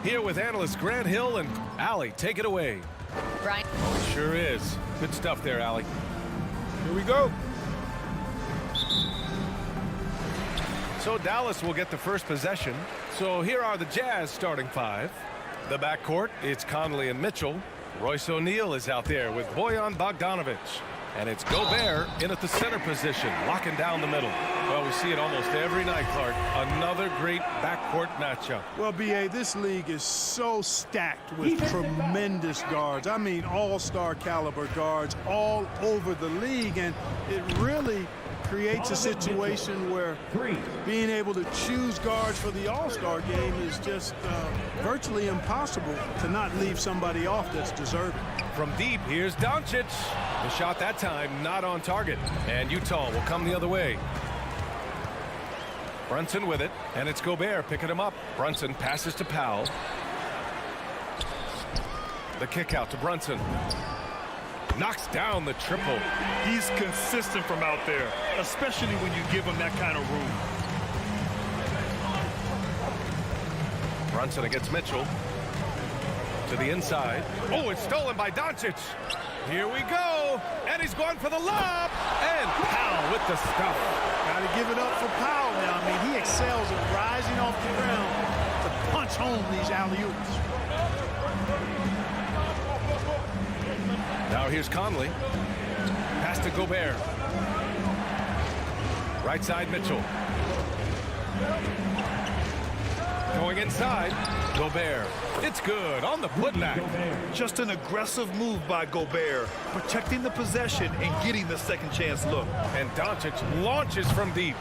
Here with analyst Grant Hill and Allie, take it away. Brian. Sure is. Good stuff there, Allie. Here we go. So Dallas will get the first possession. So here are the Jazz starting five. The backcourt, it's Conley and Mitchell. Royce O'Neal is out there with Bojan Bogdanovic. And it's Gobert in at the center position, locking down the middle. Well, we see it almost every night, Clark. Another great backcourt matchup. Well, B.A., this league is so stacked with tremendous guards. I mean, all-star caliber guards all over the league. And it really creates a situation where being able to choose guards for the all-star game is just virtually impossible to not leave somebody off that's deserving. From deep, here's Doncic. The shot that time not on target. And Utah will come the other way. Brunson with it, and it's Gobert picking him up. Brunson passes to Powell. The kick out to Brunson. Knocks down the triple. He's consistent from out there, especially when you give him that kind of room. Brunson against Mitchell. To the inside. Oh, it's stolen by Doncic. Here we go. And he's going for the lob. And Powell with the stuff. Got to give it up for Powell now. I mean, he excels at rising off the ground to punch home these alley-oops. Now here's Conley. Pass to Gobert. Right side, Mitchell. Going inside. Gobert. It's good on the putback. Just an aggressive move by Gobert, protecting the possession and getting the second chance look. And Doncic launches from deep.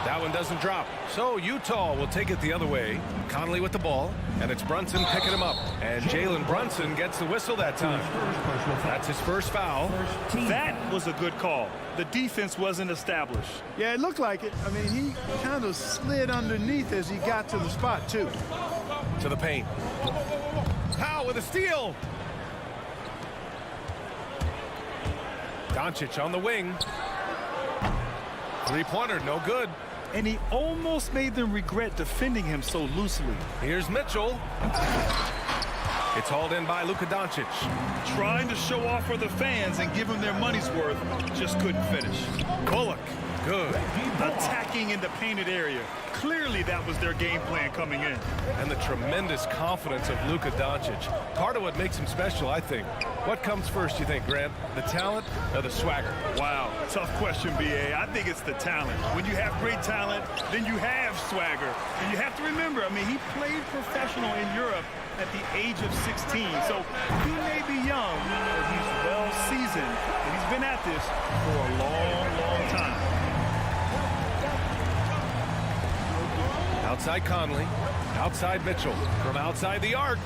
That one doesn't drop. So Utah will take it the other way. Conley with the ball, and it's Brunson picking him up. And Jalen Brunson gets the whistle that time. That's his first foul. That was a good call. The defense wasn't established. Yeah, it looked like it. I mean, he kind of slid underneath as he got to the spot, too. To the paint. Powell with a steal. Doncic on the wing. Three-pointer, no good. And he almost made them regret defending him so loosely. Here's Mitchell. It's hauled in by Luka Doncic. Trying to show off for the fans and give them their money's worth, just couldn't finish. Bullock, good. Attacking in the painted area. Clearly that was their game plan coming in. And the tremendous confidence of Luka Doncic. Part of what makes him special, I think. What comes first, you think, Grant? The talent or the swagger? Wow, tough question, B.A. I think it's the talent. When you have great talent, then you have swagger. And you have to remember, I mean, he played professional in Europe at the age of 16. So he may be young, but he's well seasoned. And he's been at this for a long, long time. Outside Conley. Outside Mitchell. From outside the arc.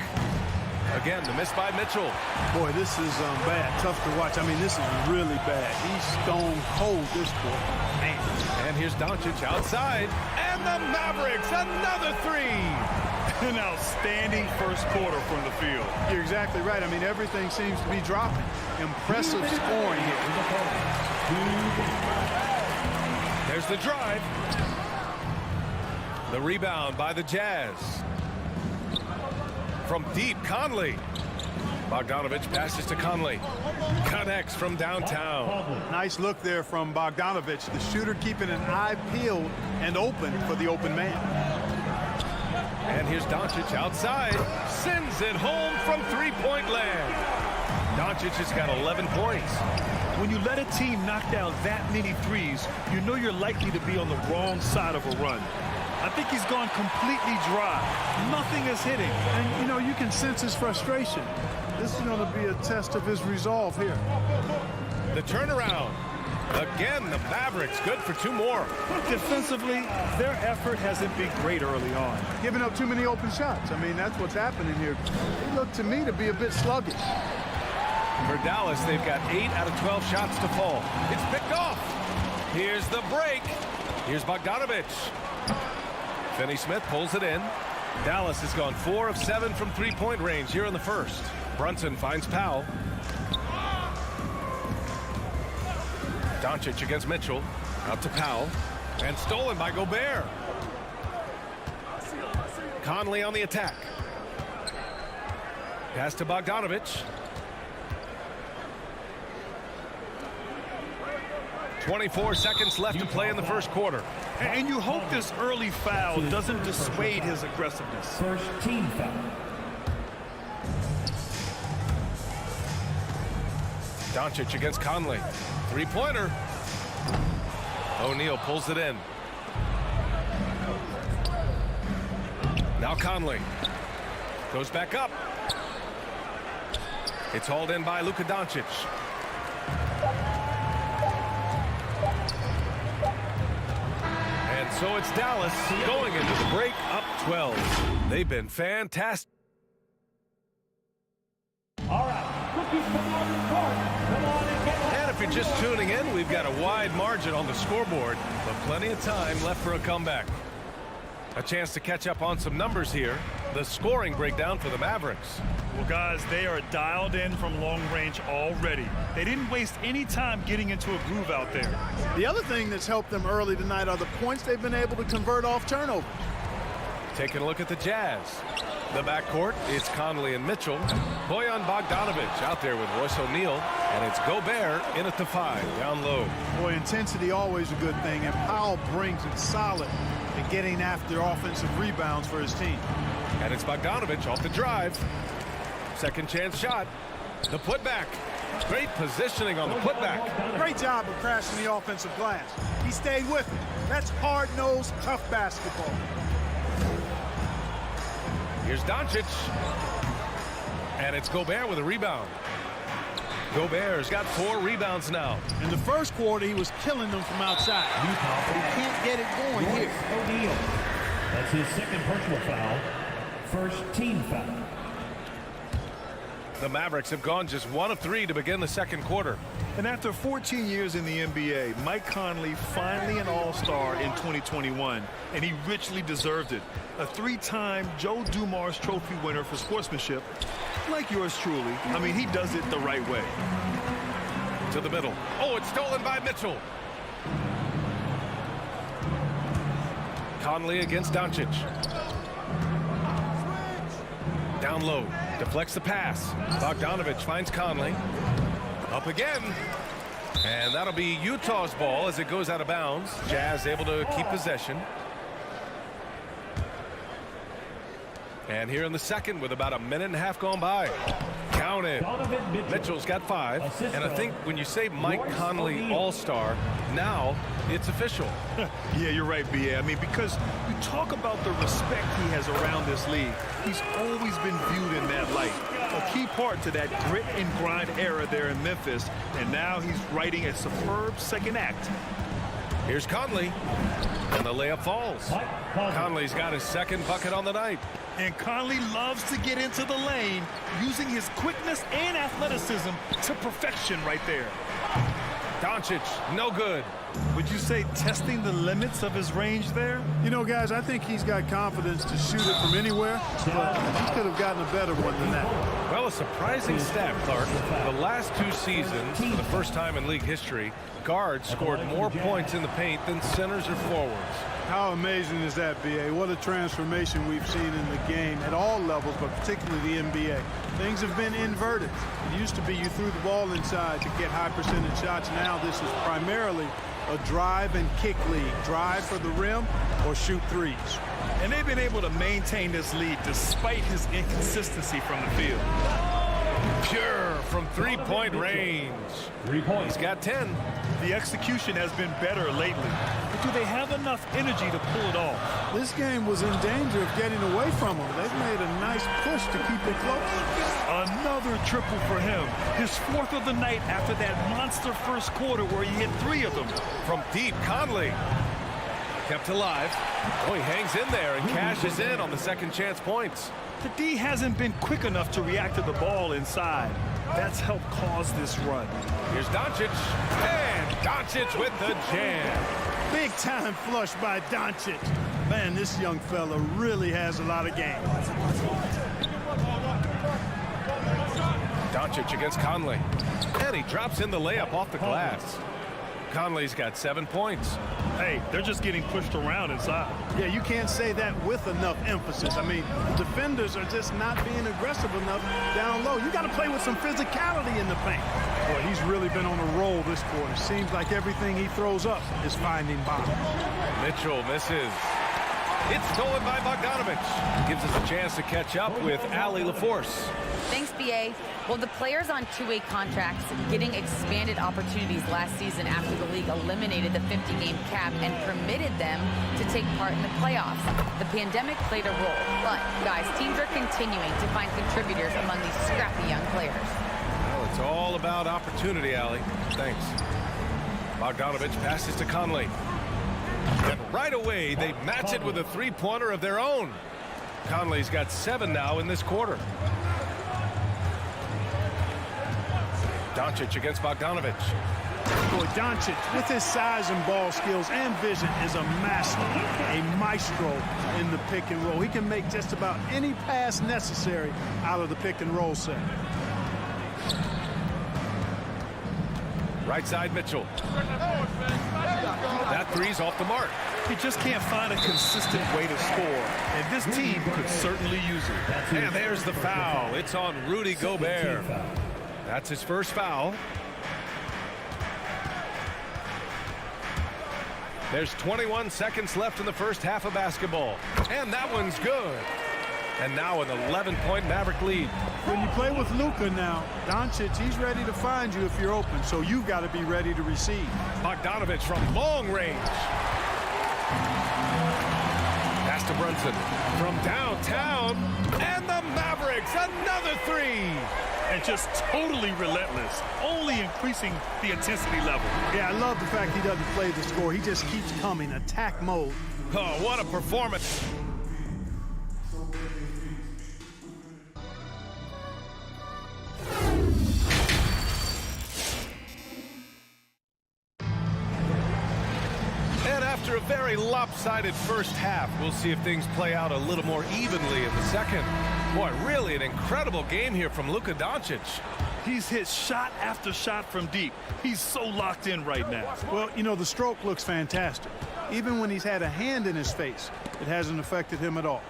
Again, the miss by Mitchell. Boy, this is bad. Tough to watch. I mean, this is really bad. He's stone cold this quarter. Man. And here's Doncic outside. And the Mavericks, another three. An outstanding first quarter from the field. You're exactly right. I mean, everything seems to be dropping. Impressive scoring here. There's the drive. The rebound by the Jazz. From deep, Conley. Bogdanovic passes to Conley. Connects from downtown. Nice look there from Bogdanovic. The shooter keeping an eye peeled and open for the open man. And here's Doncic outside. Sends it home from three-point land. Doncic has got 11 points. When you let a team knock down that many threes, you know you're likely to be on the wrong side of a run. I think he's gone completely dry. Nothing is hitting. And, you know, you can sense his frustration. This is going to be a test of his resolve here. The turnaround. Again, the Mavericks good for two more. Defensively, their effort hasn't been great early on. Giving up too many open shots. I mean, that's what's happening here. They look to me to be a bit sluggish. For Dallas, they've got 8 out of 12 shots to fall. It's picked off. Here's the break. Here's Bogdanovic. Finney-Smith pulls it in. Dallas has gone 4 of 7 from three-point range here in the first. Brunson finds Powell. Doncic against Mitchell. Out to Powell. And stolen by Gobert. Conley on the attack. Pass to Bogdanovich. 24 seconds left to play in the first quarter. And you hope this early foul doesn't dissuade his aggressiveness. First team foul. Doncic against Conley. Three-pointer. O'Neal pulls it in. Now Conley. Goes back up. It's hauled in by Luka Doncic. And so it's Dallas going into the break up 12. They've been fantastic. All right, rookies come on the court. Come on and get And if you're just tuning in, we've got a wide margin on the scoreboard, but plenty of time left for a comeback. A chance to catch up on some numbers here. The scoring breakdown for the Mavericks. Well, guys, they are dialed in from long range already. They didn't waste any time getting into a groove out there. The other thing that's helped them early tonight are the points they've been able to convert off turnover. Taking a look at the Jazz. The backcourt, it's Conley and Mitchell. Bojan Bogdanovich out there with Royce O'Neal. And it's Gobert in at the 5, down low. Boy, intensity always a good thing, and Powell brings it solid in getting after offensive rebounds for his team. And it's Bogdanovich off the drive. Second chance shot. The putback. Great positioning on the putback. Great job of crashing the offensive glass. He stayed with it. That's hard-nosed, tough basketball. Here's Doncic. And it's Gobert with a rebound. Gobert's got 4 rebounds now. In the first quarter, he was killing them from outside. But he can't get it going here. O'Neal. That's his second personal foul. First team foul. The Mavericks have gone just 1 of 3 to begin the second quarter. And after 14 years in the NBA, Mike Conley finally an all-star in 2021, and he richly deserved it. A 3-time Joe Dumars Trophy winner for sportsmanship, like yours truly. I mean, he does it the right way. To the middle. Oh, it's stolen by Mitchell. Conley against Doncic. Down low. Deflects the pass. Bogdanovich finds Conley. Up again. And that'll be Utah's ball as it goes out of bounds. Jazz able to keep possession. And here in the second with about a minute and a half gone by. Counted. Mitchell's got 5. And I think when you say Mike Conley All-Star, now it's official. Yeah, you're right, B.A. I mean, because you talk about the respect he has around this league. He's always been viewed in that light. A key part to that grit and grind era there in Memphis. And now he's writing a superb second act. Here's Conley. And the layup falls. Conley's got his second bucket on the night. And Conley loves to get into the lane, using his quickness and athleticism to perfection right there. Doncic, no good. Would you say testing the limits of his range there? You know, guys, I think he's got confidence to shoot it from anywhere, but he could have gotten a better one than that. Well, a surprising stat, Clark. The last 2 seasons, for the first time in league history, guards scored more points in the paint than centers or forwards. How amazing is that, B.A.? What a transformation we've seen in the game at all levels, but particularly the NBA. Things have been inverted. It used to be you threw the ball inside to get high percentage shots. Now this is primarily a drive and kick league. Drive for the rim or shoot threes. And they've been able to maintain this lead despite his inconsistency from the field. Pure from 3-point range. 3 points. He's got 10. The execution has been better lately. But do they have enough energy to pull it off? This game was in danger of getting away from them. They've made a nice push to keep it close. Another triple for him. His 4th of the night after that monster first quarter where he hit 3 of them. From deep, Conley. Kept alive. Oh, he hangs in there and cashes in on the second chance points. The D hasn't been quick enough to react to the ball inside. That's helped cause this run. Here's Doncic. And Doncic with the jam. Big time flush by Doncic. Man, this young fella really has a lot of game. Doncic against Conley. And he drops in the layup off the glass. Conley's got 7 points. Hey, they're just getting pushed around inside. Yeah, you can't say that with enough emphasis. I mean, the defenders are just not being aggressive enough down low. You got to play with some physicality in the paint. Boy, he's really been on a roll this quarter. Seems like everything he throws up is finding bottom. Mitchell misses. It's stolen by Bogdanovich. Gives us a chance to catch up with Allie LaForce. Thanks, BA. Well, the players on two-way contracts getting expanded opportunities last season after the league eliminated the 50-game cap and permitted them to take part in the playoffs. The pandemic played a role, but, guys, teams are continuing to find contributors among these scrappy young players. Well, it's all about opportunity, Allie. Thanks. Bogdanovich passes to Conley. And right away, they match it with a three-pointer of their own. Conley's got 7 now in this quarter. Doncic against Bogdanovich. Boy, Doncic, with his size and ball skills and vision, is a master, a maestro in the pick and roll. He can make just about any pass necessary out of the pick and roll set. Right side, Mitchell. That three's off the mark. He just can't find a consistent way to score, and this team could certainly use it. And there's the foul. It's on Rudy Gobert. That's his first foul. There's 21 seconds left in the first half of basketball. And that one's good. And now an 11-point Maverick lead. When you play with Luka now, Doncic, he's ready to find you if you're open, so you've got to be ready to receive. Bogdanovich from long range. Pass to Brunson from downtown. And the Mavericks, another three. And just totally relentless, only increasing the intensity level. Yeah, I love the fact he doesn't play the score. He just keeps coming, attack mode. Oh, what a performance. And after a very lopsided first half, we'll see if things play out a little more evenly in the second. Boy, really an incredible game here from Luka Doncic. He's hit shot after shot from deep. He's so locked in right now. Well, you know, the stroke looks fantastic. Even when he's had a hand in his face, it hasn't affected him at all.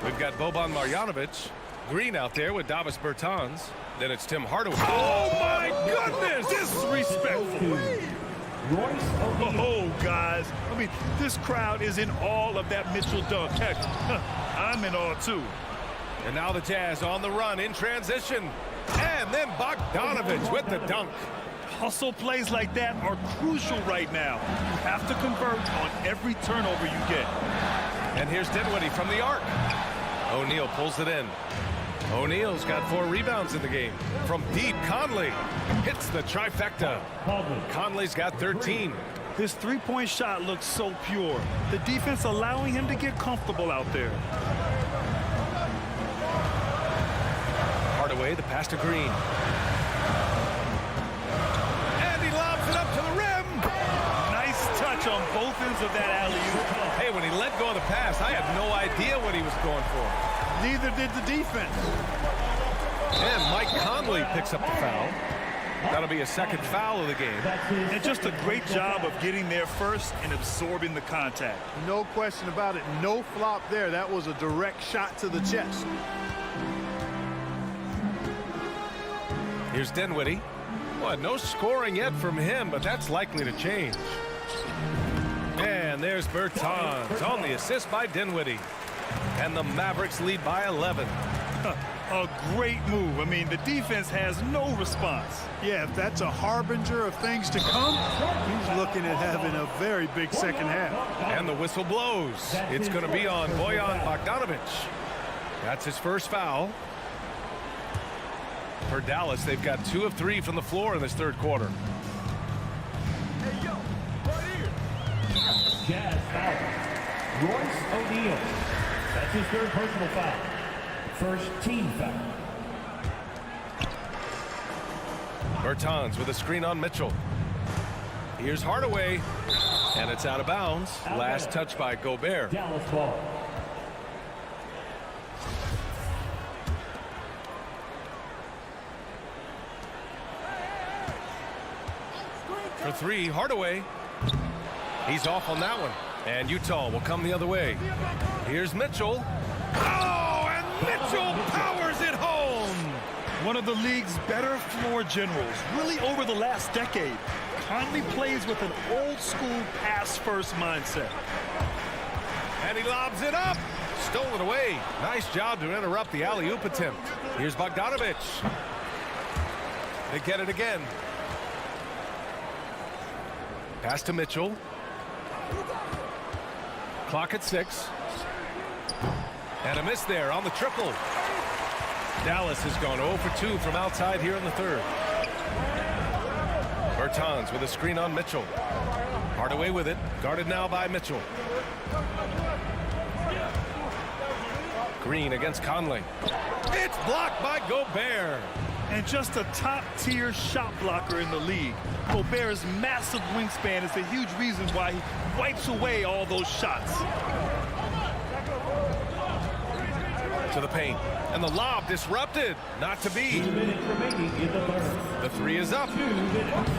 We've got Boban Marjanovic, Green out there with Davis Bertans. Then it's Tim Hardaway. Oh, my goodness! Disrespectful. Royce O'Neal. Oh, guys. I mean, this crowd is in awe of that Mitchell dunk. Heck, I'm in awe, too. And now the Jazz on the run in transition. And then Bogdanovich with the dunk. Hustle plays like that are crucial right now. You have to convert on every turnover you get. And here's Dinwiddie from the arc. O'Neal pulls it in. O'Neal's got 4 rebounds in the game. From deep, Conley hits the trifecta. Conley's got 13. His three-point shot looks so pure. The defense allowing him to get comfortable out there. Hardaway, the pass to Green. And he lobs it up to the rim. Nice touch on both ends of that alley-oop. Hey, when he let go of the pass, I had no idea what he was going for. Neither did the defense. And Mike Conley picks up the foul. That'll be a second foul of the game. And just a great job of getting there first and absorbing the contact. No question about it. No flop there. That was a direct shot to the chest. Here's Dinwiddie. Well, no scoring yet from him, but that's likely to change. And there's Bertans on the assist by Dinwiddie. And the Mavericks lead by 11. A great move. I mean, the defense has no response. Yeah, if that's a harbinger of things to come, he's looking at having a very big second half. And the whistle blows. It's going to be on Bojan Bogdanovich. That's his first foul. For Dallas, they've got 2 of 3 from the floor in this third quarter. Hey, yo, right here. Jazz foul. Royce O'Neal. That's his third personal foul. First team foul. Bertans with a screen on Mitchell. Here's Hardaway. And it's out of bounds. Last touch by Gobert. Dallas ball. For The three, Hardaway. He's off on that one. And Utah will come the other way. Here's Mitchell. Oh, and Mitchell powers it home. One of the league's better floor generals, really over the last decade. Conley plays with an old-school pass-first mindset. And he lobs it up. Stolen away. Nice job to interrupt the alley-oop attempt. Here's Bogdanovic. They get it again. Pass to Mitchell. Clock at 6. And a miss there on the triple. Dallas has gone 0 for 2 from outside here in the third. Bertans with a screen on Mitchell. Hardaway with it. Guarded now by Mitchell. Green against Conley. It's blocked by Gobert. And just a top-tier shot blocker in the league. Gobert's massive wingspan is a huge reason why he wipes away all those shots. To the paint. And the lob disrupted. Not to be. 2 minutes remaining in the third. The three is up. 2 minutes.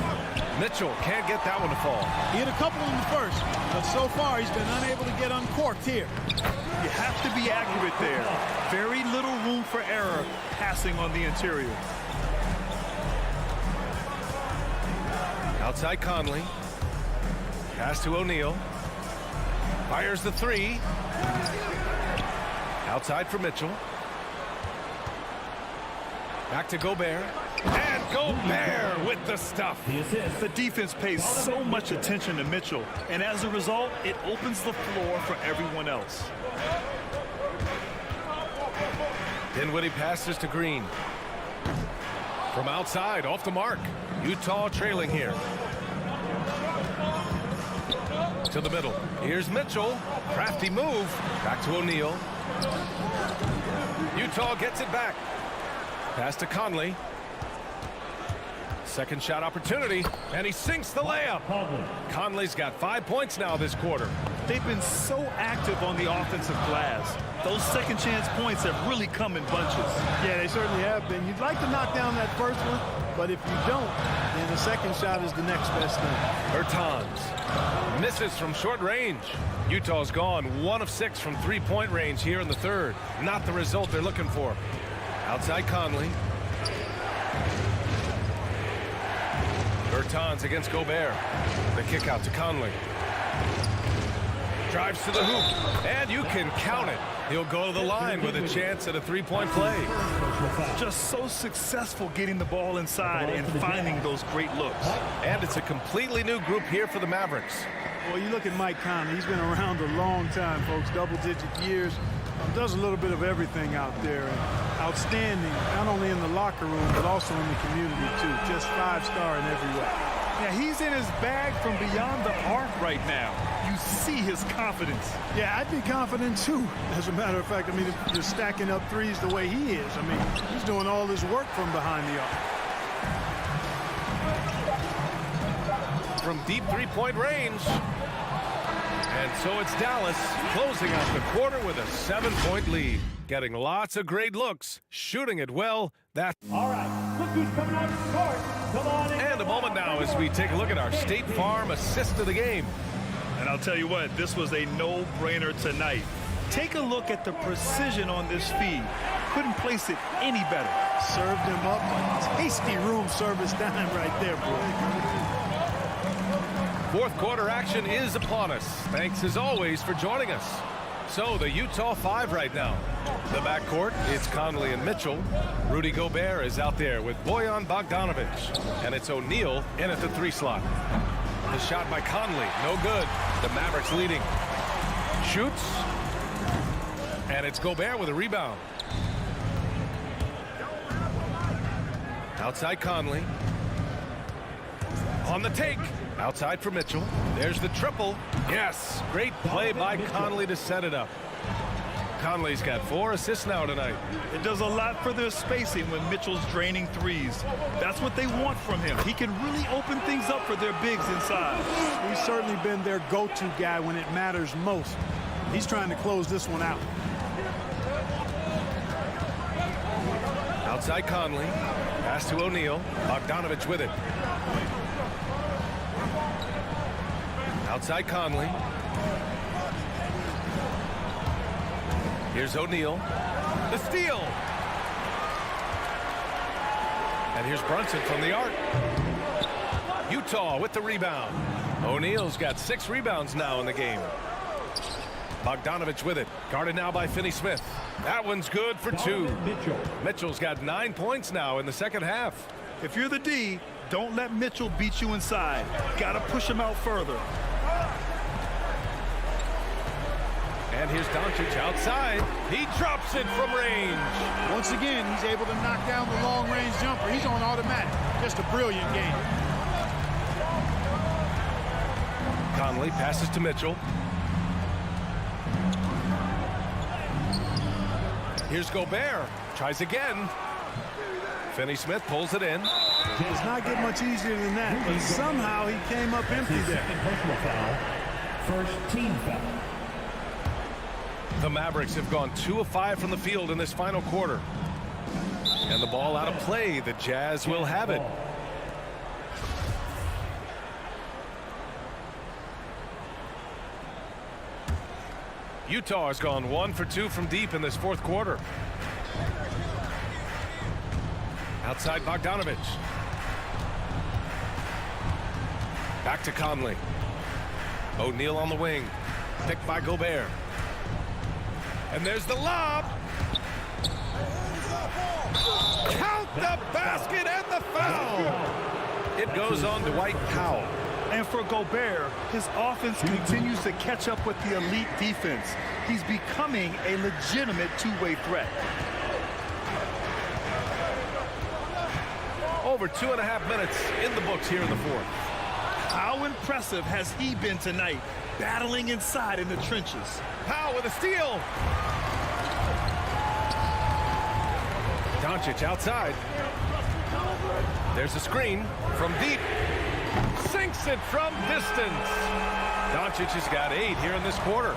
Mitchell can't get that one to fall. He had a couple in the first, but so far he's been unable to get uncorked here. You have to be accurate there. Very little room for error passing on the interior. Outside Conley. Pass to O'Neal. Fires the three. Outside for Mitchell. Back to Gobert. And Gobert with the stuff. The assist. The defense pays so much attention to Mitchell, and as a result, it opens the floor for everyone else. Dinwiddie passes to Green. From outside, off the mark. Utah trailing here. To the middle. Here's Mitchell. Crafty move. Back to O'Neal. Utah gets it back. Pass to Conley. Second shot opportunity, and he sinks the layup. Conley's got 5 points now this quarter. They've been so active on the offensive glass. Those second chance points have really come in bunches. Yeah, they certainly have been. You'd like to knock down that first one, but if you don't, then the second shot is the next best thing. Bertans misses from short range. Utah's gone 1 of 6 from three-point range here in the third. Not the result they're looking for. Outside Conley. Bertans against Gobert. The kick out to Conley. Drives to the hoop, and you can count it. He'll go to the line with a chance at a three-point play. Just so successful getting the ball inside and finding those great looks. And it's a completely new group here for the Mavericks. Well, you look at Mike Conley. He's been around a long time, folks, double-digit years. Does a little bit of everything out there. And outstanding, not only in the locker room, but also in the community, too. Just 5-star in every way. Yeah, he's in his bag from beyond the arc right now. You see his confidence. Yeah, I'd be confident, too. As a matter of fact, I mean, if you're stacking up threes the way he is, I mean, he's doing all this work from behind the arc. From deep three-point range. And so it's Dallas closing out the quarter with a 7-point lead. Getting lots of great looks, shooting it well. That. All right, look who's coming out to court. Come on in. And a moment now as we take a look at our State Farm assist of the game. And I'll tell you what, this was a no-brainer tonight. Take a look at the precision on this feed. Couldn't place it any better. Served him up a tasty room service dime right there, boy. Fourth quarter action is upon us. Thanks as always for joining us. So the Utah 5 right now. The backcourt, it's Conley and Mitchell. Rudy Gobert is out there with Bojan Bogdanovic. And it's O'Neal in at the 3 slot. The shot by Conley, no good. The Mavericks leading. Shoots. And it's Gobert with a rebound. Outside Conley. On the take. Outside for Mitchell. There's the triple. Yes, great play by Conley to set it up. Conley's got 4 assists now tonight. It does a lot for their spacing when Mitchell's draining threes. That's what they want from him. He can really open things up for their bigs inside. He's certainly been their go-to guy when it matters most. He's trying to close this one out. Outside Conley. Pass to O'Neal. Bogdanovic with it. Outside Conley. Here's O'Neal. The steal. And here's Brunson from the arc. Utah with the rebound. O'Neal's got 6 rebounds now in the game. Bogdanovich with it. Guarded now by Finney-Smith. That one's good for 2. Mitchell's got 9 points now in the second half. If you're the D, don't let Mitchell beat you inside. Got to push him out further. And here's Doncic outside. He drops it from range. Once again, he's able to knock down the long-range jumper. He's on automatic. Just a brilliant game. Conley passes to Mitchell. Here's Gobert. Tries again. Finney-Smith pulls it in. Does not get much easier than that, but somehow he came up empty there. Second personal foul. First team foul. The Mavericks have gone 2 of 5 from the field in this final quarter. And the ball out of play. The Jazz will have it. Utah has gone 1 for 2 from deep in this fourth quarter. Outside Bogdanovich. Back to Conley. O'Neal on the wing. Picked by Gobert. And there's the lob. Count the basket and the foul. It goes on Dwight Powell. And for Gobert, his offense continues to catch up with the elite defense. He's becoming a legitimate two-way threat. Over 2.5 minutes in the books here in the fourth. How impressive has he been tonight, battling inside in the trenches? Powell with a steal. Doncic outside. There's a screen from deep. Sinks it from distance. Doncic has got 8 here in this quarter.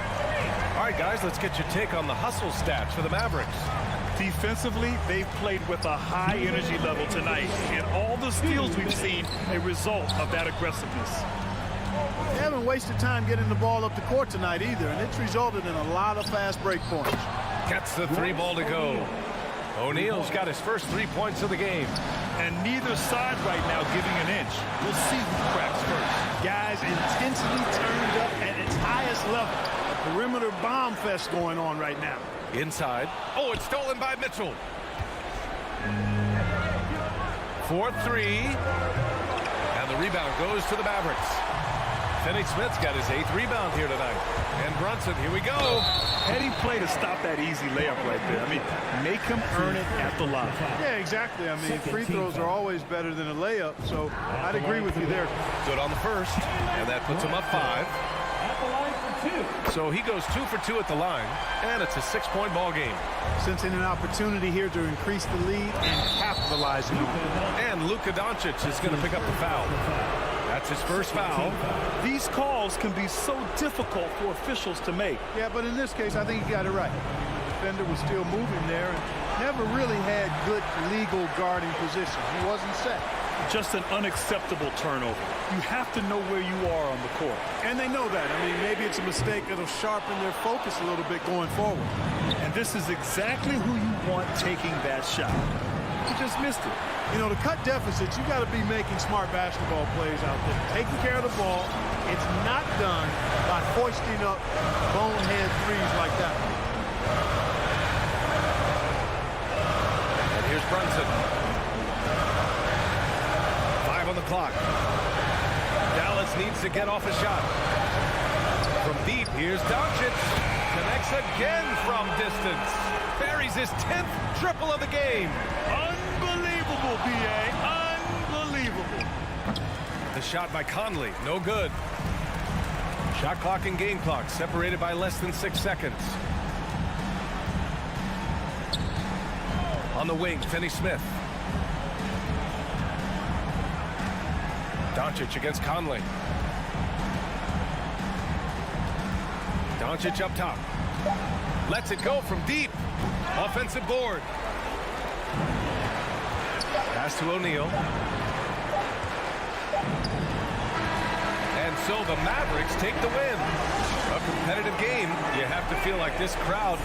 All right, guys, let's get your take on the hustle stats for the Mavericks. Defensively, they've played with a high energy level tonight, and all the steals we've seen a result of that aggressiveness. They haven't wasted time getting the ball up the court tonight either, and it's resulted in a lot of fast break points. Gets the 3 ball to go. O'Neal's got his first 3 points of the game. And neither side right now giving an inch. We'll see who cracks first. Guys, intensity turned up at its highest level. Perimeter bomb fest going on right now. Inside. Oh, it's stolen by Mitchell. 4-3. And the rebound goes to the Mavericks. Finney-Smith's got his 8th rebound here tonight. And Brunson, here we go. Heady play to stop that easy layup right there. I mean, make him earn it at the line. Yeah, exactly. I mean, free throws are always better than a layup, so I'd agree with you there. Good on the first, and that puts him up 5. At the line for 2. So he goes 2 for 2 at the line, and it's a 6-point ball game. Sensing an opportunity here to increase the lead and capitalizing on it. And Luka Doncic is going to pick up the foul. That's his first foul. These calls can be so difficult for officials to make. Yeah, but in this case, I think he got it right. The defender was still moving there and never really had good legal guarding position. He wasn't set. Just an unacceptable turnover. You have to know where you are on the court. And they know that. I mean, maybe it's a mistake that'll sharpen their focus a little bit going forward. And this is exactly who you want taking that shot. You just missed it. You know, to cut deficits, you got to be making smart basketball plays out there. Taking care of the ball. It's not done by hoisting up bonehead threes like that. And here's Brunson. 5 on the clock. Dallas needs to get off a shot. From deep, here's Doncic. Connects again from distance. Buries his 10th triple of the game. Unbelievable, B.A. Unbelievable. The shot by Conley, no good. Shot clock and game clock separated by less than 6 seconds. On the wing, Finney-Smith. Doncic against Conley. Doncic up top. Lets it go from deep. Offensive board. Pass to O'Neal. And And so the Mavericks take the win. A competitive game. You have to feel like this crowd...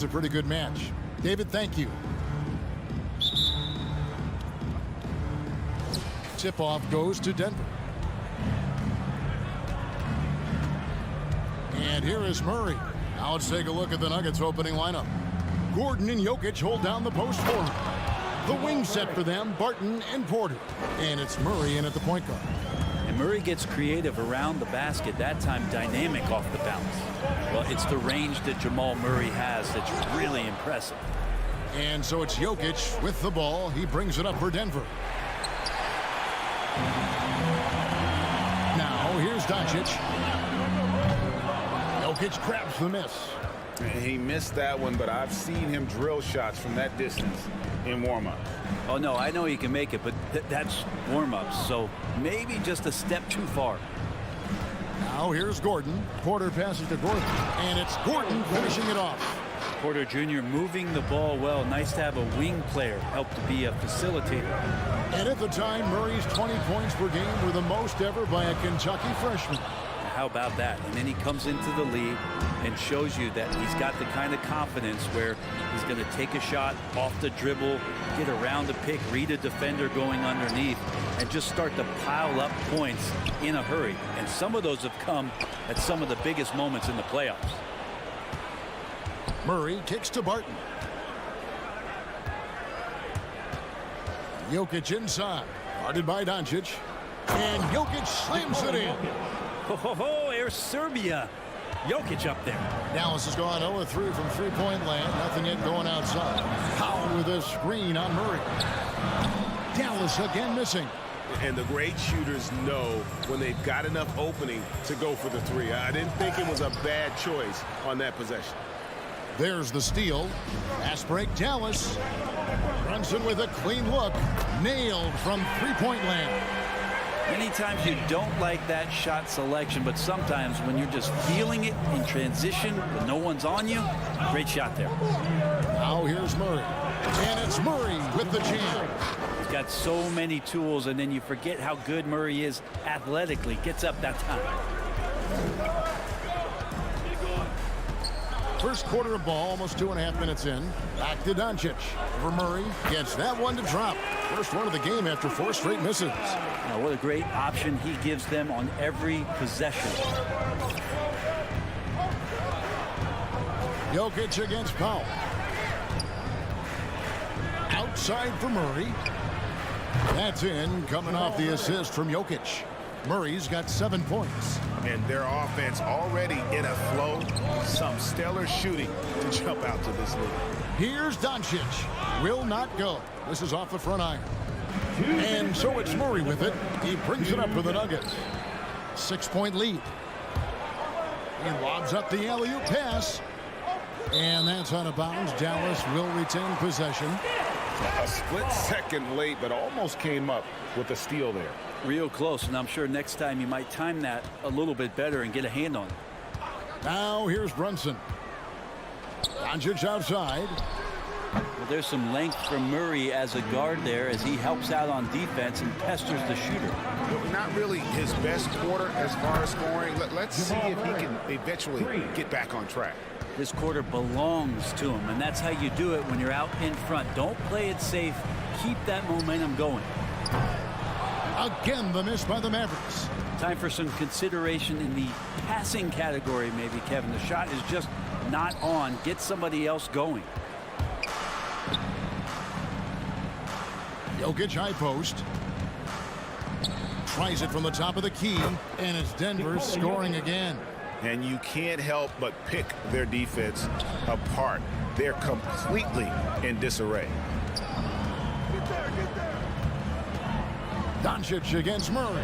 that's a pretty good match. David, thank you. Tip-off goes to Denver. And here is Murray. Now let's take a look at the Nuggets opening lineup. Gordon and Jokic hold down the post forward. The wing set for them, Barton and Porter. And it's Murray in at the point guard. And Murray gets creative around the basket, that time dynamic off the bounce. Well, it's the range that Jamal Murray has that's really impressive. And so it's Jokic with the ball. He brings it up for Denver. Now here's Doncic. Jokic grabs the miss. He missed that one, but I've seen him drill shots from that distance in warm-up. Oh, no, I know he can make it, but that's warm-ups, so maybe just a step too far. Now here's Gordon. Porter passes to Gordon, and it's Gordon finishing it off. Porter Jr. moving the ball well. Nice to have a wing player help to be a facilitator. And at the time, Murray's 20 points per game were the most ever by a Kentucky freshman. How about that? And then he comes into the league and shows you that he's got the kind of confidence where he's going to take a shot off the dribble, get around the pick, read a defender going underneath, and just start to pile up points in a hurry. And some of those have come at some of the biggest moments in the playoffs. Murray kicks to Barton. Jokic inside, guarded by Doncic. And Jokic slams it in. Oh, there's Serbia. Jokic up there. Dallas has gone 0-3 from three-point land. Nothing yet going outside. Powell with a screen on Murray. Dallas again missing. And the great shooters know when they've got enough opening to go for the three. I didn't think it was a bad choice on that possession. There's the steal. Fast break, Dallas. Brunson with a clean look. Nailed from three-point land. Many times you don't like that shot selection, but sometimes when you're just feeling it in transition when no one's on you, great shot there. Now here's Murray. And it's Murray with the jam. He's got so many tools, and then you forget how good Murray is athletically. Gets up that time. First quarter of ball, almost 2.5 minutes in. Back to Doncic. Over Murray. Gets that one to drop. First one of the game after 4 straight misses. Now, what a great option he gives them on every possession. Jokic against Powell. Outside for Murray. That's in, coming off the assist from Jokic. Murray's got 7 points. And their offense already in a flow. Some stellar shooting to jump out to this lead. Here's Doncic. Will not go. This is off the front iron. And so it's Murray with it. He brings it up for the Nuggets. 6-point lead. He lobs up the alley-oop pass. And that's out of bounds. Dallas will retain possession. A split second late, but almost came up with a steal there. Real close, and I'm sure next time you might time that a little bit better and get a hand on it. Now here's Brunson. Doncic outside. Well, there's some length from Murray as a guard there as he helps out on defense and pesters the shooter. Not really his best quarter as far as scoring. Let's see if he can eventually get back on track. This quarter belongs to him, and that's how you do it when you're out in front. Don't play it safe. Keep that momentum going. Again, the miss by the Mavericks. Time for some consideration in the passing category, maybe, Kevin. The shot is just not on. Get somebody else going. Jokic high post. Tries it from the top of the key, and it's Denver scoring again. And you can't help but pick their defense apart. They're completely in disarray. Doncic against Murray.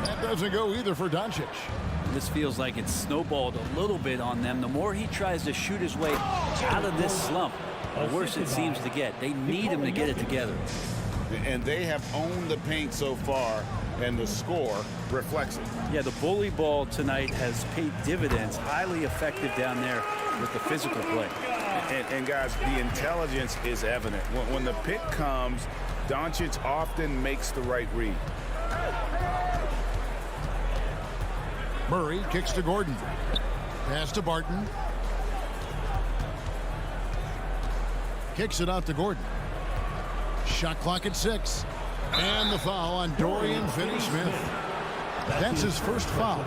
That doesn't go either for Doncic. This feels like it's snowballed a little bit on them. The more he tries to shoot his way out of this slump, the worse it seems to get. They need him to get it together. And they have owned the paint so far, and the score reflects it. Yeah, the bully ball tonight has paid dividends. Highly effective down there with the physical play. And guys, the intelligence is evident. When the pick comes, Doncic often makes the right read. Murray kicks to Gordon. Pass to Barton. Kicks it out to Gordon. Shot clock at 6. And the foul on Dorian Finney-Smith. That's his first foul.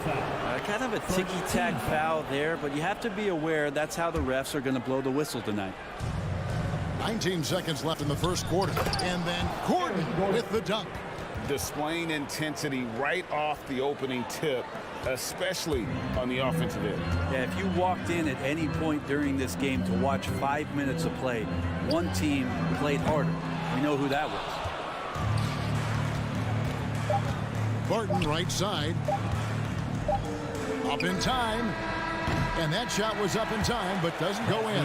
Kind of a ticky-tack foul there, but you have to be aware that's how the refs are going to blow the whistle tonight. 19 seconds left in the first quarter. And then Gordon with the dunk. Displaying intensity right off the opening tip, especially on the offensive end. Yeah, if you walked in at any point during this game to watch 5 minutes of play, one team played harder. We know who that was. Barton right side. Up in time. And that shot was up in time, but doesn't go in.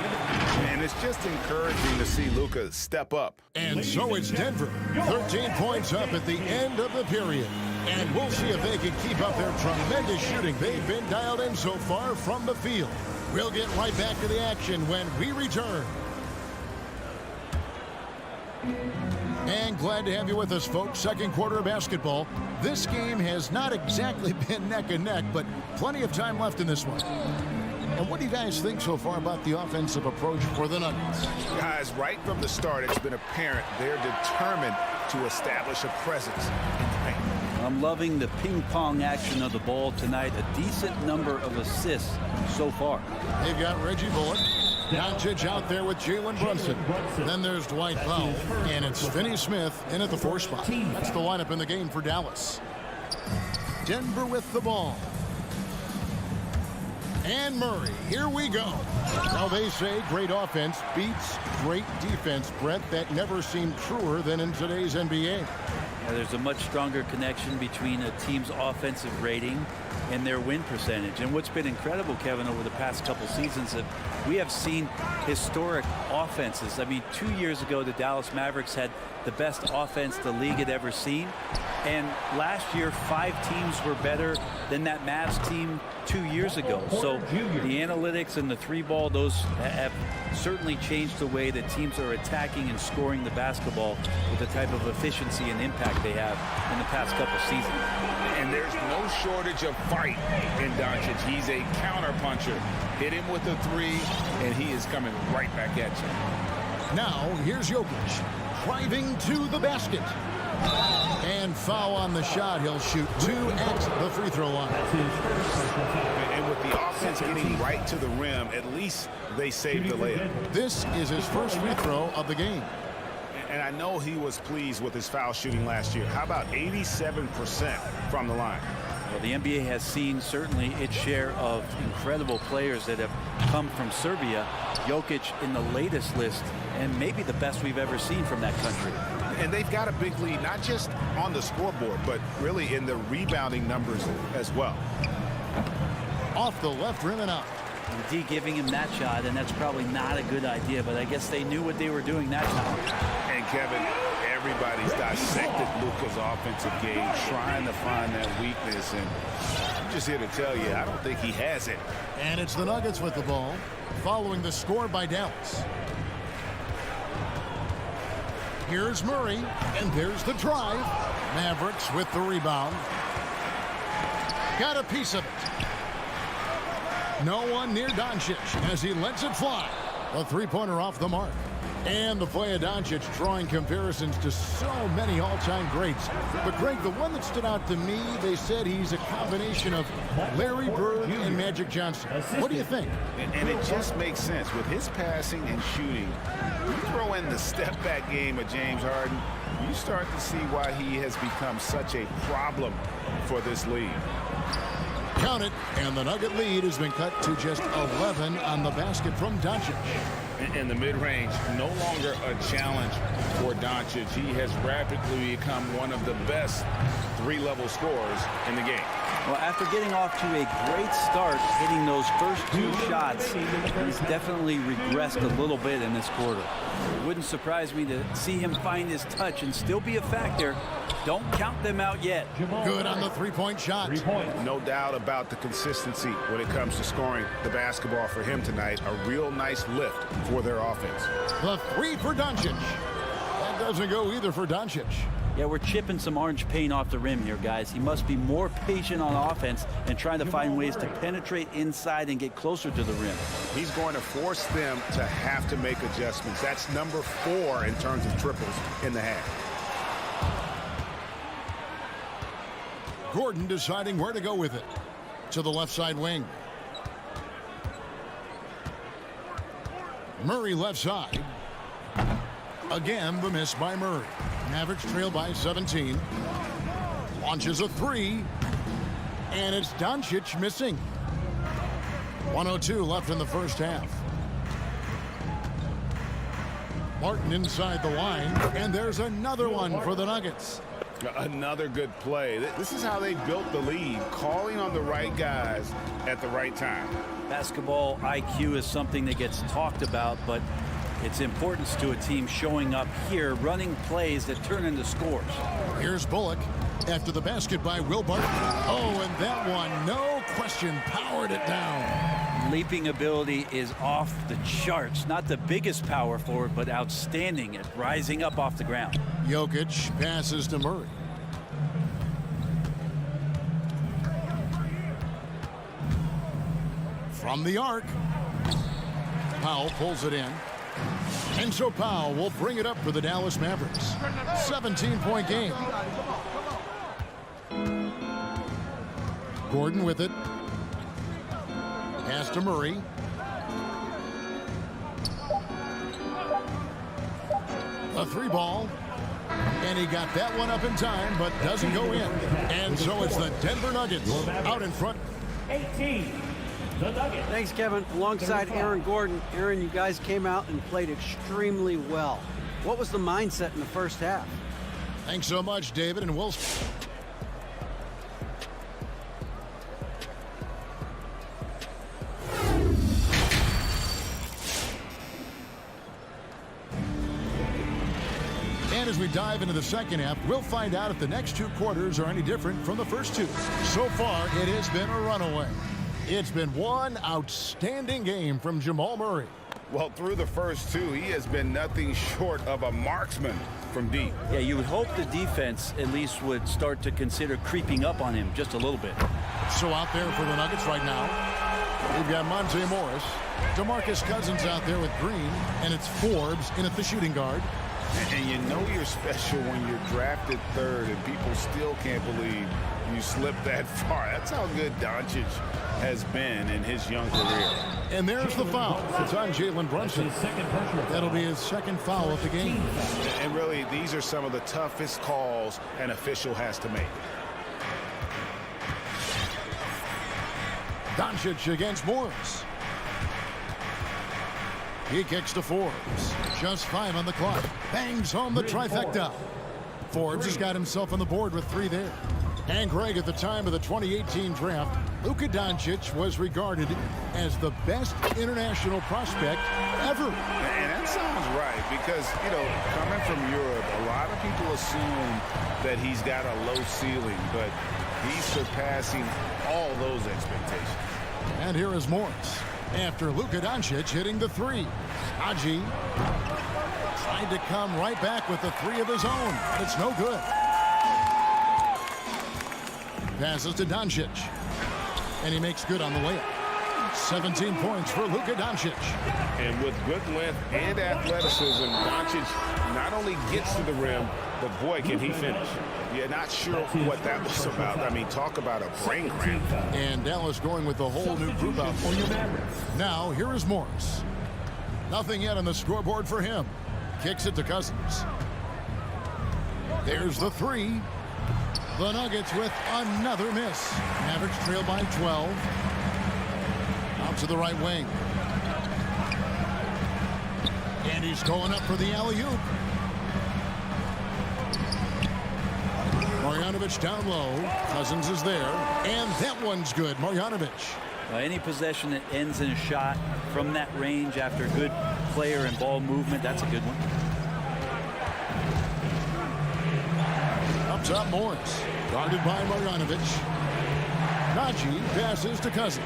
And it's just encouraging to see Luka step up. And so it's Denver. 13 points up at the end of the period. And we'll see if they can keep up their tremendous shooting they've been dialed in so far from the field. We'll get right back to the action when we return. And glad to have you with us, folks. Second quarter of basketball. This game has not exactly been neck and neck, but plenty of time left in this one. And what do you guys think so far about the offensive approach for the Nuggets? Guys, right from the start, it's been apparent they're determined to establish a presence in the paint. I'm loving the ping-pong action of the ball tonight. A decent number of assists so far. They've got Reggie Bullock. Doncic out there with Jalen Brunson. Then there's Dwight Powell. And it's Finney-Smith in at the 4 spot. That's the lineup in the game for Dallas. Denver with the ball. And Murray, here we go. Now they say great offense beats great defense, Brett. That never seemed truer than in today's NBA. Yeah, there's a much stronger connection between a team's offensive rating and their win percentage. And what's been incredible, Kevin, over the past couple seasons, that we have seen historic offenses. I mean, 2 years ago, the Dallas Mavericks had the best offense the league had ever seen. And last year, 5 teams were better than that Mavs team 2 years ago. So the analytics and the 3-ball, those have certainly changed the way that teams are attacking and scoring the basketball with the type of efficiency and impact they have in the past couple seasons. And there's no shortage of fight in Doncic. He's a counterpuncher. Hit him with a 3, and he is coming right back at you. Now, here's Jokic driving to the basket. And foul on the shot. He'll shoot 2 at the free throw line. And with the offense getting right to the rim, at least they saved the layup. This is his first free throw of the game. And I know he was pleased with his foul shooting last year. How about 87% from the line? Well, the NBA has seen certainly its share of incredible players that have come from Serbia. Jokic in the latest list, and maybe the best we've ever seen from that country. And they've got a big lead, not just on the scoreboard, but really in the rebounding numbers as well. Off the left rim and out. And D giving him that shot, and that's probably not a good idea, but I guess they knew what they were doing that time. And Kevin, everybody's dissected Luka's offensive game, trying to find that weakness, and I'm just here to tell you, I don't think he has it. And it's the Nuggets with the ball, following the score by Dallas. Here's Murray, and there's the drive. Mavericks with the rebound. Got a piece of it. No one near Doncic as he lets it fly. A 3-pointer off the mark. And the play of Doncic drawing comparisons to so many all-time greats. But, Greg, the one that stood out to me, they said he's a combination of Larry Bird and Magic Johnson. What do you think? And it just makes sense. With his passing and shooting, you throw in the step-back game of James Harden, you start to see why he has become such a problem for this league. Count it, and the Nugget lead has been cut to just 11 on the basket from Doncic. In the mid-range, no longer a challenge for Doncic. He has rapidly become one of the best 3-level scorers in the game. Well, after getting off to a great start, hitting those first 2 shots, he's definitely regressed a little bit in this quarter. It wouldn't surprise me to see him find his touch and still be a factor. Don't count them out yet. Good on the 3-point shot. No doubt about the consistency when it comes to scoring the basketball for him tonight. A real nice lift for their offense. The 3 for Doncic. That doesn't go either for Doncic. Yeah, we're chipping some orange paint off the rim here, guys. He must be more patient on offense and trying to find ways to penetrate inside and get closer to the rim. He's going to force them to have to make adjustments. That's number 4 in terms of triples in the half. Gordon deciding where to go with it. To the left side wing. Murray left side. Again, the miss by Murray. Mavericks trail by 17. Launches a 3. And it's Doncic missing. 1:02 left in the first half. Martin inside the line. And there's another one for the Nuggets. Another good play. This is how they built the lead, calling on the right guys at the right time. Basketball IQ is something that gets talked about, but its importance to a team showing up here, running plays that turn into scores. Here's Bullock after the basket by Will Barton. Oh, and that one, no question, powered it down. Leaping ability is off the charts. Not the biggest power forward, but outstanding at rising up off the ground. Jokic passes to Murray. From the arc. Powell pulls it in. And so Powell will bring it up for the Dallas Mavericks. 17-point game. Gordon with it. Pass to Murray. A 3-ball. And he got that one up in time, but doesn't go in. And so it's the Denver Nuggets out in front. 18. The Nuggets. Thanks, Kevin. Alongside Aaron Gordon. Aaron, you guys came out and played extremely well. What was the mindset in the first half? Thanks so much, David, and we'll... And as we dive into the second half, we'll find out if the next 2 quarters are any different from the first 2. So far, it has been a runaway. It's been one outstanding game from Jamal Murray. Well, through the first 2, he has been nothing short of a marksman from deep. Yeah, you would hope the defense at least would start to consider creeping up on him just a little bit. So out there for the Nuggets right now, we've got Monte Morris, DeMarcus Cousins out there with Green, and it's Forbes in at the shooting guard. And you know you're special when you're drafted 3rd and people still can't believe you slipped that far. That's how good Doncic has been in his young career. And there's the foul. It's on Jalen Brunson. That'll be his second foul of the game. And really, these are some of the toughest calls an official has to make. Doncic against Morris. He kicks to Forbes. Just 5 on the clock. Bangs home the trifecta. Forbes has got himself on the board with 3 there. And Greg, at the time of the 2018 draft, Luka Doncic was regarded as the best international prospect ever. And that sounds right because, you know, coming from Europe, a lot of people assume that he's got a low ceiling, but he's surpassing all those expectations. And here is Morris after Luka Doncic hitting the 3. Haji tried to come right back with the 3 of his own. It's no good. Passes to Doncic. And he makes good on the layup. 17 points for Luka Doncic. And with good length and athleticism, Doncic not only gets to the rim, but boy, can he finish. You're not sure what that was about. I mean, talk about a brain cramp. And Dallas going with the whole new group out there. Now, here is Morris. Nothing yet on the scoreboard for him. Kicks it to Cousins. There's the 3. The Nuggets with another miss. Mavericks trail by 12. Out to the right wing. And he's going up for the alley-oop. Marjanovic down low. Cousins is there. And that one's good. Marjanovic. Any possession that ends in a shot from that range after good player and ball movement, that's a good one. Up top, Morris. Guarded by Marjanovic. Najee passes to Cousins.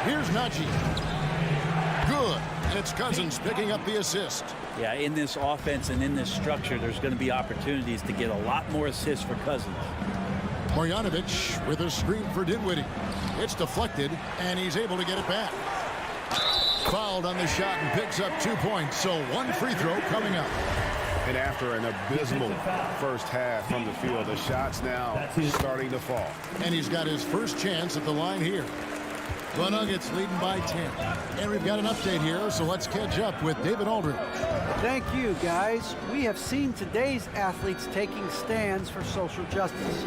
Here's Najee. Good. It's Cousins picking up the assist. Yeah, in this offense and in this structure, there's going to be opportunities to get a lot more assists for Cousins. Marjanovic with a screen for Dinwiddie. It's deflected, and he's able to get it back. Fouled on the shot and picks up 2 points, so one free throw coming up. And after an abysmal first half from the field, the shot's now starting to fall. And he's got his first chance at the line here. The Nuggets leading by 10. And we've got an update here, so let's catch up with David Aldridge. Thank you, guys. We have seen today's athletes taking stands for social justice.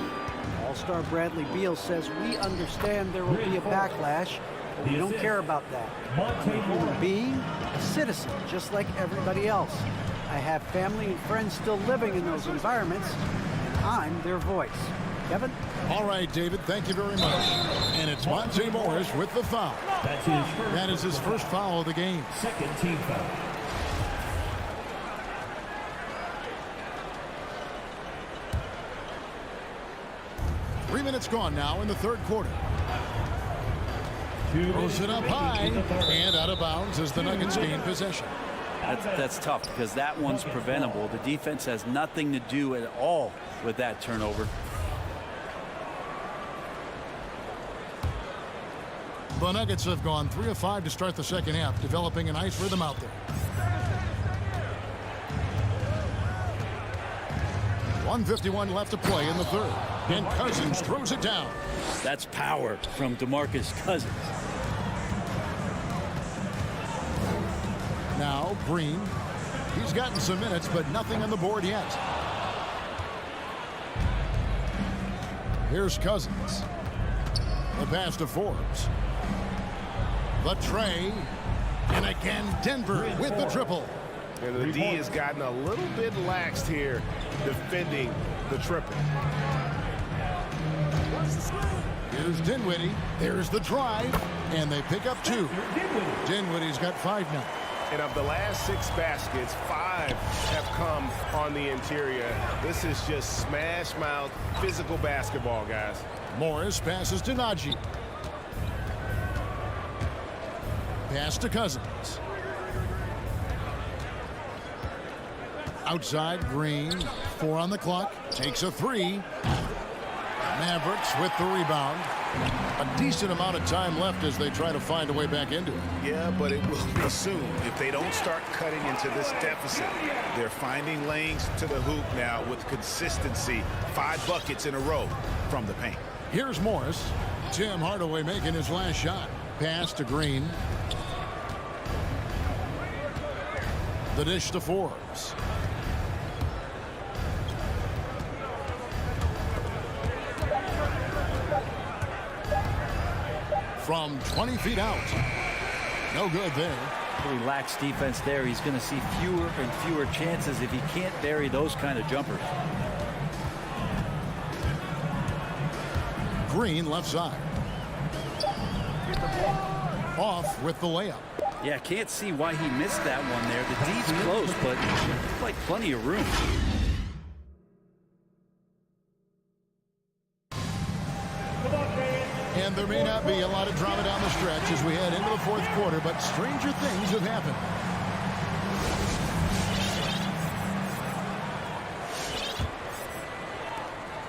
All-star Bradley Beal says, we understand there will be a backlash, but we don't care about that. I'm a human being, a citizen, just like everybody else. I have family and friends still living in those environments, and I'm their voice. Kevin? All right, David, thank you very much. And it's Monte Morris with the foul. That is his first foul of the game. Second team foul. Three minutes gone now in the third quarter. Throws it up high and out of bounds as the Nuggets gain possession. That's tough because that one's preventable. The defense has nothing to do at all with that turnover. The Nuggets have gone 3 of 5 to start the second half, developing a nice rhythm out there. 1:51 left to play in the third. And Cousins throws it down. That's power from DeMarcus Cousins. Now Green. He's gotten some minutes, but nothing on the board yet. Here's Cousins. The pass to Forbes. The tray. And again, Denver with the triple. And the D has gotten a little bit laxed here defending the triple. Here's Dinwiddie. There's the drive. And they pick up 2. Dinwiddie's got 5 now. And of the last 6 baskets, 5 have come on the interior. This is just smash mouth physical basketball, guys. Morris passes to Najee. Pass to Cousins. Outside, Green. 4 on the clock. Takes a 3. Mavericks with the rebound. A decent amount of time left as they try to find a way back into it. Yeah, but it will be soon if they don't start cutting into this deficit. They're finding lanes to the hoop now with consistency. 5 buckets in a row from the paint. Here's Morris. Tim Hardaway making his last shot. Pass to Green. The dish to Forbes. From 20 feet out. No good there. Pretty lax defense there. He's going to see fewer and fewer chances if he can't bury those kind of jumpers. Green left side. Off with the layup. Yeah, can't see why he missed that one there. The D's close, but looks like plenty of room. And there may not be a lot of drama down the stretch as we head into the fourth quarter, but stranger things have happened.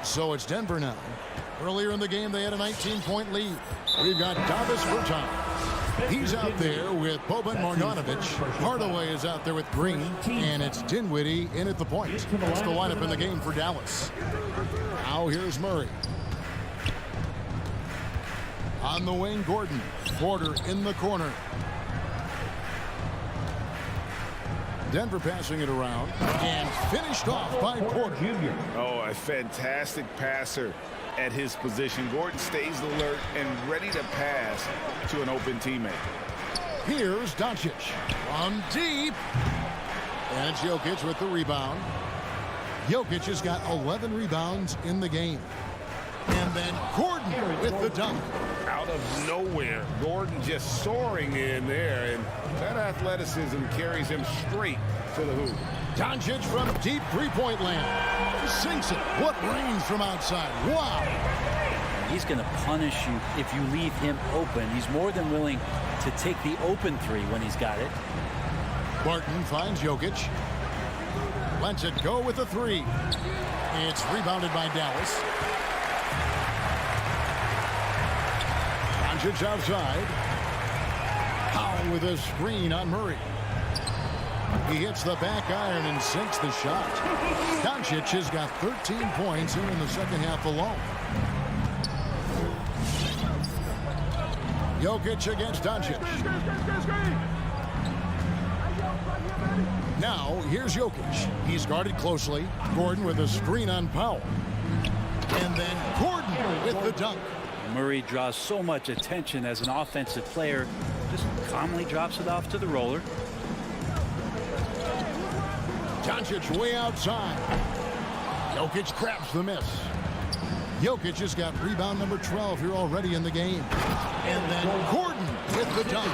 So it's Denver now. Earlier in the game, they had a 19-point lead. We've got Davis Bertans. He's out there with Boban Marjanovic. Hardaway is out there with Green. And it's Dinwiddie in at the point. It's the lineup in the game for Dallas. Now here's Murray. On the wing, Gordon. Porter in the corner. Denver passing it around. And finished off by Porter. Oh, a fantastic passer at his position. Gordon stays alert and ready to pass to an open teammate. Here's Doncic. From deep. And it's Jokic with the rebound. Jokic has got 11 rebounds in the game. And then Gordon with the dunk. Out of nowhere, Gordon just soaring in there, and that athleticism carries him straight to the hoop. Doncic from deep three-point land. Sinks it. What range from outside. Wow. He's going to punish you if you leave him open. He's more than willing to to take the open three when he's got it. Barton finds Jokic. Lets it go with a three. It's rebounded by Dallas. Doncic outside. Powell with a screen on Murray. He hits the back iron and sinks the shot. Doncic has got 13 points here in the second half alone. Jokic against Doncic. Now, here's Jokic. He's guarded closely. Gordon with a screen on Powell. And then Gordon with the dunk. Murray draws so much attention as an offensive player. Just calmly drops it off to the roller. Doncic way outside. Jokic grabs the miss. Jokic has got rebound number 12 here already in the game. And then Gordon with the dunk.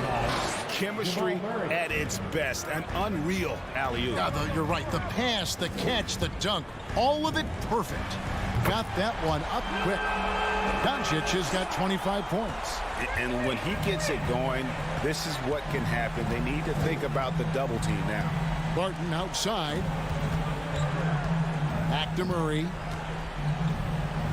Chemistry at its best. An unreal alley-oop. Yeah, you're right. The pass, the catch, the dunk, all of it perfect. Got that one up quick. Doncic has got 25 points. And when he gets it going, this is what can happen. They need to think about the double team now. Barton outside. Back to Murray.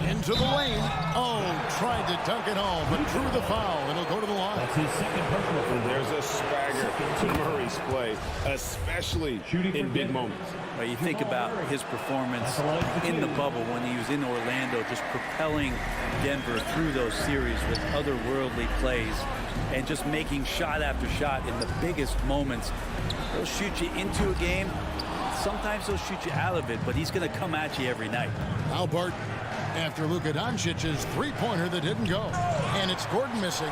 Into the lane. Oh, tried to dunk it home, but drew the foul. It'll go to the line. That's his second personal foul. There's a swagger to Murray's play, especially in big moments. Well, you think about his performance in the bubble when he was in Orlando, just propelling Denver through those series with otherworldly plays and just making shot after shot in the biggest moments. They'll shoot you into a game. Sometimes they'll shoot you out of it, but he's going to come at you every night. Now Barton after Luka Doncic's three-pointer that didn't go. And it's Gordon missing.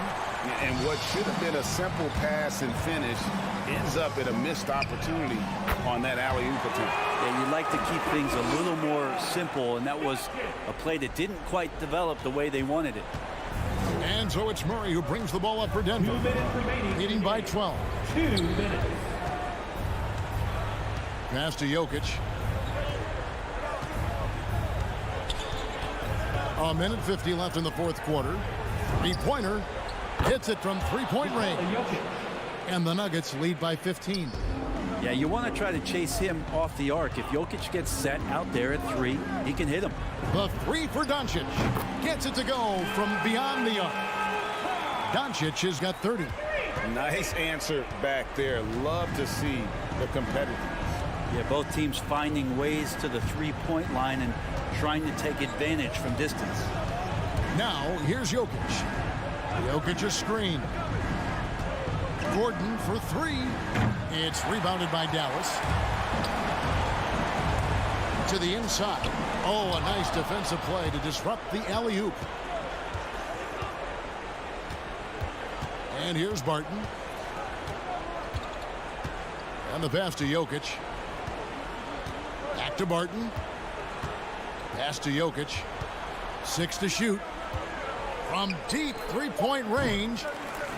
And what should have been a simple pass and finish ends up at a missed opportunity on that alley-oop attempt. Yeah, you'd like to keep things a little more simple, and that was a play that didn't quite develop the way they wanted it. And so it's Murray who brings the ball up for Denver. 2 minutes remaining. Leading by 12. 2 minutes. Pass to Jokic. A minute 50 left in the fourth quarter. Three-pointer hits it from three-point range. And the Nuggets lead by 15. Yeah, you want to try to chase him off the arc. If Jokic gets set out there at three, he can hit him. The three for Doncic. Gets it to go from beyond the arc. Doncic has got 30. Nice answer back there. Love to see the competitiveness. Yeah, both teams finding ways to the three-point line and trying to take advantage from distance. Now, here's Jokic. Jokic a screen. Gordon for three. It's rebounded by Dallas. To the inside. Oh, a nice defensive play to disrupt the alley-oop. And here's Barton. And the pass to Jokic. Back to Barton. Pass to Jokic. 6 to shoot. From deep three-point range.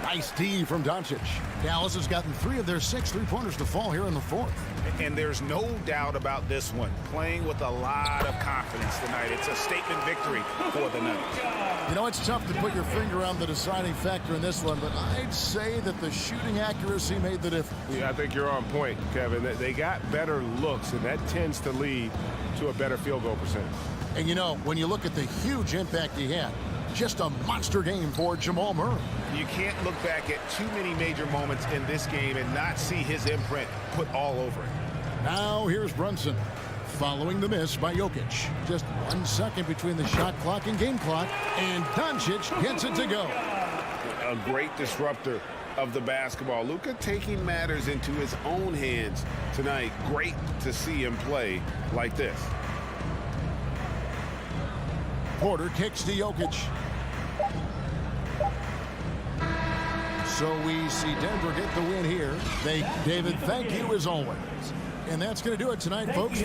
Nice D from Doncic. Dallas has gotten 3 of their 6 three-pointers to fall here in the fourth. And there's no doubt about this one. Playing with a lot of confidence tonight. It's a statement victory for the Nuggets. You know, it's tough to put your finger on the deciding factor in this one, but I'd say that the shooting accuracy made the difference. Yeah, I think you're on point, Kevin. They got better looks, and that tends to lead to a better field goal percentage. And you know, when you look at the huge impact he had, just a monster game for Jamal Murray. You can't look back at too many major moments in this game and not see his imprint put all over it. Now here's Brunson following the miss by Jokic. Just 1 second between the shot clock and game clock, and Doncic gets it to go. A great disruptor of the basketball. Luka taking matters into his own hands tonight. Great to see him play like this. Porter kicks to Jokic. So we see Denver get the win here. David, thank you as always. And that's going to do it tonight, folks.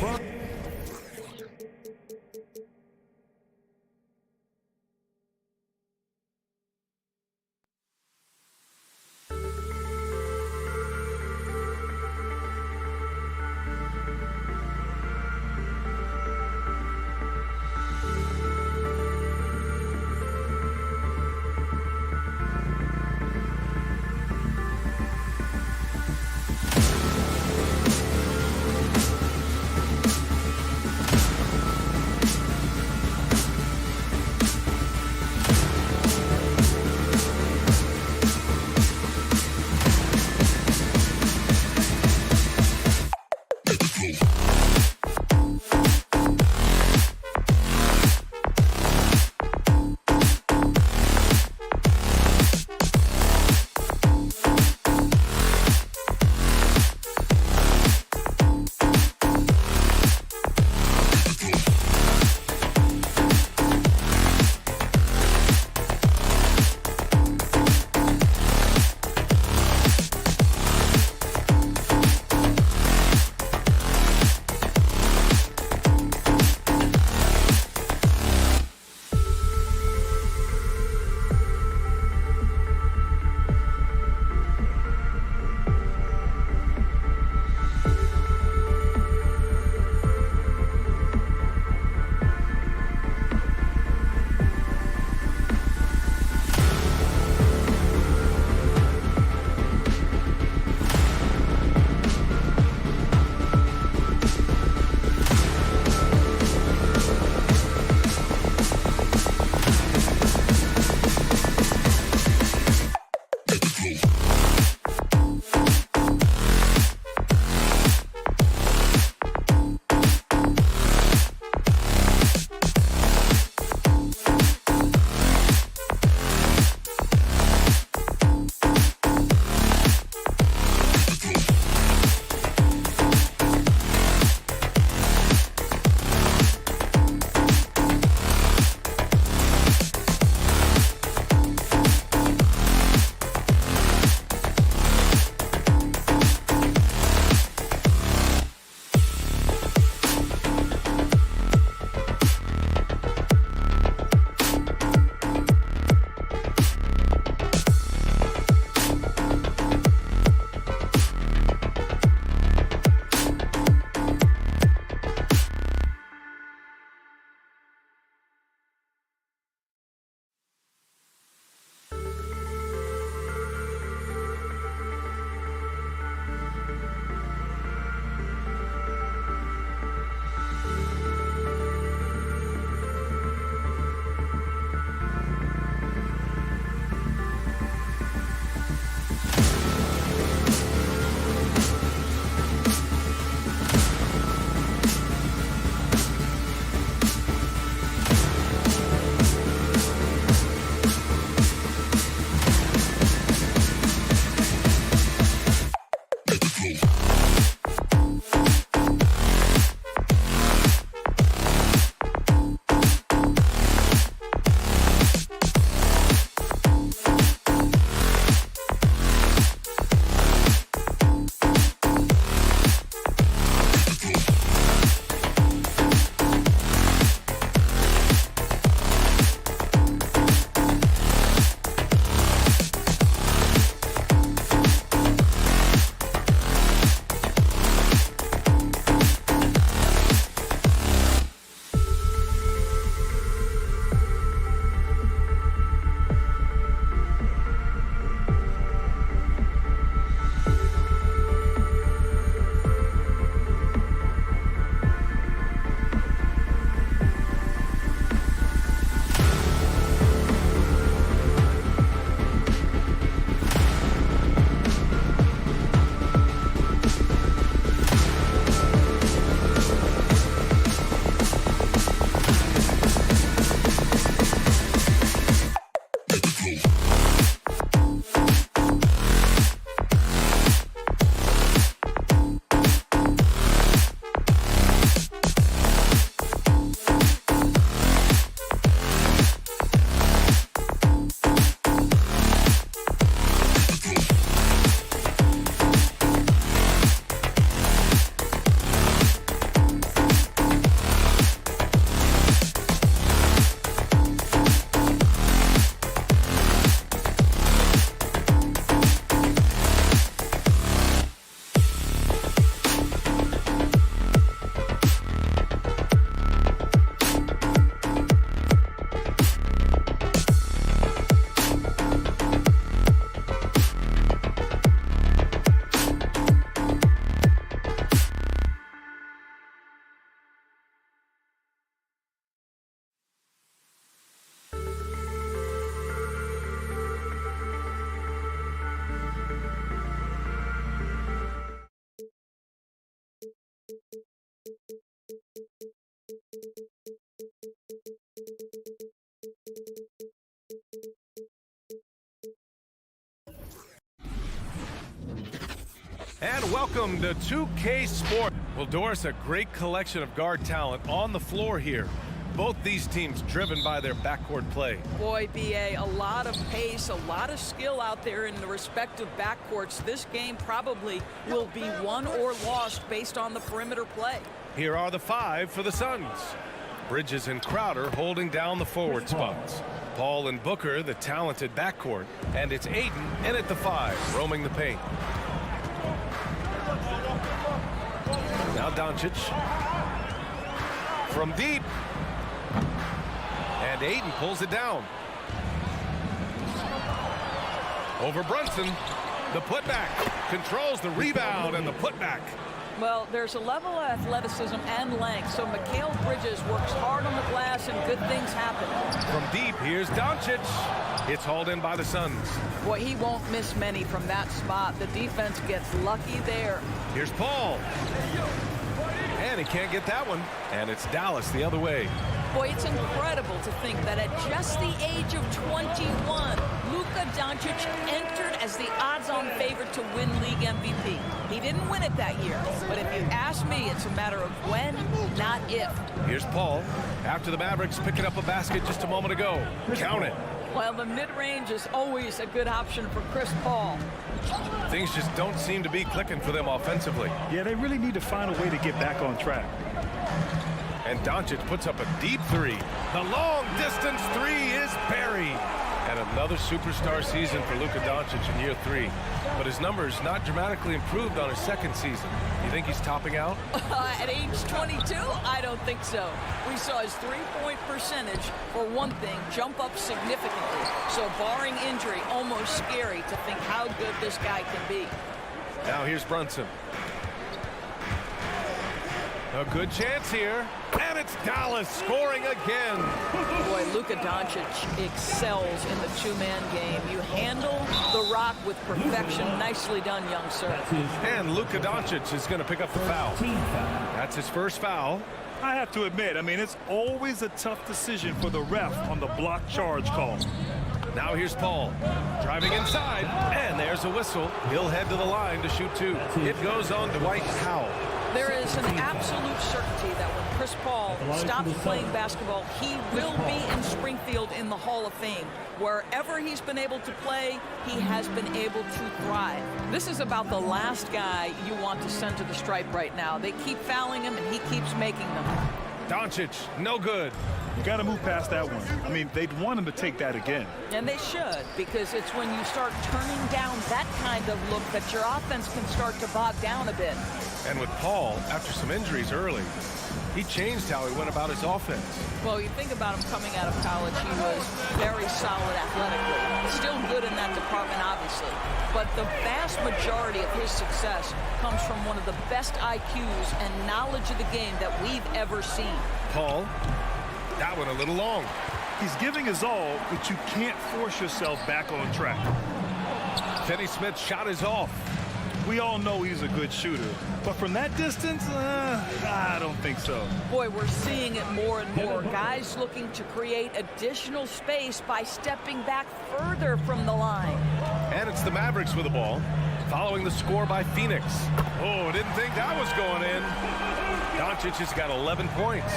And welcome to 2K Sport. Well, Doris, a great collection of guard talent on the floor here. Both these teams driven by their backcourt play. Boy, BA, a lot of pace, a lot of skill out there in the respective backcourts. This game probably will be won or lost based on the perimeter play. Here are the five for the Suns. Bridges and Crowder holding down the forward spots. Paul and Booker, the talented backcourt. And it's Aiden in at the five, roaming the paint. Now Doncic. From deep. And Aiden pulls it down. Over Brunson. The putback. Controls the rebound and the putback. Well, there's a level of athleticism and length, so Mikal Bridges works hard on the glass and good things happen. From deep, here's Doncic. It's hauled in by the Suns. Boy, he won't miss many from that spot. The defense gets lucky there. Here's Paul. And he can't get that one. And it's Dallas the other way. Boy, it's incredible to think that at just the age of 21, Luka Doncic entered as the odds-on favorite to win league MVP. He didn't win it that year, but if you ask me, it's a matter of when, not if. Here's Paul. After the Mavericks picking up a basket just a moment ago. Count it. Well, the mid-range is always a good option for Chris Paul. Things just don't seem to be clicking for them offensively. Yeah, they really need to find a way to get back on track. And Doncic puts up a deep three. The long-distance three is buried. And another superstar season for Luka Doncic in year 3. But his numbers not dramatically improved on his second season. You think he's topping out? At age 22? I don't think so. We saw his three-point percentage, for one thing, jump up significantly. So barring injury, almost scary to think how good this guy can be. Now here's Brunson. A good chance here. And it's Dallas scoring again. Boy, Luka Doncic excels in the two-man game. You handle the rock with perfection. Nicely done, young sir. And Luka Doncic is going to pick up the foul. That's his first foul. I have to admit, I mean, it's always a tough decision for the ref on the block charge call. Now here's Paul. Driving inside. And there's a whistle. He'll head to the line to shoot 2. It goes on Dwight Powell. There is an absolute certainty that when Chris Paul stops playing basketball, he will be in Springfield in the Hall of Fame. Wherever he's been able to play, he has been able to thrive. This is about the last guy you want to send to the stripe right now. They keep fouling him, and he keeps making them. Doncic, no good. You got to move past that one. I mean, they'd want him to take that again. And they should, because it's when you start turning down that kind of look that your offense can start to bog down a bit. And with Paul, after some injuries early, he changed how he went about his offense. Well, you think about him coming out of college, he was very solid athletically. Still good in that department, obviously. But the vast majority of his success comes from one of the best IQs and knowledge of the game that we've ever seen. Paul, that one a little long. He's giving his all, but you can't force yourself back on track. Finney Smith's shot is off. We all know he's a good shooter, but from that distance, I don't think so. Boy, we're seeing it more and more. Guys looking to create additional space by stepping back further from the line. And it's the Mavericks with the ball, following the score by Phoenix. Oh, didn't think that was going in. Doncic has got 11 points.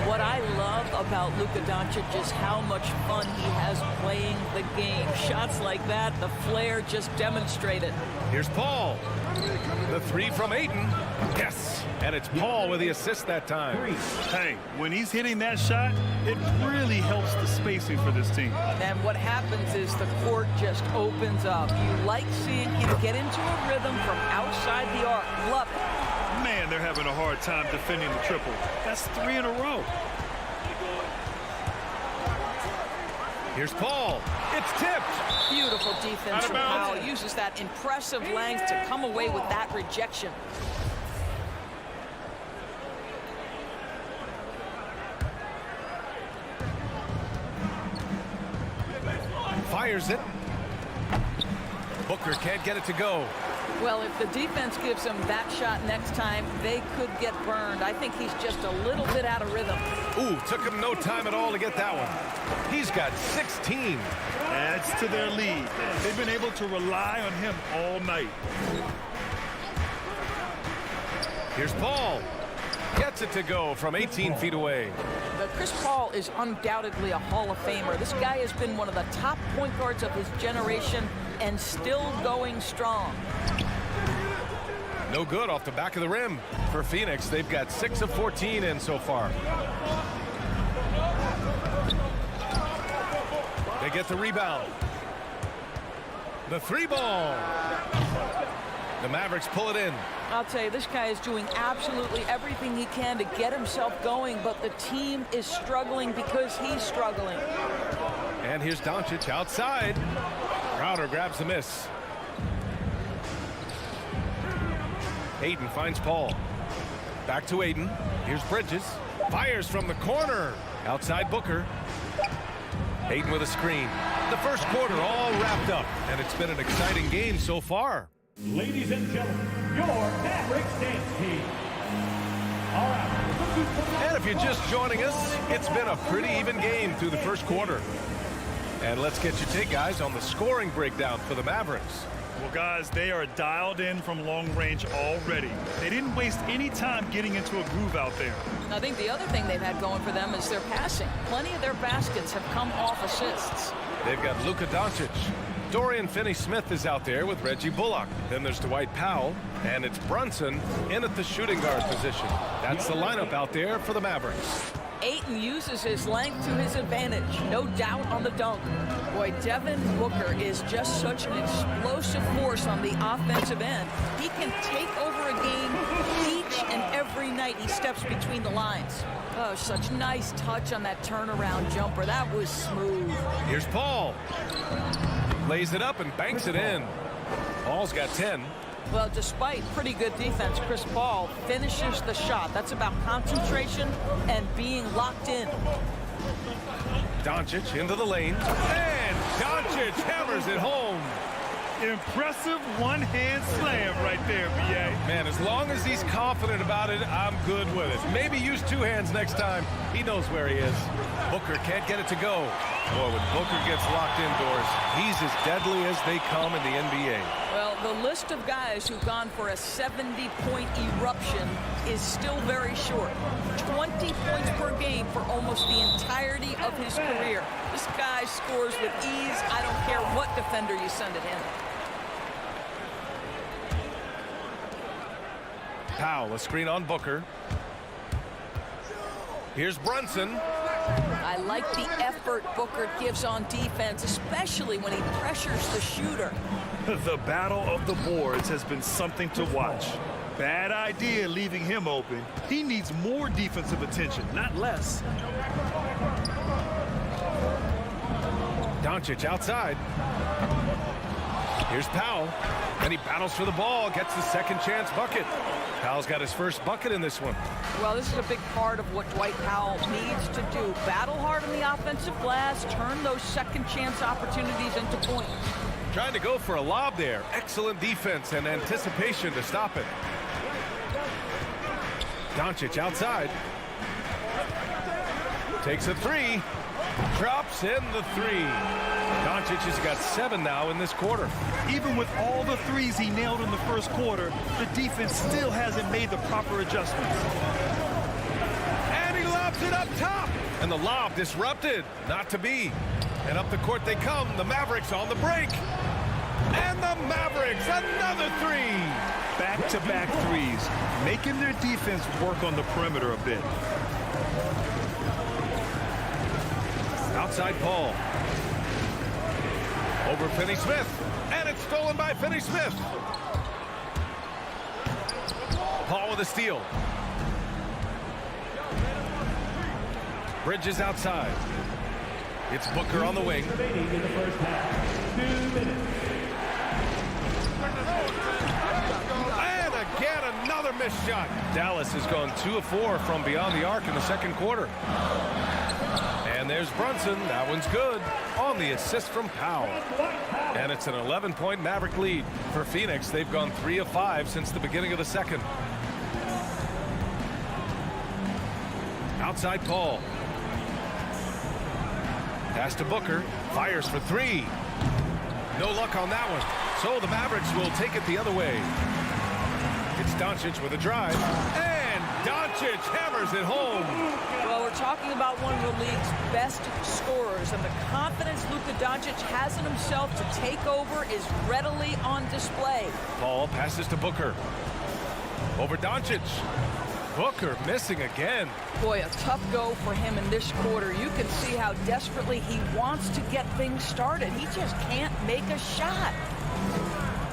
What I love about Luka Doncic is how much fun he has playing the game. Shots like that, the flair just demonstrated. Here's Paul. The three from Ayton. Yes. And it's Paul with the assist that time. Hey, when he's hitting that shot, it really helps the spacing for this team. And what happens is the court just opens up. You like seeing him get into a rhythm from outside the arc. Love it. Man, they're having a hard time defending the triple. That's 3 in a row. Here's Paul. It's tipped. Beautiful defense from Powell. Uses that impressive length to come away with that rejection. Fires it. Booker can't get it to go. Well, if the defense gives him that shot next time, they could get burned. I think he's just a little bit out of rhythm. Ooh, took him no time at all to get that one. He's got 16. Adds to their lead. They've been able to rely on him all night. Here's Paul. Gets it to go from 18 feet away. Chris Paul is undoubtedly a Hall of Famer. This guy has been one of the top point guards of his generation and still going strong. No good off the back of the rim for Phoenix. They've got 6 of 14 in so far. They get the rebound. The 3 ball. The Mavericks pull it in. I'll tell you, this guy is doing absolutely everything he can to get himself going, but the team is struggling because he's struggling. And here's Doncic outside. Crowder grabs the miss. Ayton finds Paul. Back to Ayton. Here's Bridges. Fires from the corner. Outside Booker. Ayton with a screen. The first quarter all wrapped up, and it's been an exciting game so far. Ladies and gentlemen, your Mavericks dance team. All right. And if you're just joining us, it's been a pretty even game through the first quarter. And let's get your take, guys, on the scoring breakdown for the Mavericks. Well, guys, they are dialed in from long range already. They didn't waste any time getting into a groove out there. I think the other thing they've had going for them is their passing. Plenty of their baskets have come off assists. They've got Luka Doncic. Dorian Finney-Smith is out there with Reggie Bullock. Then there's Dwight Powell, and it's Brunson in at the shooting guard position. That's the lineup out there for the Mavericks. Ayton uses his length to his advantage. No doubt on the dunk. Boy, Devin Booker is just such an explosive force on the offensive end. He can take over a game each and every night he steps between the lines. Oh, such nice touch on that turnaround jumper. That was smooth. Here's Paul. Lays it up and banks it in. Paul's got 10. Well, despite pretty good defense, Chris Paul finishes the shot. That's about concentration and being locked in. Doncic into the lane. And Doncic hammers it home. Impressive one-hand slam right there, B.A. Man, as long as he's confident about it, I'm good with it. Maybe use two hands next time. He knows where he is. Booker can't get it to go. Boy, when Booker gets locked indoors, he's as deadly as they come in the NBA. Well, the list of guys who've gone for a 70-point eruption is still very short. 20 points per game for almost the entirety of his career. This guy scores with ease. I don't care what defender you send at him. Powell, a screen on Booker. Here's Brunson. I like the effort Booker gives on defense, especially when he pressures the shooter. The battle of the boards has been something to watch. Bad idea leaving him open. He needs more defensive attention, not less. Doncic outside. Here's Powell. And he battles for the ball, gets the second chance bucket. Powell's got his first bucket in this one. Well, this is a big part of what Dwight Powell needs to do. Battle hard on the offensive glass, turn those second chance opportunities into points. Trying to go for a lob there. Excellent defense and anticipation to stop it. Doncic outside. Takes a three. Drops in the three. Doncic has got 7 now in this quarter. Even with all the threes he nailed in the first quarter, the defense still hasn't made the proper adjustments. And he lobs it up top. And the lob disrupted. Not to be. And up the court they come. The Mavericks on the break. And the Mavericks, another three. Back-to-back threes, making their defense work on the perimeter a bit. Outside Paul. Over Finney-Smith. And it's stolen by Finney-Smith. Paul with a steal. Bridges outside. It's Booker on the wing. In the first half. 2 minutes. And again, another missed shot. Dallas has gone 2 of 4 from beyond the arc in the second quarter. And there's Brunson. That one's good on the assist from Powell. And it's an 11-point Maverick lead. For Phoenix, they've gone 3 of 5 since the beginning of the second. Outside Paul. Pass to Booker. Fires for 3. No luck on that one. So the Mavericks will take it the other way. It's Doncic with a drive. And Doncic hammers it home. Well, we're talking about one of the league's best scorers, and the confidence Luka Doncic has in himself to take over is readily on display. Paul passes to Booker. Over Doncic. Booker missing again. Boy, a tough go for him in this quarter. You can see how desperately he wants to get things started. He just can't make a shot.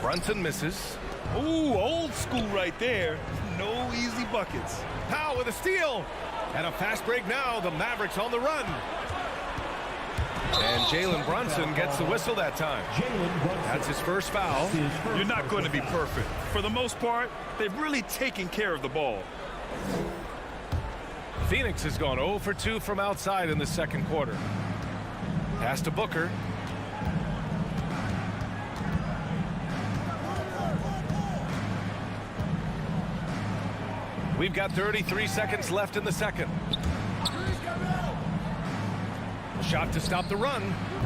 Brunson misses. Ooh, old school right there. No easy buckets. Powell with a steal. And a fast break now. The Mavericks on the run. And Jalen Brunson gets the whistle that time. That's his first foul. You're not going to be perfect. For the most part, they've really taken care of the ball. Phoenix has gone 0 for 2 from outside in the second quarter. Pass to Booker. We've got 33 seconds left in the second. Shot to stop the run.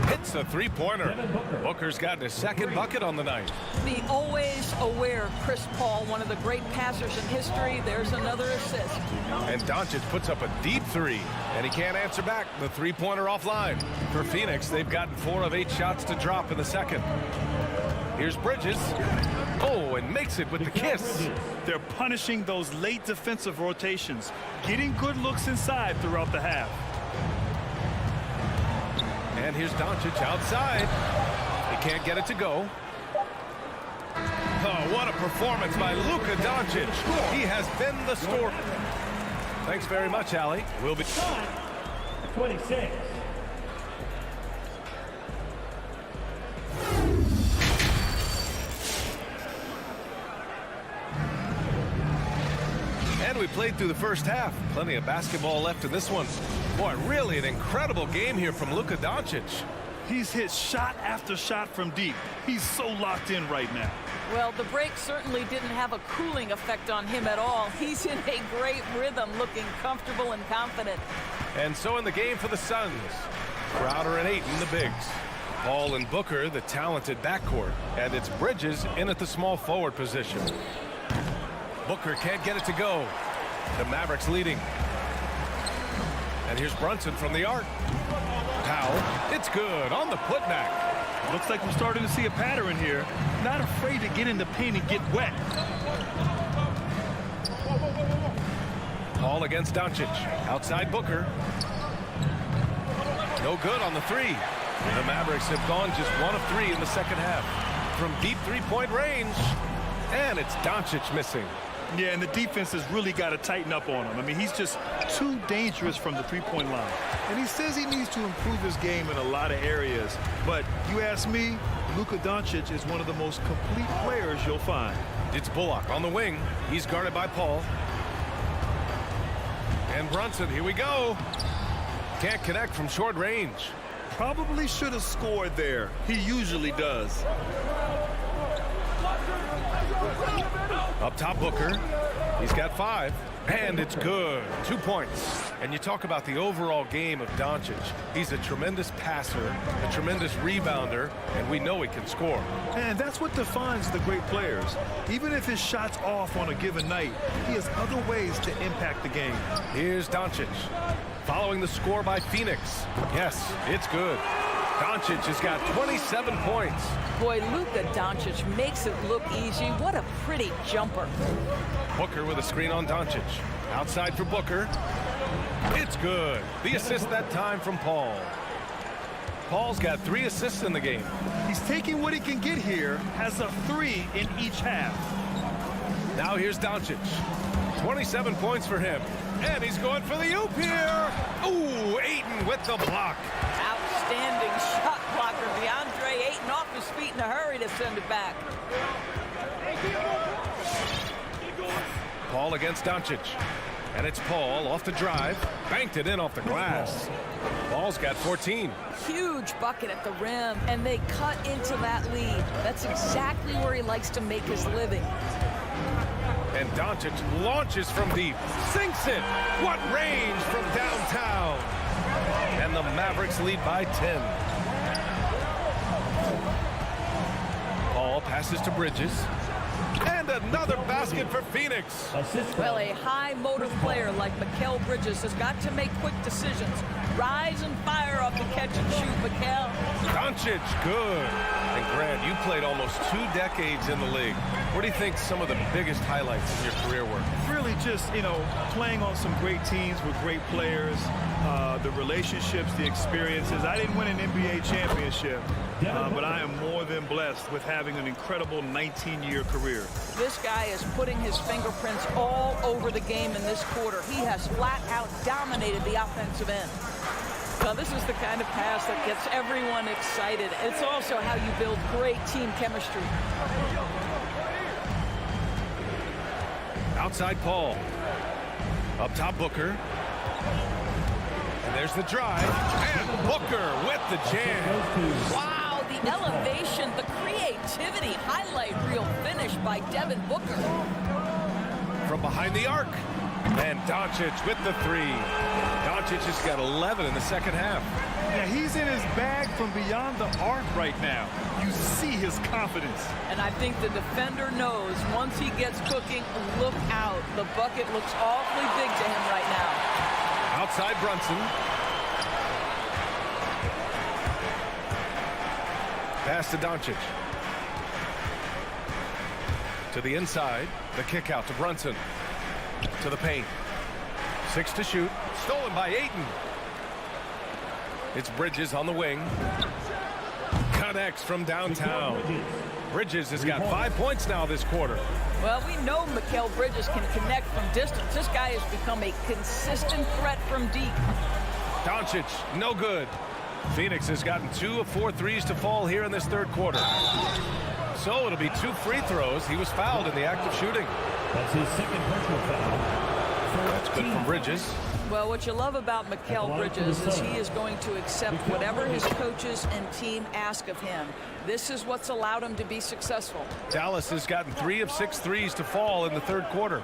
Hits a three-pointer. Booker's gotten his second bucket on the night. The always aware Chris Paul, one of the great passers in history. There's another assist. And Doncic puts up a deep three, and he can't answer back. The three-pointer offline. For Phoenix, they've gotten 4 of 8 shots to drop in the second. Here's Bridges. Oh, and makes it with the kiss. They're punishing those late defensive rotations, getting good looks inside throughout the half. And here's Doncic outside. He can't get it to go. Oh, what a performance by Luka Doncic. He has been the story. Thanks very much, Allie. We'll be... 26. And we played through the first half. Plenty of basketball left in this one. Boy, really an incredible game here from Luka Doncic. He's hit shot after shot from deep. He's so locked in right now. Well, the break certainly didn't have a cooling effect on him at all. He's in a great rhythm, looking comfortable and confident. And so in the game for the Suns, Crowder and Ayton, the bigs. Paul and Booker, the talented backcourt. And it's Bridges in at the small forward position. Booker can't get it to go. The Mavericks leading. And here's Brunson from the arc. Powell, it's good on the putback. Looks like we're starting to see a pattern here. Not afraid to get in the paint and get wet. Paul against Doncic. Outside Booker. No good on the three. The Mavericks have gone just 1 of 3 in the second half. From deep three-point range. And it's Doncic missing. Yeah, and the defense has really got to tighten up on him. I mean, he's just too dangerous from the three-point line. And he says he needs to improve his game in a lot of areas. But you ask me, Luka Doncic is one of the most complete players you'll find. It's Bullock on the wing. He's guarded by Paul. And Brunson, here we go. Can't connect from short range. Probably should have scored there. He usually does. Up top, Booker. He's got 5. And it's good. 2 points. And you talk about the overall game of Doncic. He's a tremendous passer, a tremendous rebounder, and we know he can score. And that's what defines the great players. Even if his shot's off on a given night, he has other ways to impact the game. Here's Doncic. Following the score by Phoenix. Yes, it's good. Doncic has got 27 points. Boy, Luka Doncic makes it look easy. What a pretty jumper. Booker with a screen on Doncic. Outside for Booker. It's good. The assist that time from Paul. Paul's got 3 assists in the game. He's taking what he can get here, has a 3 in each half. Now here's Doncic. 27 points for him. And he's going for the oop here. Ooh, Ayton with the block. Outstanding shot blocker. DeAndre Ayton off his feet in a hurry to send it back. Paul against Doncic. And it's Paul off the drive. Banked it in off the glass. Paul's got 14. Huge bucket at the rim, and they cut into that lead. That's exactly where he likes to make his living. And Doncic launches from deep. Sinks it. What range from downtown. And the Mavericks lead by 10. Paul passes to Bridges. And another basket for Phoenix. Well, a high motive player like Mikal Bridges has got to make quick decisions. Rise and fire off the catch and shoot, Mikal. Doncic, good. And Grant, you played almost 2 decades in the league. What do you think some of the biggest highlights in your career were? Really just, playing on some great teams with great players, the relationships, the experiences. I didn't win an NBA championship, but I am more than blessed with having an incredible 19-year career. This guy is putting his fingerprints all over the game in this quarter. He has flat out dominated the offensive end. Now, this is the kind of pass that gets everyone excited. It's also how you build great team chemistry. Outside Paul. Up top Booker. And there's the drive. And Booker with the jam. Wow, the elevation, the creativity, highlight reel finish by Devin Booker. from behind the arc. And Doncic with the three. Doncic has got 11 in the second half. Yeah, he's in his bag from beyond the arc right now. You see his confidence. And I think the defender knows once he gets cooking, look out. The bucket looks awfully big to him right now. Outside Brunson. Pass to Doncic. To the inside. The kick out to Brunson. To the paint. 6 to shoot. Stolen by Ayton. It's Bridges on the wing. Connects from downtown. Bridges has got 5 points now this quarter. Well, we know Mikal Bridges can connect from distance. This guy has become a consistent threat from deep. Doncic, no good. Phoenix has gotten 2 of 4 threes to fall here in this third quarter. So it'll be 2 free throws. He was fouled in the act of shooting. That's his second personal foul. That's good from Bridges. Well, what you love about Mikal Bridges is he is going to accept whatever his coaches and team ask of him. This is what's allowed him to be successful. Dallas has gotten 3 of 6 threes to fall in the third quarter.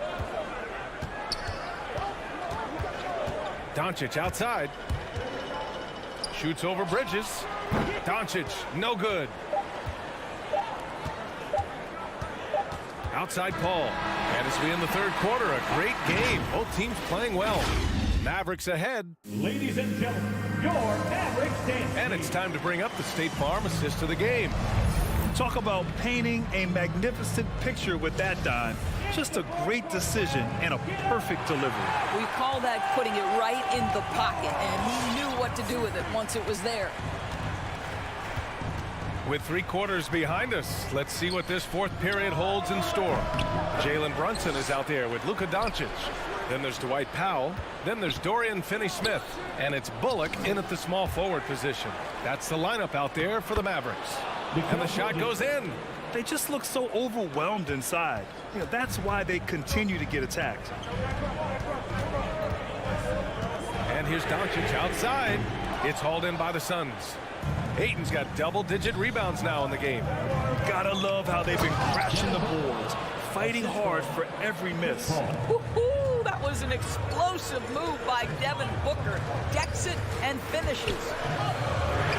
Doncic outside. Shoots over Bridges. Doncic, no good. Outside Paul. And as we in the third quarter, a great game. Both teams playing well. Mavericks ahead. Ladies and gentlemen, your Mavericks dance. And it's time to bring up the State Farm assist to the game. Talk about painting a magnificent picture with that dime. Just a great decision and a perfect delivery. We call that putting it right in the pocket, and he knew what to do with it once it was there. With 3 quarters behind us, let's see what this fourth period holds in store. Jalen Brunson is out there with Luka Doncic. Then there's Dwight Powell. Then there's Dorian Finney-Smith. And it's Bullock in at the small forward position. That's the lineup out there for the Mavericks. And the shot goes in. They just look so overwhelmed inside. You know, that's why they continue to get attacked. And here's Doncic outside. It's hauled in by the Suns. Ayton's got double-digit rebounds now in the game. Gotta love how they've been crashing the boards, fighting hard for every miss. Woo-hoo, that was an explosive move by Devin Booker. Decks it and finishes.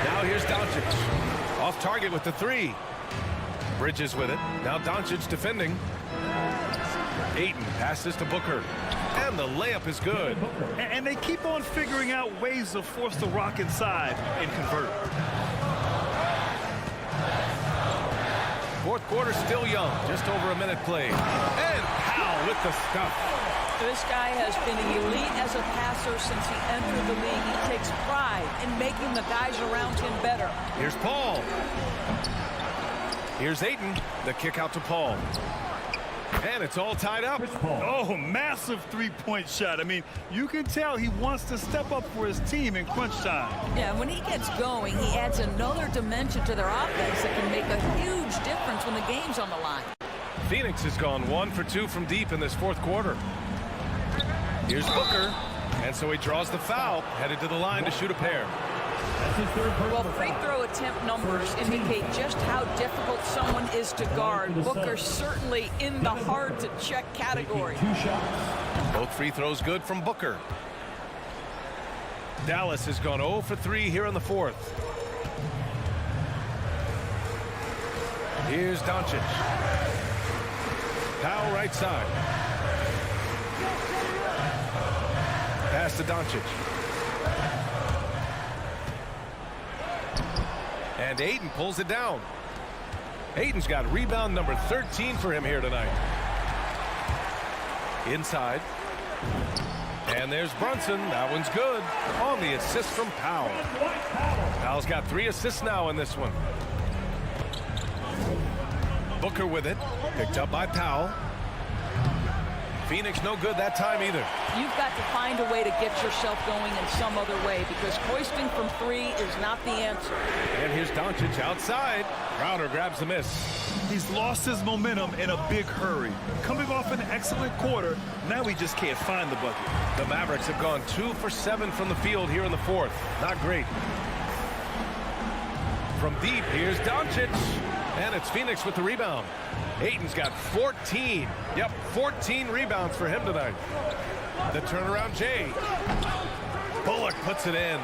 Now here's Doncic. Off target with the 3. Bridges with it. Now Doncic defending. Ayton passes to Booker. And the layup is good. And they keep on figuring out ways to force the rock inside and convert. Fourth quarter still young. Just over a minute played. And Powell with the stuff. This guy has been elite as a passer since he entered the league. He takes pride in making the guys around him better. Here's Paul. Here's Ayton. The kick out to Paul. And it's all tied up. Oh, massive three-point shot. I mean, you can tell he wants to step up for his team in crunch time. Yeah, when he gets going, he adds another dimension to their offense that can make a huge difference when the game's on the line. Phoenix has gone 1 for 2 from deep in this fourth quarter. Here's Booker. And so he draws the foul, headed to the line to shoot a pair. Well, free throw attempt numbers indicate just how difficult someone is to guard. Booker certainly in the hard-to-check category. Both free throws good from Booker. Dallas has gone 0 for 3 here in the fourth. Here's Doncic. Powell right side. Pass to Doncic. And Ayton pulls it down. Ayton's got rebound number 13 for him here tonight. Inside. And there's Brunson. That one's good. On the assist from Powell. Powell's got 3 assists now in this one. Booker with it. Picked up by Powell. Phoenix no good that time either. You've got to find a way to get yourself going in some other way because hoisting from 3 is not the answer. And here's Doncic outside. Crowder grabs the miss. He's lost his momentum in a big hurry. Coming off an excellent quarter, now he just can't find the bucket. The Mavericks have gone 2 for 7 from the field here in the fourth. Not great. From deep, here's Doncic. And it's Phoenix with the rebound. Ayton's got 14. Yep, 14 rebounds for him tonight. The turnaround Jay. Bullock puts it in.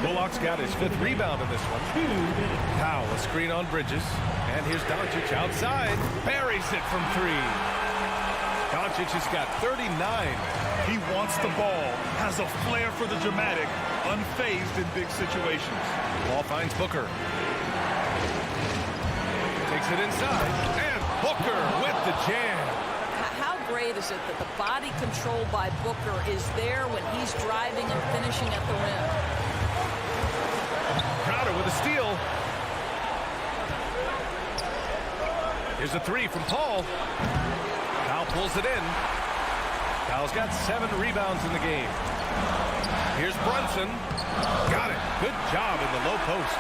Bullock's got his 5th rebound in this one. Powell, a screen on Bridges. And here's Doncic outside. Buries it from 3. Doncic has got 39. He wants the ball, has a flair for the dramatic, unfazed in big situations. Ball finds Booker. Takes it inside. And Booker with the jam. How great is it that the body control by Booker is there when he's driving and finishing at the rim? Crowder with a steal. Here's a 3 from Paul. Powell pulls it in. Powell's got 7 rebounds in the game. Here's Brunson. Got it. Good job in the low post.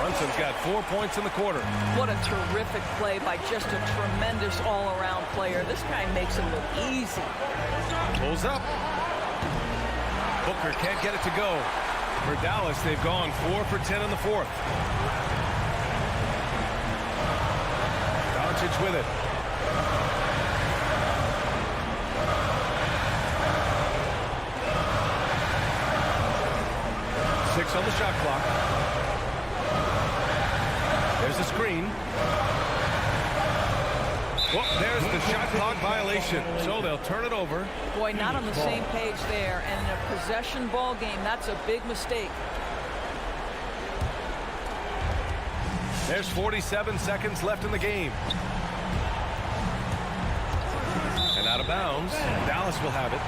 Brunson's got 4 points in the quarter. What a terrific play by just a tremendous all-around player. This guy makes it look easy. Pulls up. Booker can't get it to go. For Dallas, they've gone 4 for 10 in the 4th. Doncic with it. Six on the shot clock. There's the screen. Well, there's the shot clock violation. So they'll turn it over. Boy, not on the same page there. And in a possession ball game, that's a big mistake. There's 47 seconds left in the game. And out of bounds. Dallas will have it.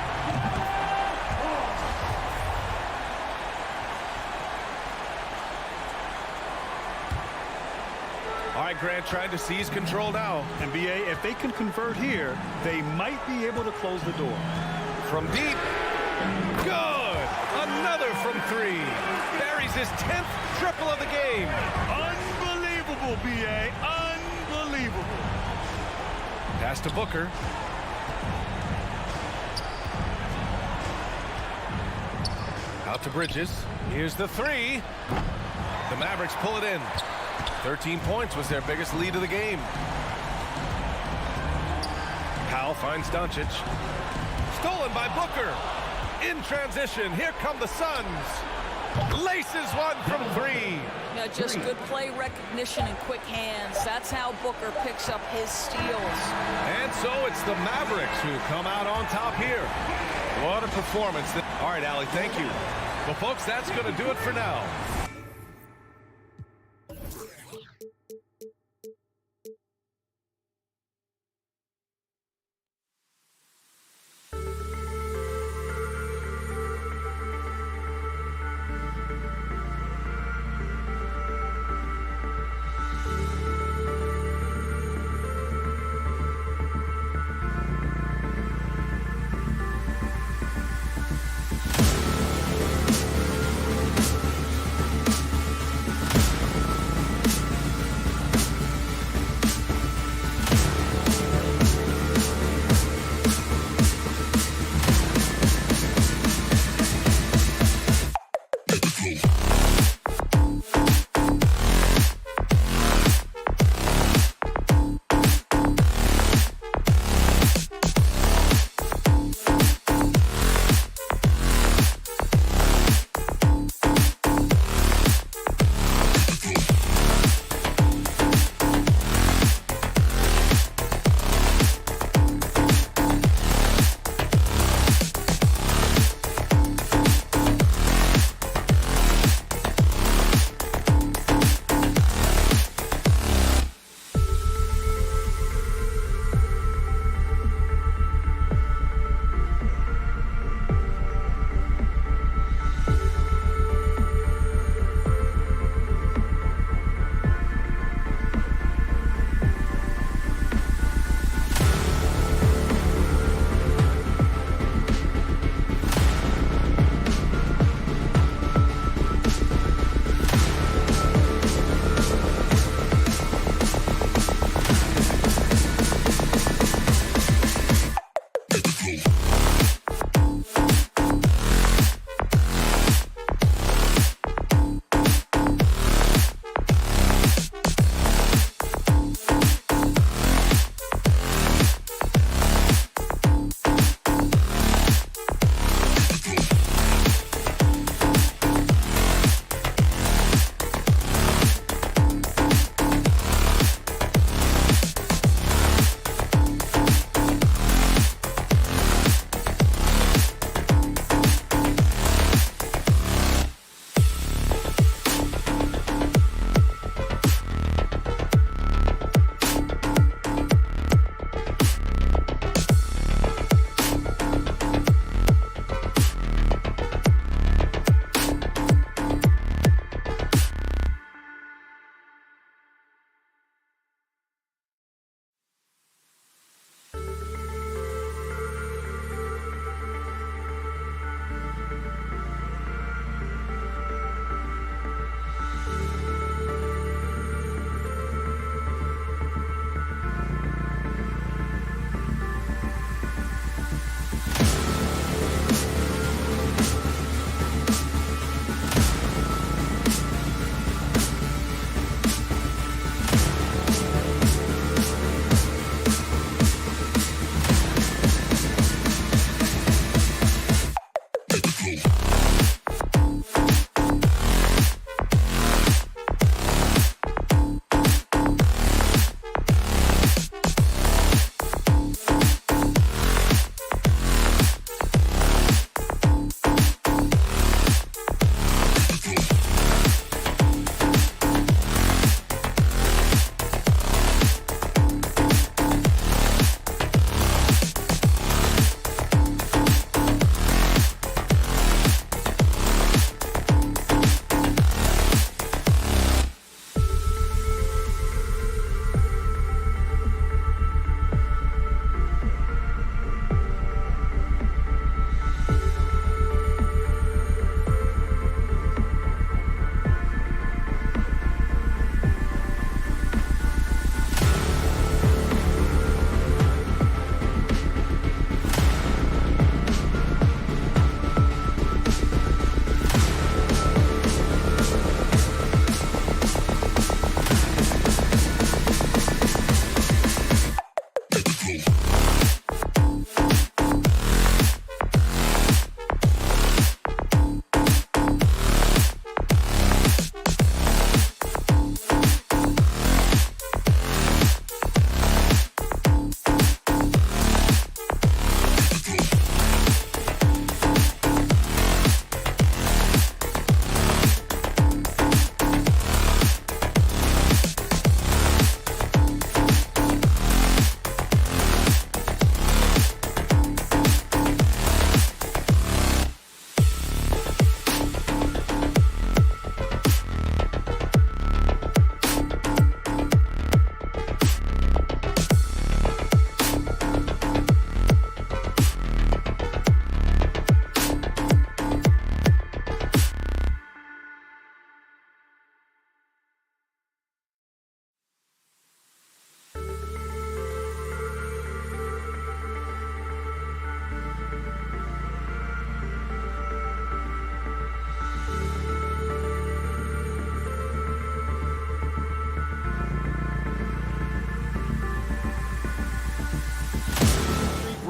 All right, Grant trying to seize control now. And BA, if they can convert here, they might be able to close the door. From deep. Good. Another from 3. Buries his 10th triple of the game. Unbelievable, BA. Unbelievable. Pass to Booker. Out to Bridges. Here's the 3. The Mavericks pull it in. 13 points was their biggest lead of the game. Powell finds Doncic. Stolen by Booker. In transition, here come the Suns. Laces one from 3. Yeah, just good play recognition and quick hands. That's how Booker picks up his steals. And so it's the Mavericks who come out on top here. What a performance. All right, Allie, thank you. Well, folks, that's going to do it for now.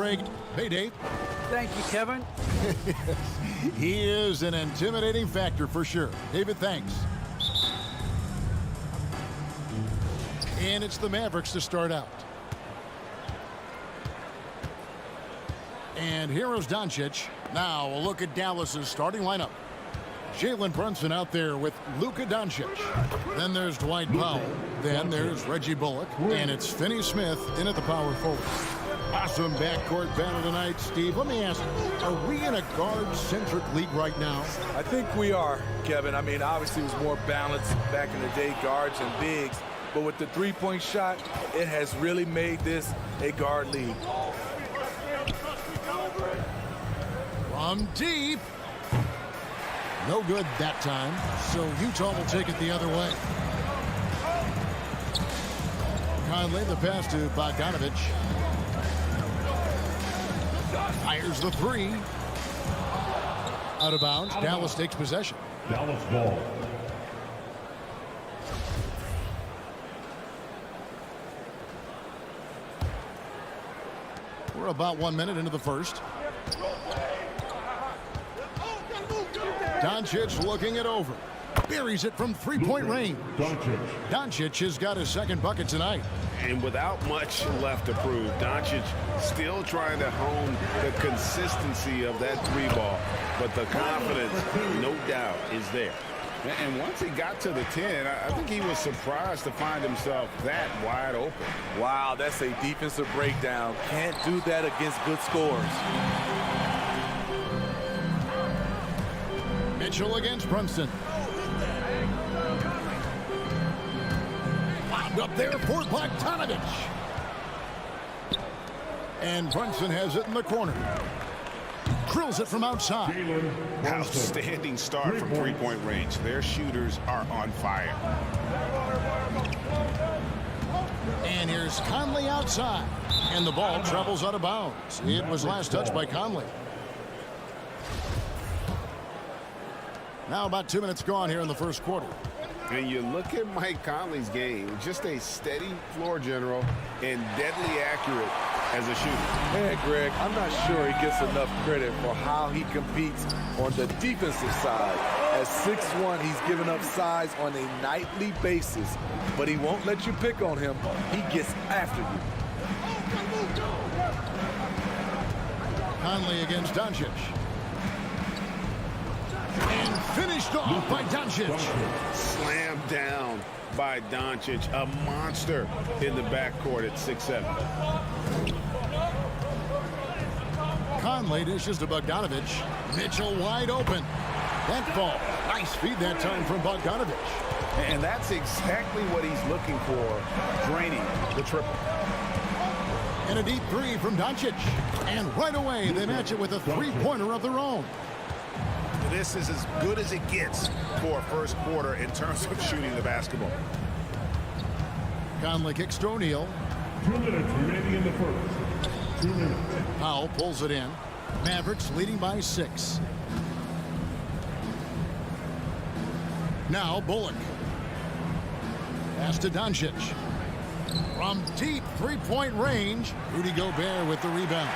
Craig. Hey, Dave. Thank you, Kevin. He is an intimidating factor for sure. David, thanks. And it's the Mavericks to start out. And here's Doncic. Now a look at Dallas's starting lineup. Jalen Brunson out there with Luka Doncic. Then there's Dwight Powell. Then there's Reggie Bullock. And it's Finney Smith in at the power forward. Awesome backcourt battle tonight, Steve. Let me ask, are we in a guard-centric league right now? I think we are, Kevin. I mean, obviously it was more balanced back in the day, guards and bigs. But with the three-point shot, it has really made this a guard league. From deep. No good that time, so Utah will take it the other way. Conley, the pass to Bogdanovic. Fires the three. Out of bounds. Dallas takes possession. Dallas ball. We're about 1 minute into the first. Doncic looking it over. Buries it from three-point range. Doncic has got his second bucket tonight. And without much left to prove, Doncic still trying to hone the consistency of that three ball. But the confidence, no doubt, is there. And once he got to the 10, I think he was surprised to find himself that wide open. Wow, that's a defensive breakdown. Can't do that against good scores. Mitchell against Brunson. Wound up there for Bogdanovic. And Brunson has it in the corner. Drills it from outside. Outstanding start from three-point range. Their shooters are on fire. And here's Conley outside. And the ball travels out of bounds. It was last touched by Conley. Now about 2 minutes gone here in the first quarter. And you look at Mike Conley's game, just a steady floor general and deadly accurate as a shooter. Man, Greg, I'm not sure he gets enough credit for how he competes on the defensive side. At 6'1", he's given up size on a nightly basis, but he won't let you pick on him. He gets after you. Conley against Doncic. And finished off by Doncic. Slammed down by Doncic, a monster in the backcourt at 6'7". Conley dishes to Bogdanovic. Mitchell wide open. That ball. Nice feed that time from Bogdanovic. And that's exactly what he's looking for, draining the triple. And a deep three from Doncic. And right away, they match it with a three-pointer of their own. This is as good as it gets for a first quarter in terms of shooting the basketball. Conley kicks to O'Neal. 2 minutes remaining in the first. 2 minutes. Powell pulls it in. Mavericks leading by 6. Now Bullock. Pass to Doncic. From deep three-point range, Rudy Gobert with the rebound.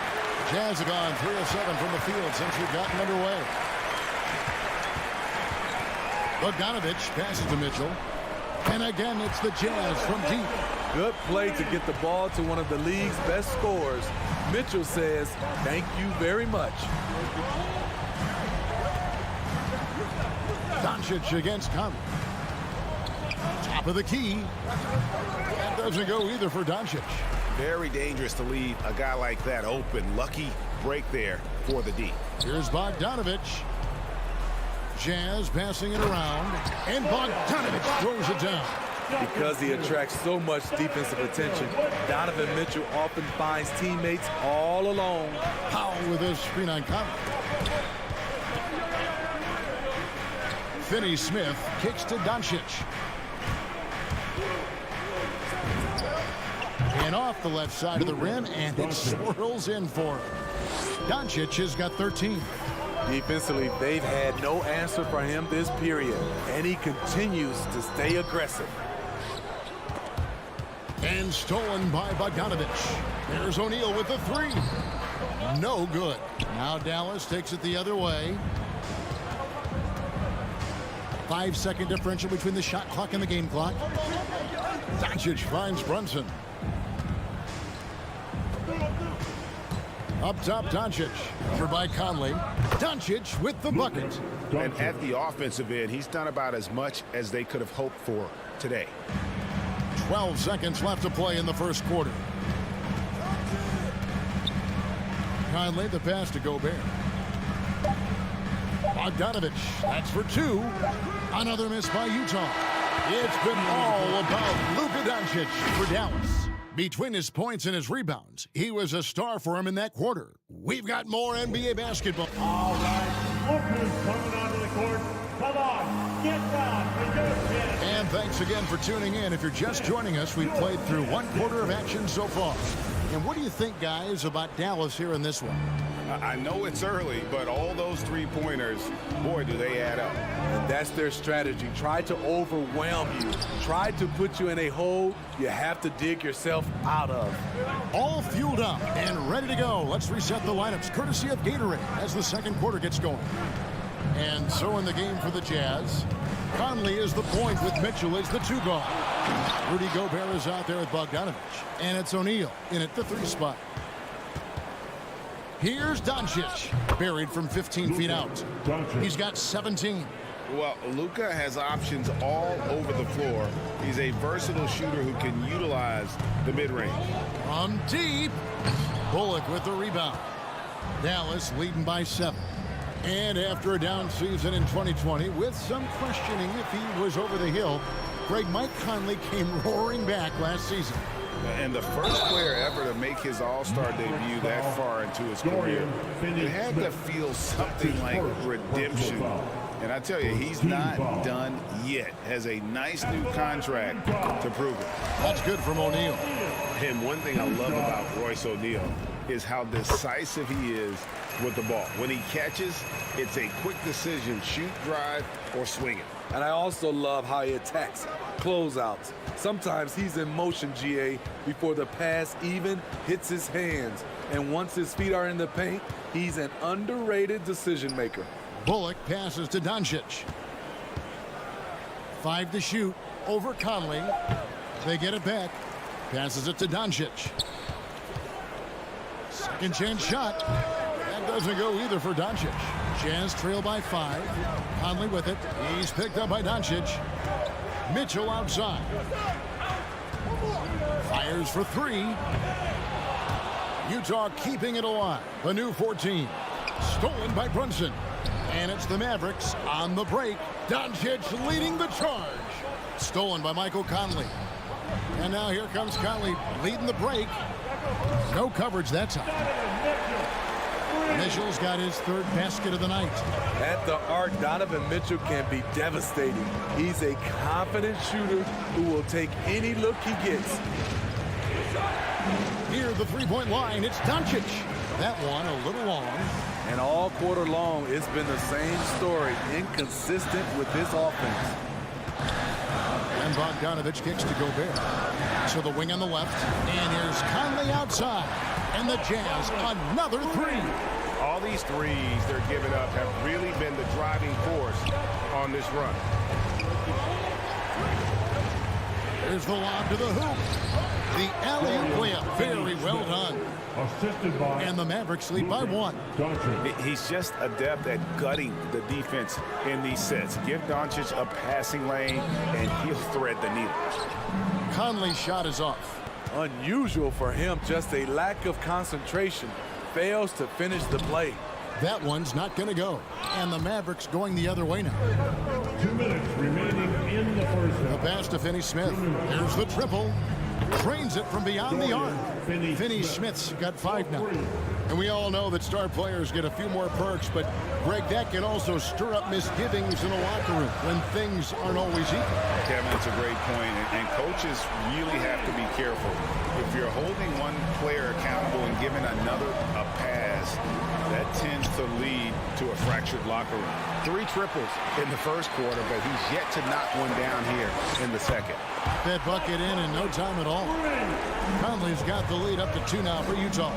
Jazz have gone 3 of 7 from the field since we've gotten underway. Bogdanovic passes to Mitchell. And again, it's the Jazz from deep. Good play to get the ball to one of the league's best scorers. Mitchell says, thank you very much. Doncic against Conley. Top of the key. That doesn't go either for Doncic. Very dangerous to leave a guy like that open. Lucky break there for the D. Here's Bogdanovic. Jazz passing it around. And Bogdanovic throws it down. Because he attracts so much defensive attention, Donovan Mitchell often finds teammates all alone. Powell with his screen on Conley. Finney Smith kicks to Doncic. And off the left side of the rim, and it swirls in for him. Doncic has got 13. Defensively, they've had no answer for him this period, and he continues to stay aggressive. And stolen by Bogdanovic. There's O'Neal with the three. No good. Now Dallas takes it the other way. 5-second differential between the shot clock and the game clock. Doncic finds Brunson. Up top, Doncic. Covered by Conley. Doncic with the bucket. And at the offensive end, he's done about as much as they could have hoped for today. 12 seconds left to play in the first quarter. Conley, the pass to Gobert. Bogdanovich, that's for two. Another miss by Utah. It's been all about Luka Doncic for Dallas. Between his points and his rebounds, he was a star for him in that quarter. We've got more NBA basketball. All right, Luka's coming onto the court. Come on, get down and go get it. And thanks again for tuning in. If you're just joining us, we've played through one quarter of action so far. And what do you think, guys, about Dallas here in this one? I know it's early, but all those three-pointers, boy, do they add up. And that's their strategy. Try to overwhelm you. Try to put you in a hole you have to dig yourself out of. All fueled up and ready to go. Let's reset the lineups, courtesy of Gatorade, as the second quarter gets going. And so in the game for the Jazz, Conley is the point with Mitchell as the two guard. Rudy Gobert is out there with Bogdanovich. And it's O'Neal in at the 3 spot. Here's Doncic, buried from 15 feet out. He's got 17. Well, Luka has options all over the floor. He's a versatile shooter who can utilize the mid-range. From deep, Bullock with the rebound. Dallas leading by 7. And after a down season in 2020, with some questioning if he was over the hill, Mike Conley came roaring back last season. And the first player ever to make his All-Star debut that far into his career, it had to feel something like redemption. And I tell you, he's not done yet. Has a nice new contract to prove it. That's good from O'Neal. And one thing I love about Royce O'Neal is how decisive he is with the ball. When he catches, it's a quick decision, shoot, drive, or swing it. And I also love how he attacks closeouts. Sometimes he's in motion, GA, before the pass even hits his hands. And once his feet are in the paint, he's an underrated decision maker. Bullock passes to Doncic. 5 to shoot over Conley. They get it back. Passes it to Doncic. Second chance shot. That doesn't go either for Doncic. Jazz trail by 5. Conley with it. He's picked up by Doncic. Mitchell outside. Fires for 3. Utah keeping it alive. The new 14. Stolen by Brunson. And it's the Mavericks on the break. Doncic leading the charge. Stolen by Michael Conley. And now here comes Conley leading the break. No coverage that time. Mitchell's got his 3rd basket of the night. At the arc, Donovan Mitchell can be devastating. He's a confident shooter who will take any look he gets. Near the 3-point line, it's Doncic. That one a little long. And all quarter long, it's been the same story. Inconsistent with this offense. And Bogdanovich kicks to Gobert. So the wing on the left. And here's Conley outside. And the Jazz, another 3. All these threes they're giving up have really been the driving force on this run. Here's the lob to the hoop. The alley-oop layup, very well done. Assisted by and the Mavericks lead by 1. He's just adept at gutting the defense in these sets. Give Doncic a passing lane, and he'll thread the needle. Conley's shot is off. Unusual for him, just a lack of concentration. Fails to finish the play. That one's not going to go. And the Mavericks going the other way now. 2 minutes remaining in the first half. The pass to Finney-Smith. There's the triple. Trains it from beyond the arc. Finney-Smith's got 5 now. And we all know that star players get a few more perks, but Greg, that can also stir up misgivings in a locker room when things aren't always equal. Kevin, it's a great point, and coaches really have to be careful. If you're holding one player accountable and giving another a pass, that tends to lead to a fractured locker room. 3 triples in the first quarter, but he's yet to knock one down here in the second. That bucket in no time at all. Conley's got the lead up to 2 now for Utah.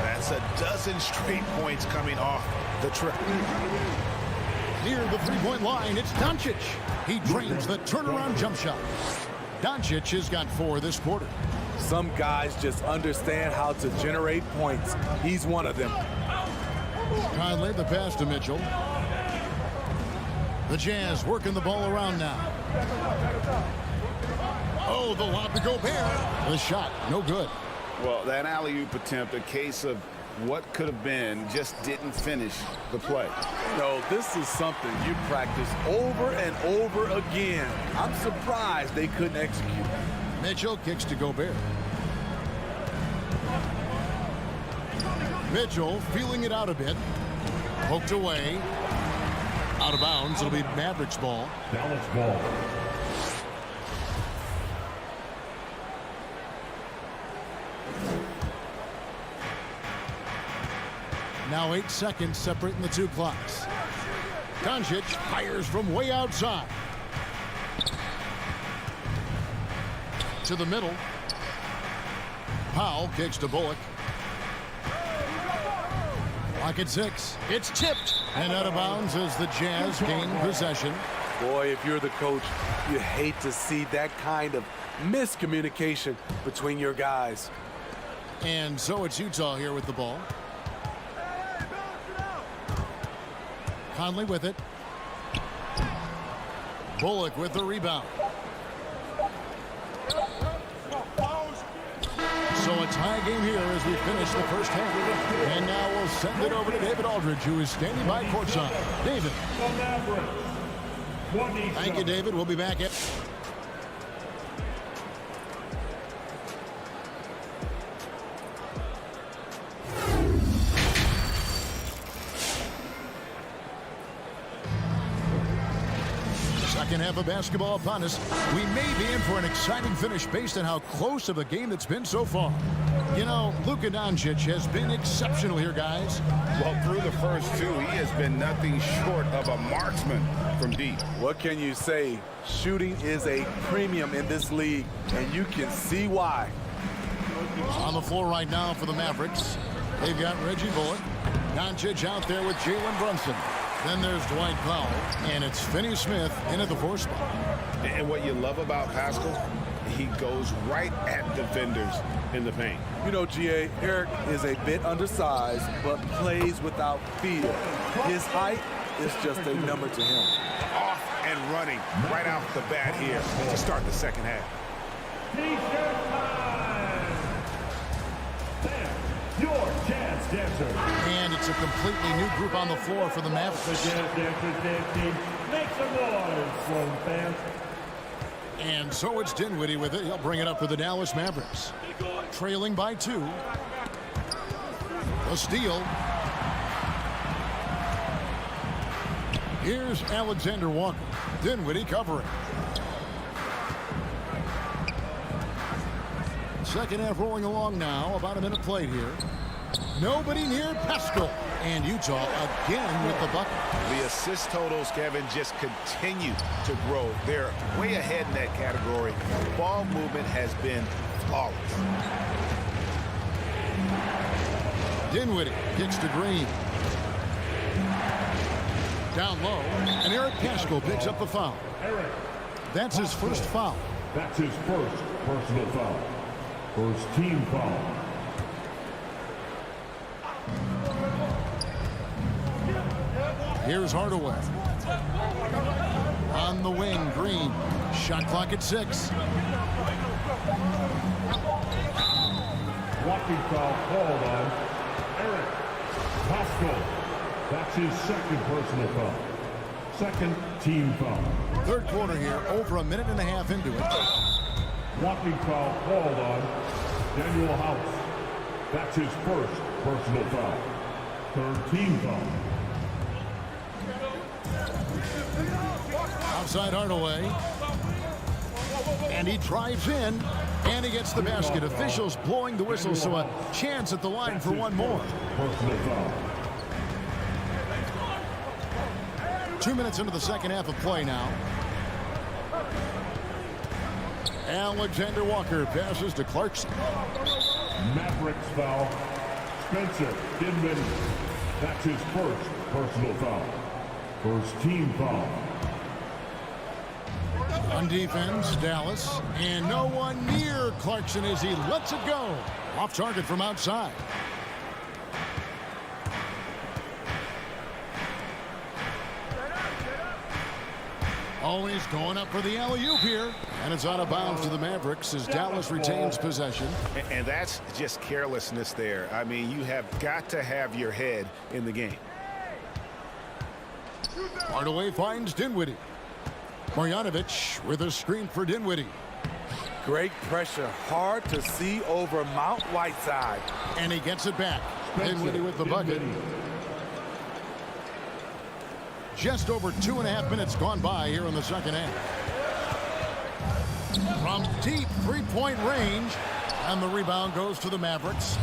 That's a dozen straight points coming off the trip. Near the three-point line, it's Doncic. He drains the turnaround jump shot. Doncic has got 4 this quarter. Some guys just understand how to generate points. He's one of them. Conley, the pass to Mitchell. The Jazz working the ball around now. Oh, the lob to Gobert. The shot, no good. Well, that alley-oop attempt, a case of what could have been, just didn't finish the play. No, this is something you practice over and over again. I'm surprised they couldn't execute. Mitchell kicks to Gobert. Mitchell feeling it out a bit. Poked away. Out of bounds. It'll be Mavericks ball. Dallas ball. Now 8 seconds separating the 2 clocks. Doncic fires from way outside. To the middle. Powell kicks to Bullock. Clock at 6. It's tipped. And out of bounds as the Jazz gain possession. Boy, if you're the coach, you hate to see that kind of miscommunication between your guys. And so it's Utah here with the ball. Conley with it. Bullock with the rebound. So a tie game here as we finish the first half. And now we'll send it over to David Aldridge, who is standing by courtside. David. Thank you, David. We'll be back at... Second half of basketball upon us. We may be in for an exciting finish based on how close of a game it's been so far. You know, Luka Doncic has been exceptional here, guys. Well, through the first 2, he has been nothing short of a marksman from deep. What can you say? Shooting is a premium in this league, and you can see why. On the floor right now for the Mavericks, they've got Reggie Bullock. Doncic out there with Jalen Brunson. Then there's Dwight Powell, and it's Finney-Smith in at the 4 spot. And what you love about Pascal, he goes right at defenders in the paint. You know, G.A., Eric is a bit undersized, but plays without fear. His height is just a number to him. Off and running right off the bat here to start the second half. Your Jazz Dancer. And it's a completely new group on the floor for the Mavericks. The Jazz Dancers dance team. Make some noise, Sloan fans. And so it's Dinwiddie with it. He'll bring it up for the Dallas Mavericks. Trailing by 2. A steal. Here's Alexander Walker. Dinwiddie covering. Second half rolling along now. About a minute played here. Nobody near Pascal. And Utah again with the bucket. The assist totals, Kevin, just continue to grow. They're way ahead in that category. Ball movement has been flawless. Dinwiddie kicks to Green. Down low. And Eric Pascal picks up the foul. That's his first foul. That's his first personal foul. First team foul. Here's Hardaway. On the wing, Green. Shot clock at 6. Walking foul called on Eric Pascal. That's his second personal foul. Second team foul. Third quarter here, over a minute and a half into it. Walking foul called on Daniel House. That's his first personal foul. Third team foul. Outside Hardaway. And he drives in. And he gets the basket. Officials blowing the whistle, so a chance at the line for one more. Personal foul. 2 minutes into the second half of play now. Alexander Walker passes to Clarkson. Mavericks foul. Spencer Dinwiddie. That's his first personal foul. First team foul. On defense, Dallas. And no one near Clarkson as he lets it go. Off target from outside. Always going up for the alley-oop here. And it's out of bounds to the Mavericks as Dallas retains possession. And that's just carelessness there. I mean, you have got to have your head in the game. Hardaway finds Dinwiddie. Marjanovic with a screen for Dinwiddie. Great pressure. Hard to see over Mount Whiteside. And he gets it back. Dinwiddie with the bucket. Just over 2.5 minutes gone by here in the second half. From deep three-point range. And the rebound goes to the Mavericks.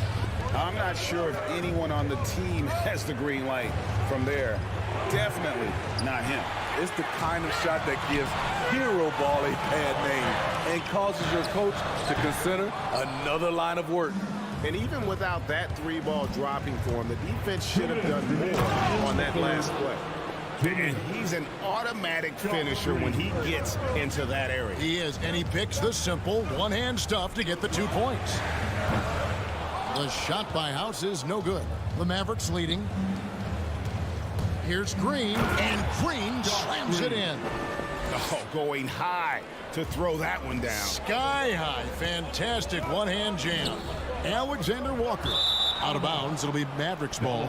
I'm not sure if anyone on the team has the green light from there. Definitely not him. It's the kind of shot that gives hero ball a bad name and causes your coach to consider another line of work. And even without that three ball dropping for him, the defense should have done more on that last play. And he's an automatic finisher when he gets into that area. He is, and he picks the simple one-hand stuff to get the 2 points. The shot by House is no good. The Mavericks leading. Here's Green, and Green slams it in. Oh, going high to throw that one down. Sky high. Fantastic one-hand jam. Alexander Walker out of bounds. It'll be Mavericks ball.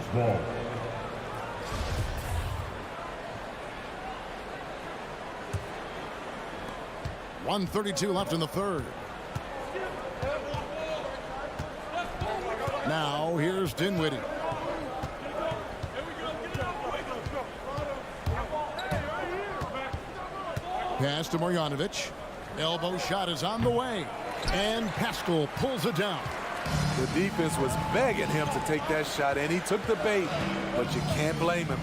1:32 left in the third. Now here's Dinwiddie. Pass to Marjanovic. Elbow shot is on the way. And Pascal pulls it down. The defense was begging him to take that shot, and he took the bait, but you can't blame him.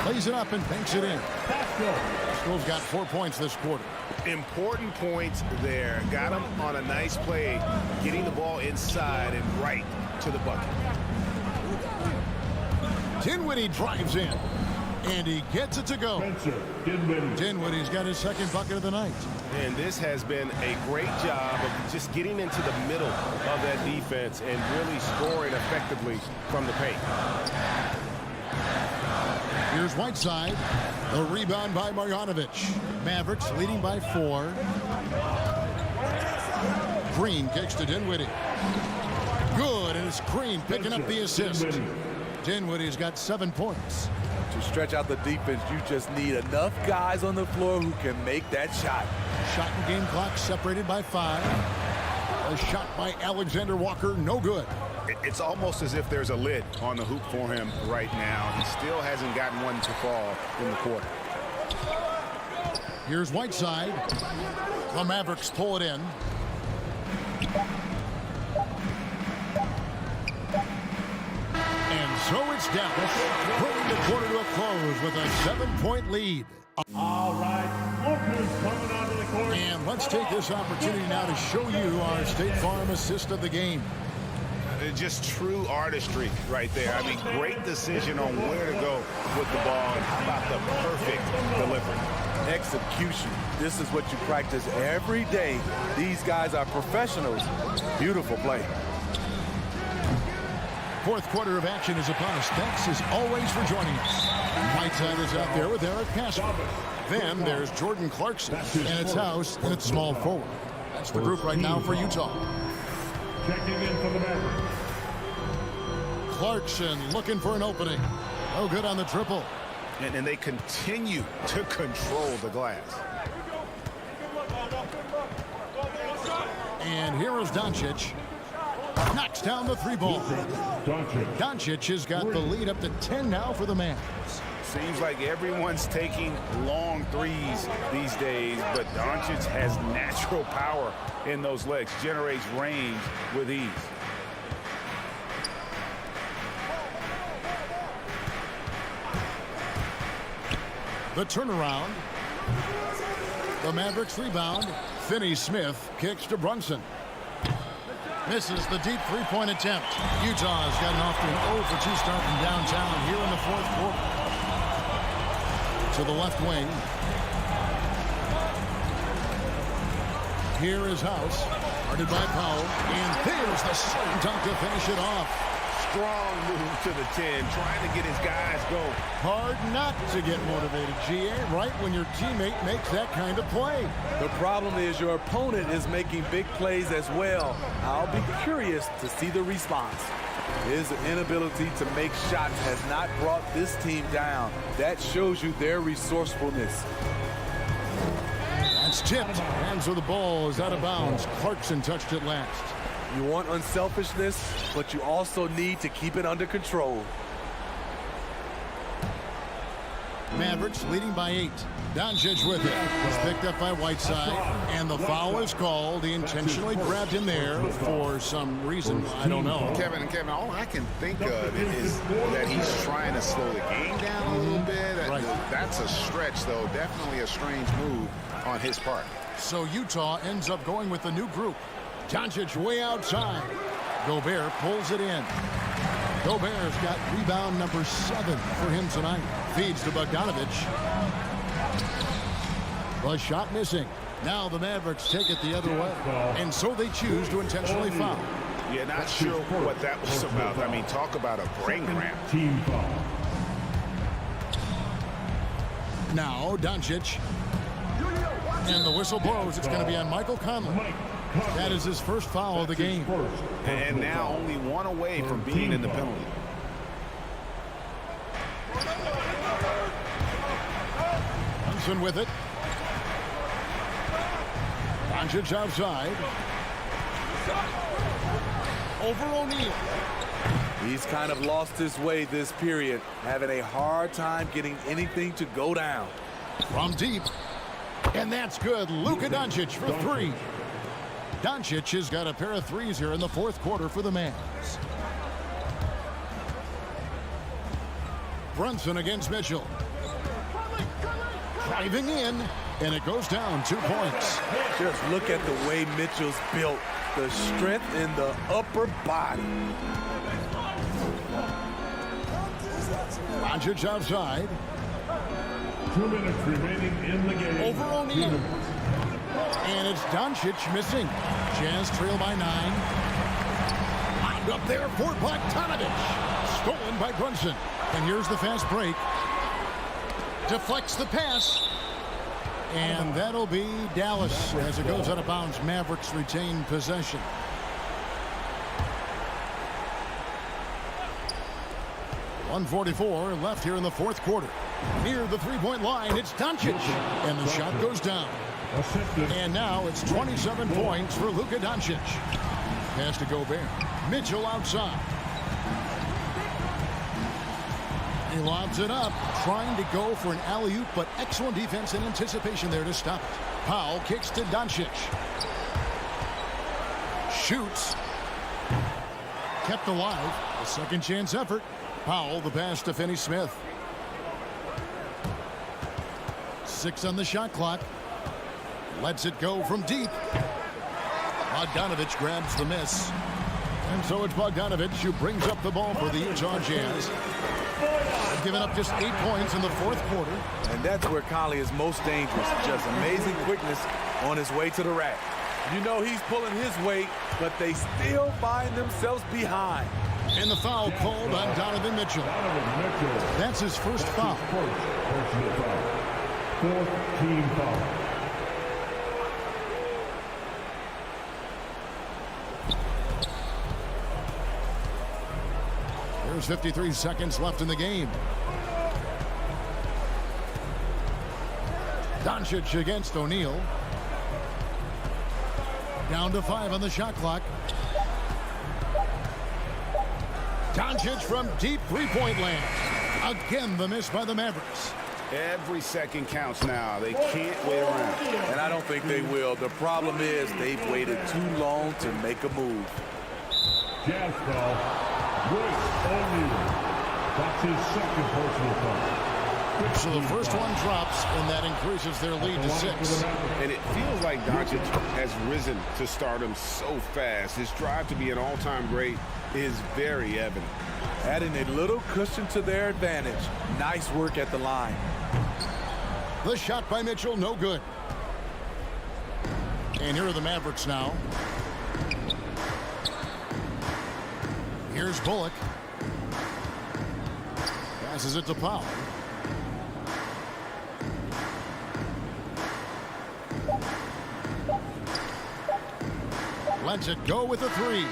Plays it up and banks it in. Pascal's got 4 points this quarter. Important points there. Got him on a nice play, getting the ball inside and right to the bucket. Dinwiddie drives in, and he gets it to go. Dinwiddie's got his second bucket of the night. And this has been a great job of just getting into the middle of that defense and really scoring effectively from the paint. Here's Whiteside. The rebound by Marjanovic. Mavericks leading by 4. Green kicks to Dinwiddie. Good, and it's Green picking up the assist. Dinwiddie's got 7 points. To stretch out the defense, you just need enough guys on the floor who can make that shot. Shot and game clock separated by 5. A shot by Alexander Walker, no good. It's almost as if there's a lid on the hoop for him right now. He still hasn't gotten one to fall in the quarter. Here's Whiteside. The Mavericks pull it in. And so it's Dallas, bringing the quarter to a close with a 7-point lead. All right, Walker's coming onto the court. And let's take this opportunity now to show you our State Farm assist of the game. Just true artistry right there. I mean, great decision on where to go with the ball, and how about the perfect delivery. Execution. This is what you practice every day. These guys are professionals. Beautiful play. Fourth quarter of action is upon us. Thanks as always for joining us. Whiteside is out there with Eric Pascal. Then there's Jordan Clarkson, and it's House, and it's small forward. That's the group right now for Utah. Checking in for the Mavericks. Clarkson looking for an opening. Oh, good on the triple. And they continue to control the glass. And here is Doncic. Knocks down the 3-ball. Doncic has got the lead up to 10 now for the Mavs. Seems like everyone's taking long threes these days, but Doncic has natural power in those legs, generates range with ease. The turnaround. The Mavericks rebound. Finney-Smith kicks to Brunson. Misses the deep three-point attempt. Utah's gotten off to an 0-for-2 start from downtown here in the fourth quarter. To the left wing. Here is House. Guarded by Powell. And there's the slam dunk to finish it off. Strong move to the 10, trying to get his guys go. Hard not to get motivated, GA, right when your teammate makes that kind of play. The problem is your opponent is making big plays as well. I'll be curious to see the response. His inability to make shots has not brought this team down. That shows you their resourcefulness. That's tipped. Hands of the ball is out of bounds. Clarkson touched it last. You want unselfishness, but you also need to keep it under control. Mavericks leading by 8. Doncic with it. It's picked up by Whiteside. And the foul is called. He intentionally grabbed him there for some reason. I don't know. Kevin, all I can think of is that he's trying to slow the game down a little bit. Right. That's a stretch, though. Definitely a strange move on his part. So Utah ends up going with the new group. Doncic way outside. Gobert pulls it in. Gobert's got rebound number 7 for him tonight. Feeds to Bogdanovic. The shot missing. Now the Mavericks take it the other way. And so they choose to intentionally foul. Yeah, not sure what that was about. I mean, talk about a brain cramp. Team foul. Now Doncic. And the whistle blows. It's going to be on Michael Conley. That is his first foul of the game. And now only one away from being in the penalty. Brunson with it. Doncic outside. Over O'Neal. He's kind of lost his way this period, having a hard time getting anything to go down. From deep. And that's good. Luka Doncic for 3. Doncic has got a pair of threes here in the fourth quarter for the Mavs. Brunson against Mitchell. Driving in, and it goes down 2 points. Just look at the way Mitchell's built. The strength in the upper body. Doncic outside. 2 minutes remaining in the game. Over O'Neal. And it's Doncic missing. Jazz trail by 9. Lined up there for Bogdanovic. Stolen by Brunson. And here's the fast break. Deflects the pass. And that'll be Dallas as it goes out of bounds. Mavericks retain possession. .144 left here in the fourth quarter. Near the three-point line, it's Doncic. And the shot goes down. And now it's 27 points for Luka Doncic. Pass to Gobert. Mitchell outside. He lobs it up, trying to go for an alley-oop, but excellent defense and anticipation there to stop it. Powell kicks to Doncic. Shoots. Kept alive. A second chance effort. Powell, the pass to Finney-Smith. 6 on the shot clock. Lets it go from deep. Bogdanovic grabs the miss. And so it's Bogdanovic who brings up the ball for the Utah Jazz. They've given up just 8 points in the fourth quarter. And that's where Conley is most dangerous. Just amazing quickness on his way to the rack. You know he's pulling his weight, but they still find themselves behind. And the foul called on Donovan Mitchell. That's his first foul. Fourth team foul. There's 53 seconds left in the game. Doncic against O'Neal. Down to 5 on the shot clock. Doncic from deep three-point land. Again, the miss by the Mavericks. Every second counts now. They can't wait around. And I don't think they will. The problem is they've waited too long to make a move. Jazz foul. Royce O'Neal. That's his second personal foul. So the first one drops, and that increases their lead to 6. And it feels like Doncic has risen to stardom so fast. His drive to be an all-time great is very evident. Adding a little cushion to their advantage. Nice work at the line. The shot by Mitchell, no good. And here are the Mavericks now. Here's Bullock. Passes it to Powell. Lets it go with a 3.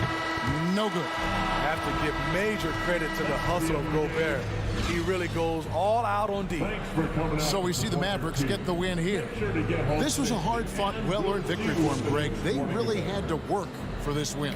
No good. Have to give major credit to the hustle of Gobert. He really goes all out on D. So we see the Mavericks get the win here. This was a hard-fought, well-earned victory for them, Greg. They really had to work for this win.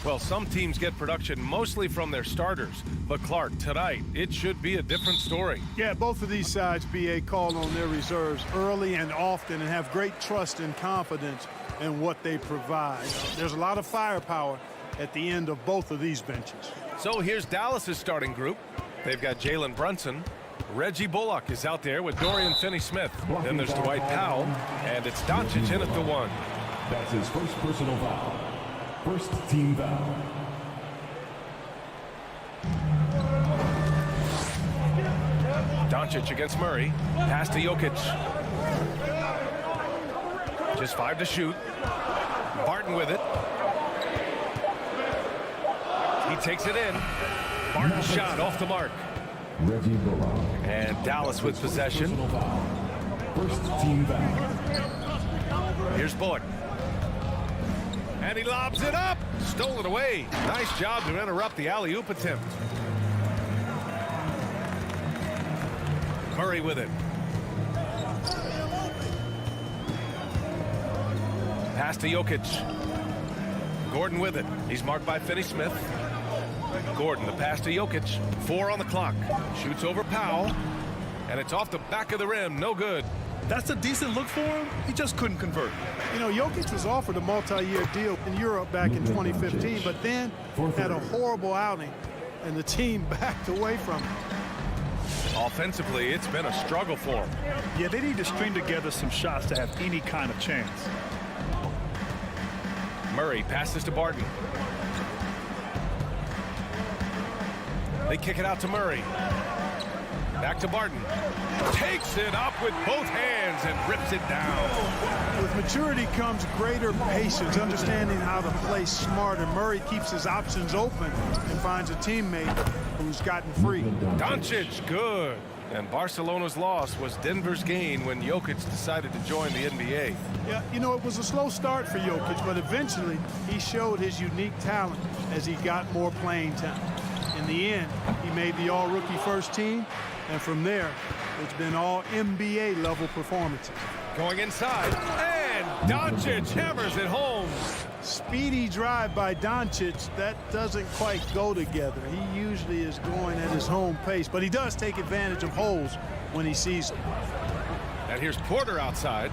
Well, some teams get production mostly from their starters. But Clark, tonight, it should be a different story. Yeah, both of these sides, BA, call on their reserves early and often and have great trust and confidence in what they provide. There's a lot of firepower at the end of both of these benches. So here's Dallas's starting group. They've got Jalen Brunson. Reggie Bullock is out there with Dorian Finney-Smith. Then there's Dwight Powell, and it's Doncic in at the 1. That's his first personal foul. First team foul. Doncic against Murray. Pass to Jokic. Just 5 to shoot. Barton with it. He takes it in. Barton's shot off the mark. Reggie Bullock. And Dallas with possession. First team foul. Here's Bullock. And he lobs it up. Stolen away. Nice job to interrupt the alley-oop attempt. Murray with it. Pass to Jokic. Gordon with it. He's marked by Finney-Smith. Gordon, the pass to Jokic. 4 on the clock. Shoots over Powell. And it's off the back of the rim. No good. That's a decent look for him. He just couldn't convert. You know, Jokic was offered a multi-year deal in Europe back in 2015, but then had a horrible outing, and the team backed away from him. Offensively, it's been a struggle for him. Yeah, they need to string together some shots to have any kind of chance. Murray passes to Barton. They kick it out to Murray. Back to Barton. Takes it up with both hands and rips it down. With maturity comes greater patience, understanding how to play smart, and Murray keeps his options open and finds a teammate who's gotten free. Doncic, good. And Barcelona's loss was Denver's gain when Jokic decided to join the NBA. Yeah, you know, it was a slow start for Jokic, but eventually he showed his unique talent as he got more playing time. In the end, he made the all-rookie first team, and from there, it's been all NBA level performances. Going inside, and Doncic hammers it home. Speedy drive by Doncic, that doesn't quite go together. He usually is going at his home pace, but he does take advantage of holes when he sees them. And here's Porter outside.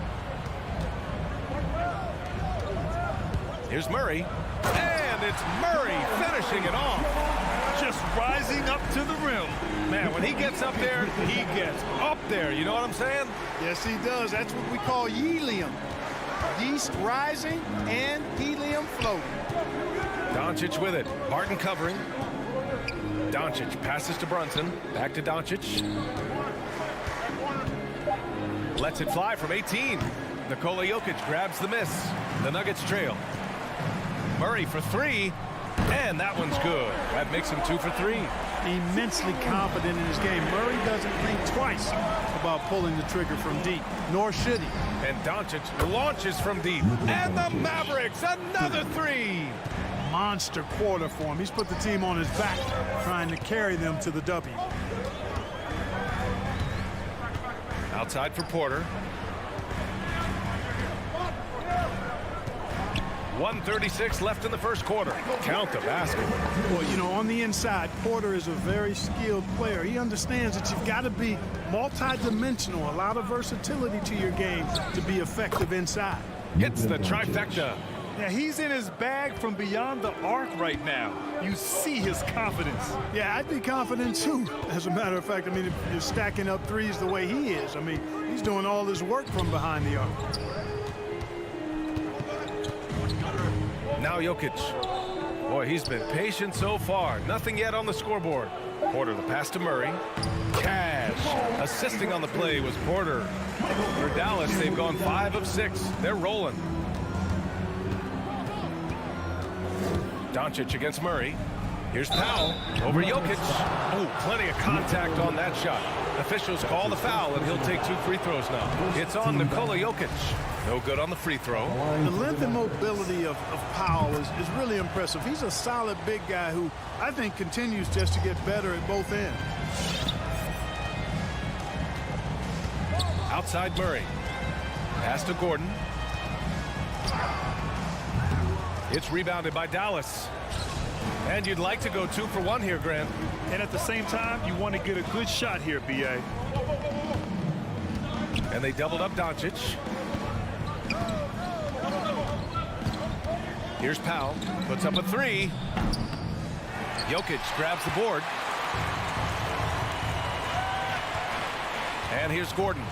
Here's Murray, and it's Murray finishing it off. Just rising up to the rim. Man, when he gets up there, he gets up there. You know what I'm saying? Yes, he does. That's what we call helium. Yeast rising and helium floating. Doncic with it. Barton covering. Doncic passes to Brunson. Back to Doncic. Lets it fly from 18. Nikola Jokic grabs the miss. The Nuggets trail. Murray for 3. And that one's good. That makes him 2 for 3. Immensely confident in his game. Murray doesn't think twice about pulling the trigger from deep, nor should he. And Doncic launches from deep. And the Mavericks, another 3. Monster quarter for him. He's put the team on his back, trying to carry them to the W. Outside for Porter. 1:36 left in the first quarter. Count the basket. Well, you know, on the inside, Porter is a very skilled player. He understands that you've got to be multi-dimensional, a lot of versatility to your game to be effective inside. Hits the trifecta. Yeah, he's in his bag from beyond the arc right now. You see his confidence. Yeah, I'd be confident too. As a matter of fact, I mean, if you're stacking up threes the way he is, I mean, he's doing all his work from behind the arc. Now Jokic. Boy, he's been patient so far. Nothing yet on the scoreboard. Porter, the pass to Murray. Cash. Assisting on the play was Porter. For Dallas, they've gone 5 of 6. They're rolling. Doncic against Murray. Here's Powell over Jokic. Oh, plenty of contact on that shot. Officials call the foul, and he'll take 2 free throws now. It's on Nikola Jokic. No good on the free throw. The length and mobility of Powell is really impressive. He's a solid big guy who I think continues just to get better at both ends. Outside Murray. Pass to Gordon. It's rebounded by Dallas. And you'd like to go 2 for 1 here, Grant. And at the same time, you want to get a good shot here, B.A. And they doubled up Doncic. Here's Powell, puts up a 3. Jokic grabs the board. And here's Gordon.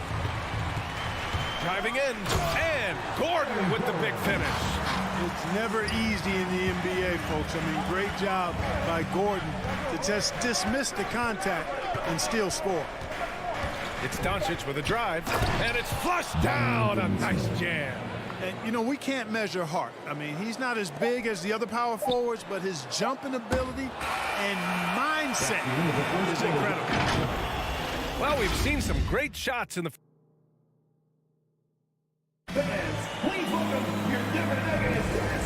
Driving in, and Gordon with the big finish. It's never easy in the NBA, folks. I mean, great job by Gordon to just dismiss the contact and still score. It's Doncic with a drive, and it's flushed down. A nice jam. And, you know, we can't measure heart. I mean, he's not as big as the other power forwards, but his jumping ability and mindset is incredible. Well, we've seen some great shots in the...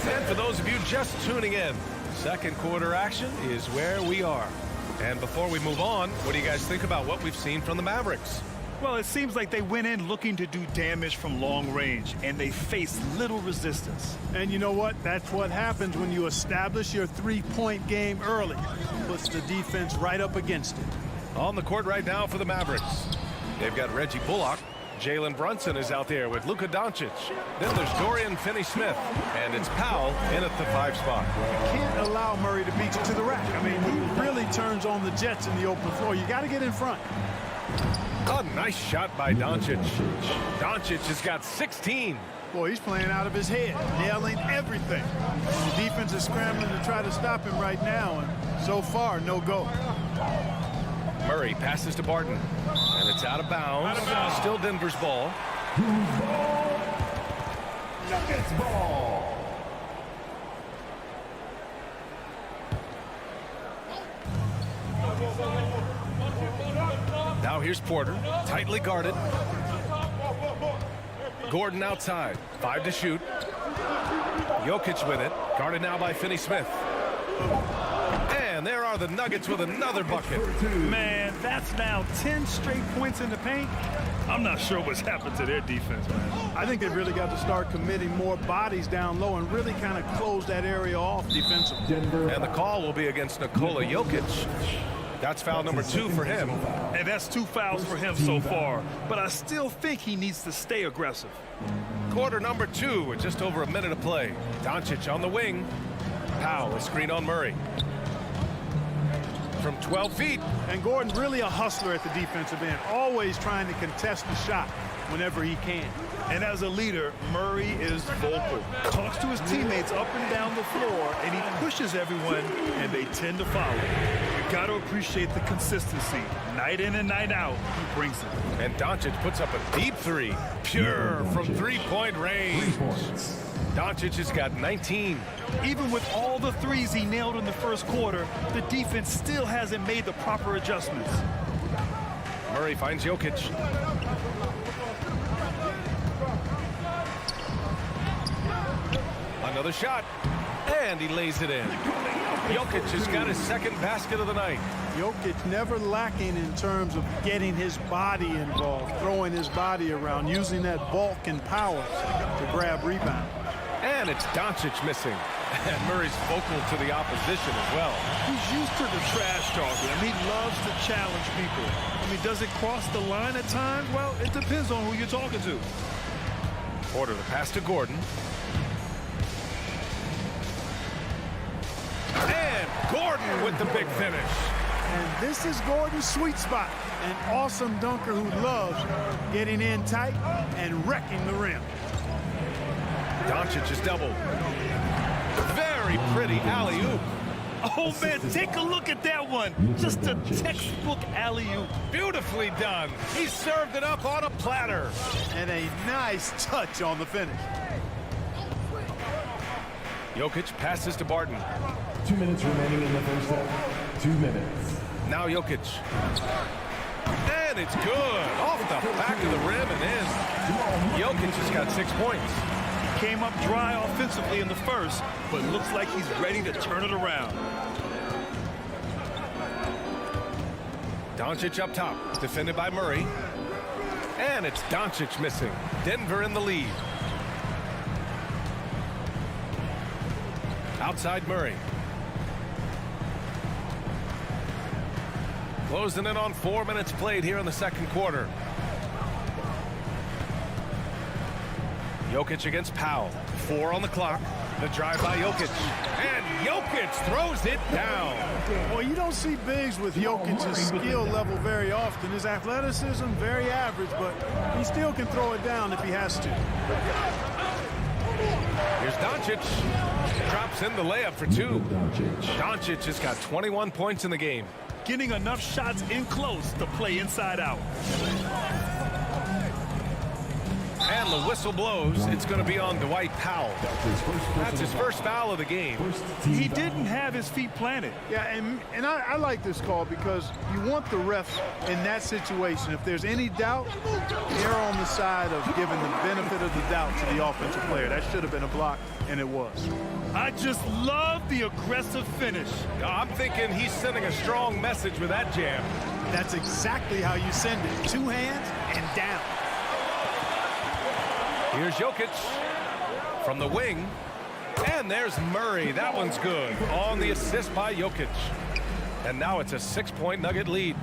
And for those of you just tuning in, second quarter action is where we are. And before we move on, what do you guys think about what we've seen from the Mavericks? Well, it seems like they went in looking to do damage from long range, and they faced little resistance. And you know what? That's what happens when you establish your three-point game early. Puts the defense right up against it. On the court right now for the Mavericks, they've got Reggie Bullock. Jalen Brunson is out there with Luka Doncic. Then there's Dorian Finney-Smith, and it's Powell in at the 5 spot. You can't allow Murray to beat you to the rack. I mean, he really turns on the Jets in the open floor. You got to get in front. A nice shot by Doncic. Doncic has got 16. Boy, he's playing out of his head, nailing everything. The defense is scrambling to try to stop him right now, and so far, no go. Murray passes to Barton, and it's out of bounds. Still Denver's ball. Nuggets ball. Now here's Porter, tightly guarded. Gordon outside, 5 to shoot. Jokic with it, guarded now by Finney-Smith. And there are the Nuggets with another bucket. Man, that's now 10 straight points in the paint. I'm not sure what's happened to their defense, man. I think they've really got to start committing more bodies down low and really kind of close that area off defensively. And the call will be against Nikola Jokic. That's foul number 2 for him. And that's 2 fouls for him so far. But I still think he needs to stay aggressive. Quarter number 2 with just over a minute of play. Doncic on the wing. Powell, a screen on Murray. From 12 feet. And Gordon really a hustler at the defensive end, always trying to contest the shot whenever he can. And as a leader, Murray is vocal. Talks to his teammates up and down the floor, and he pushes everyone, and they tend to follow. You got to appreciate the consistency. Night in and night out, he brings it. And Doncic puts up a deep 3. Pure from 3-point range. Doncic has got 19. Even with all the threes he nailed in the first quarter, the defense still hasn't made the proper adjustments. Murray finds Jokic. Another shot, and he lays it in. Jokic has got his second basket of the night. Jokic never lacking in terms of getting his body involved, throwing his body around, using that bulk and power to grab rebound. And it's Doncic missing. And Murray's vocal to the opposition as well. He's used to the trash talking. I mean, he loves to challenge people. I mean, does it cross the line at times? Well, it depends on who you're talking to. Porter, the pass to Gordon. And Gordon with the big finish. And this is Gordon's sweet spot. An awesome dunker who loves getting in tight and wrecking the rim. Doncic is doubled. Very pretty alley-oop. Oh, man, take a look at that one. Just a textbook alley-oop. Beautifully done. He served it up on a platter. And a nice touch on the finish. Jokic passes to Barton. 2 minutes remaining in the first half. 2 minutes. Now Jokic. And it's good. Off the back of the rim and in. Jokic has got 6 points. He came up dry offensively in the first, but looks like he's ready to turn it around. Doncic up top, defended by Murray. And it's Doncic missing. Denver in the lead. Outside Murray. Closing in on 4 minutes played here in the second quarter. Jokic against Powell. 4 on the clock. The drive by Jokic. And Jokic throws it down. Well, you don't see bigs with Jokic's skill level very often. His athleticism, very average, but he still can throw it down if he has to. Here's Doncic. Drops in the layup for 2. Doncic has got 21 points in the game. Getting enough shots in close to play inside out. And the whistle blows. It's going to be on Dwight Powell. That's his first foul of the game. He didn't have his feet planted. Yeah, and I like this call because you want the refs in that situation. If there's any doubt, err on the side of giving the benefit of the doubt to the offensive player. That should have been a block, and it was. I just love the aggressive finish. I'm thinking he's sending a strong message with that jam. That's exactly how you send it. 2 hands and down. Here's Jokic from the wing. And there's Murray. That one's good. On the assist by Jokic. And now it's a 6-point Nugget lead.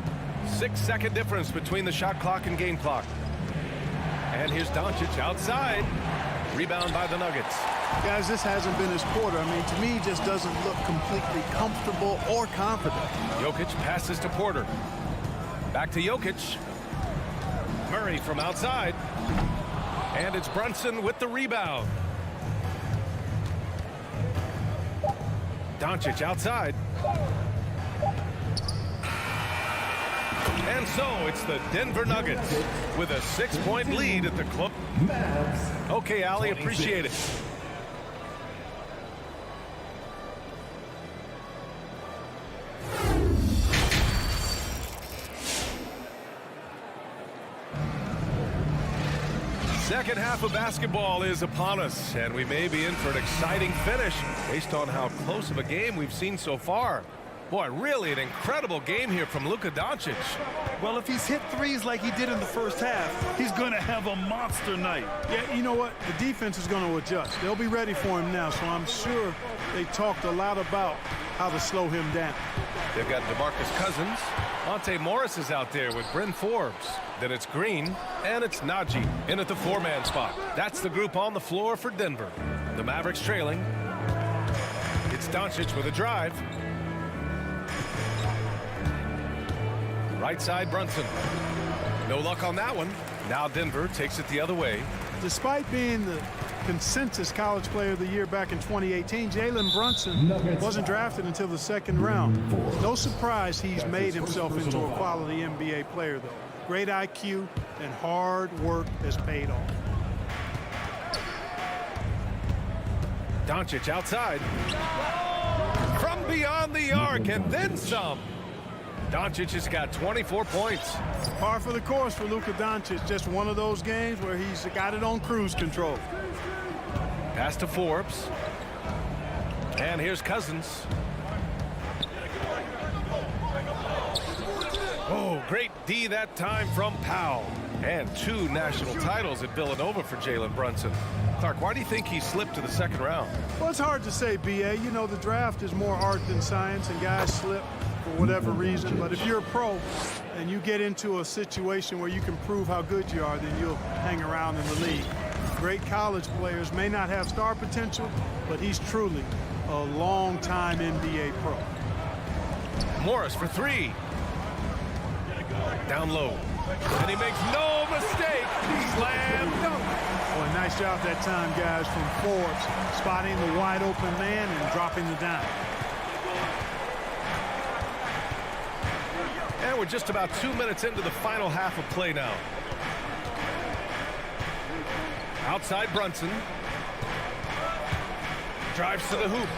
6-second difference between the shot clock and game clock. And here's Doncic outside. Rebound by the Nuggets. Guys, this hasn't been his quarter. I mean, to me, he just doesn't look completely comfortable or confident. Jokic passes to Porter. Back to Jokic. Murray from outside. And it's Brunson with the rebound. Doncic outside. And so it's the Denver Nuggets with a 6-point lead at the club. Okay, Ali, appreciate it. Second half of basketball is upon us, and we may be in for an exciting finish based on how close of a game we've seen so far. Boy, really an incredible game here from Luka Doncic. Well, if he's hit threes like he did in the first half, he's going to have a monster night. Yeah, you know what? The defense is going to adjust. They'll be ready for him now, so I'm sure they talked a lot about how to slow him down. They've got DeMarcus Cousins. Monte Morris is out there with Bryn Forbes. Then it's Green, and it's Najee in at the 4-man spot. That's the group on the floor for Denver. The Mavericks trailing. It's Doncic with a drive. Right side, Brunson. No luck on that one. Now Denver takes it the other way. Despite being the consensus college player of the year back in 2018, Jalen Brunson wasn't drafted until the 2nd round. No surprise he's made himself into a quality NBA player, though. Great IQ and hard work has paid off. Doncic outside. From beyond the arc and then some. Doncic has got 24 points. Par for the course for Luka Doncic. Just one of those games where he's got it on cruise control. Pass to Forbes. And here's Cousins. Oh, great D that time from Powell. And 2 national titles at Villanova for Jalen Brunson. Clark, why do you think he slipped to the 2nd round? Well, it's hard to say, B.A. You know, the draft is more art than science, and guys slip for whatever reason. But if you're a pro and you get into a situation where you can prove how good you are, then you'll hang around in the league. Great college players may not have star potential, but he's truly a long-time NBA pro. Morris for 3. Down low. And he makes no mistake. Slam dunk. Boy, nice job that time, guys, from Forbes, spotting the wide open man and dropping the dime. And we're just about 2 minutes into the final half of play now. Outside Brunson. Drives to the hoop.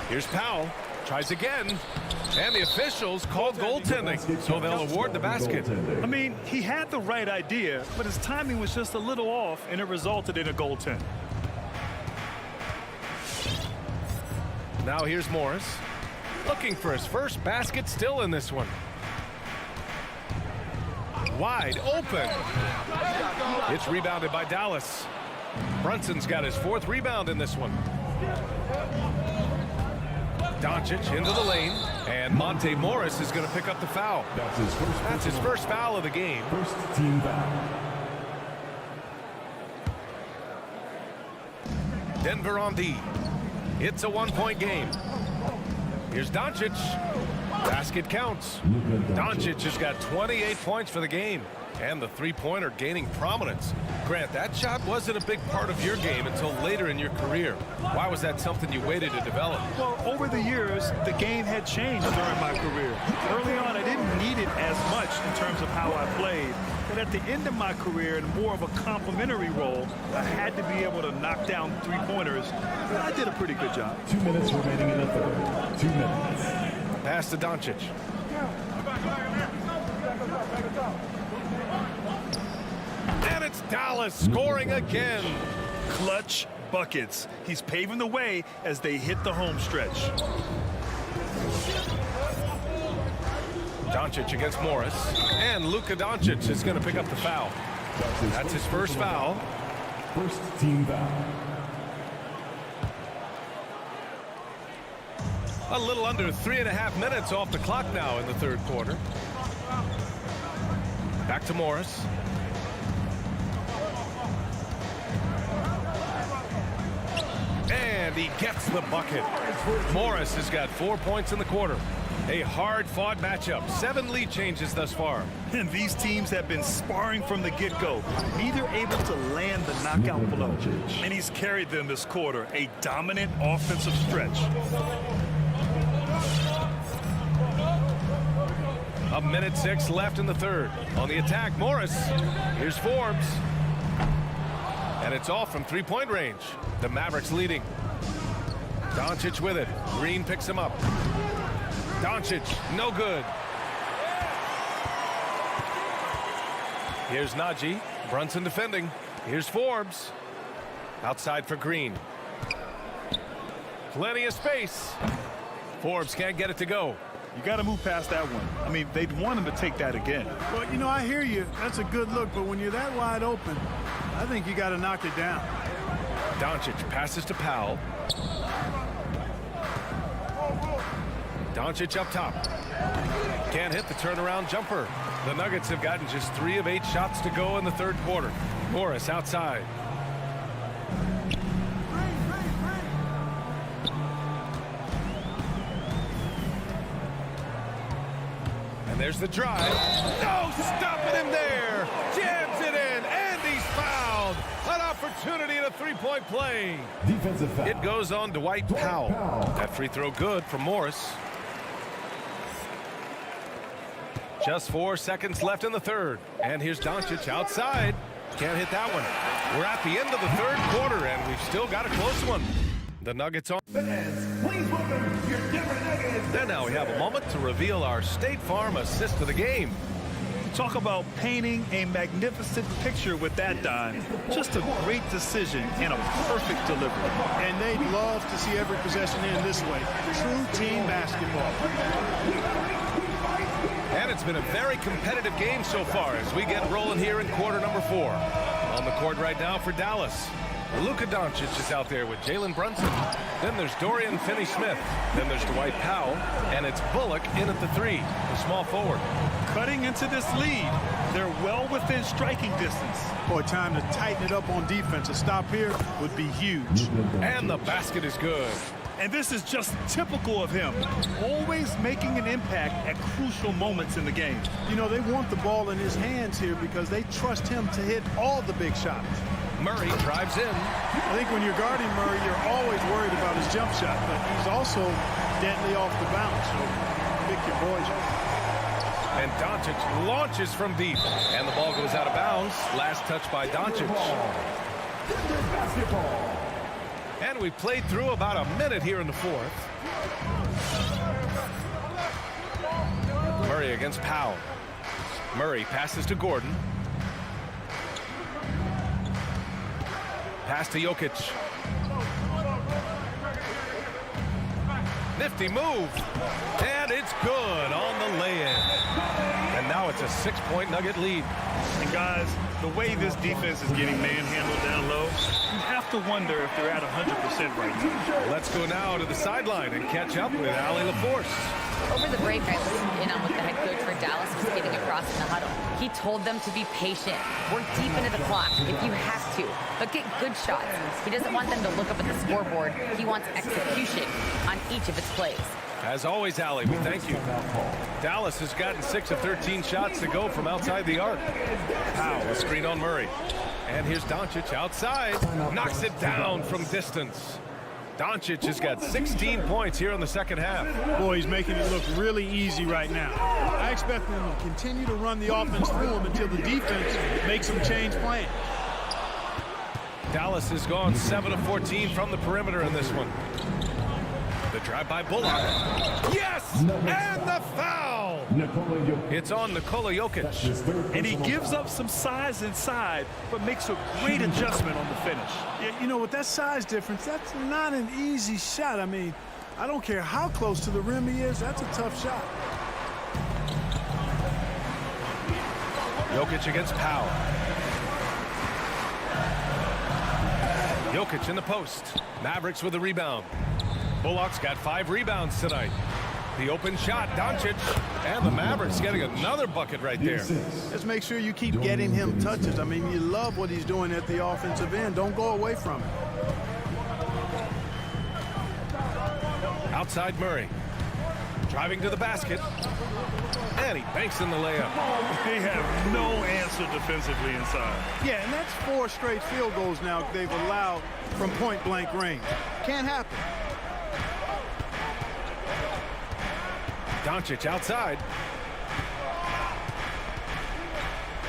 Here's Powell. Tries again. And the officials called goaltending, so they'll award the basket. I mean, he had the right idea, but his timing was just a little off, and it resulted in a goaltend. Now here's Morris. Looking for his first basket, still in this one. Wide open. It's rebounded by Dallas. Brunson's got his 4th rebound in this one. Doncic into the lane, and Monte Morris is going to pick up the foul. That's his first foul of the game. First team foul. Denver on D. It's a one-point game. Here's Doncic. Basket counts. Doncic has got 28 points for the game, and the three-pointer gaining prominence. Grant, that shot wasn't a big part of your game until later in your career. Why was that something you waited to develop? Well, over the years, the game had changed during my career. Early on, I didn't need it as much in terms of how I played. But at the end of my career, in more of a complementary role, I had to be able to knock down three-pointers. And I did a pretty good job. 2 minutes remaining in the third. 2 minutes. Pass to Doncic. And it's Dallas scoring again. Clutch buckets. He's paving the way as they hit the home stretch. Doncic against Morris. And Luka Doncic is going to pick up the foul. That's his first foul. First team foul. A little under 3.5 minutes off the clock now in the third quarter. Back to Morris. And he gets the bucket. Morris has got 4 points in the quarter. A hard-fought matchup. 7 lead changes thus far. And these teams have been sparring from the get-go. Neither able to land the knockout blow. And he's carried them this quarter. A dominant offensive stretch. A minute 6 left in the third. On the attack, Morris. Here's Forbes. And it's off from three-point range. The Mavericks leading. Doncic with it. Green picks him up. Doncic, no good. Here's Najee. Brunson defending. Here's Forbes. Outside for Green. Plenty of space. Forbes can't get it to go. You got to move past that one. I mean, they'd want him to take that again. Well, you know, I hear you. That's a good look, but when you're that wide open, I think you got to knock it down. Doncic passes to Powell. Doncic up top. Can't hit the turnaround jumper. The Nuggets have gotten just 3 of 8 shots to go in the third quarter. Morris outside. And there's the drive. No, stopping him there. Jams it in, and he's fouled. An opportunity in a three-point play. Defensive foul. It goes on Dwight Powell. That free throw good for Morris. Just 4 seconds left in the third. And here's Doncic outside. Can't hit that one. We're at the end of the third quarter, and we've still got a close one. The Nuggets on. Please welcome your Denver Nuggets. Then now we have a moment to reveal our State Farm assist of the game. Talk about painting a magnificent picture with that dime. Just a great decision and a perfect delivery. And they'd love to see every possession end this way. True team basketball. And it's been a very competitive game so far as we get rolling here in quarter number 4. On the court right now for Dallas. Luka Doncic is out there with Jalen Brunson. Then there's Dorian Finney-Smith. Then there's Dwight Powell. And it's Bullock in at the 3, the small forward. Cutting into this lead. They're well within striking distance. Boy, time to tighten it up on defense. A stop here would be huge. And the basket is good. And this is just typical of him. Always making an impact at crucial moments in the game. You know, they want the ball in his hands here because they trust him to hit all the big shots. Murray drives in. I think when you're guarding Murray, you're always worried about his jump shot, but he's also deadly off the bounce, so pick your poison. And Doncic launches from deep. And the ball goes out of bounds. Last touch by Doncic. And we played through about a minute here in the fourth. Murray against Powell. Murray passes to Gordon. Pass to Jokic. Nifty move. And it's good on the lay-in. The And now it's a 6-point Nugget lead. And guys, the way this defense is getting manhandled down low, you have to wonder if they're at 100% right now. Let's go now to the sideline and catch up with Allie LaForce. Over the break, I listened in on what the head coach for Dallas was getting across in the huddle. He told them to be patient, work deep into the clock if you have to, but get good shots. He doesn't want them to look up at the scoreboard. He wants execution on each of its plays. As always, Allie, we thank you. Dallas has gotten 6 of 13 shots to go from outside the arc. Powell, a screen on Murray. And here's Doncic outside. Knocks it down from distance. Doncic has got 16 points here in the second half. Boy, he's making it look really easy right now. I expect them to continue to run the offense through him until the defense makes them change plans. Dallas has gone 7 of 14 from the perimeter in this one. The drive by Bullock. Yes! And the foul! It's on Nikola Jokic. And he gives up some size inside, but makes a great adjustment on the finish. Yeah, you know, with that size difference, that's not an easy shot. I mean, I don't care how close to the rim he is, that's a tough shot. Jokic against Powell. Jokic in the post. Mavericks with the rebound. Bullock's got 5 rebounds tonight. The open shot, Doncic, and the Mavericks getting another bucket right there. Just make sure you keep getting him touches. I mean, you love what he's doing at the offensive end. Don't go away from it. Outside Murray. Driving to the basket. And he banks in the layup. They have no answer defensively inside. Yeah, and that's 4 straight field goals now they've allowed from point-blank range. Can't happen. Doncic outside.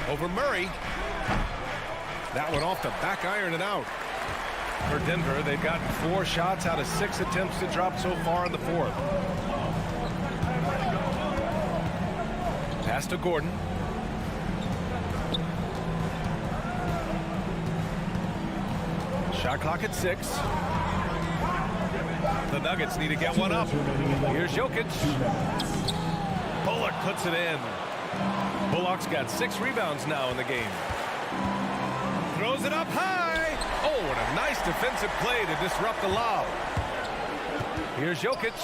Over Murray. That one off the back iron and out. For Denver, they've gotten 4 shots out of 6 attempts to drop so far in the fourth. Pass to Gordon. Shot clock at 6. The Nuggets need to get one up. Here's Jokic. Bullock puts it in. Bullock's got 6 rebounds now in the game. Throws it up high. Oh, and a nice defensive play to disrupt the lob. Here's Jokic.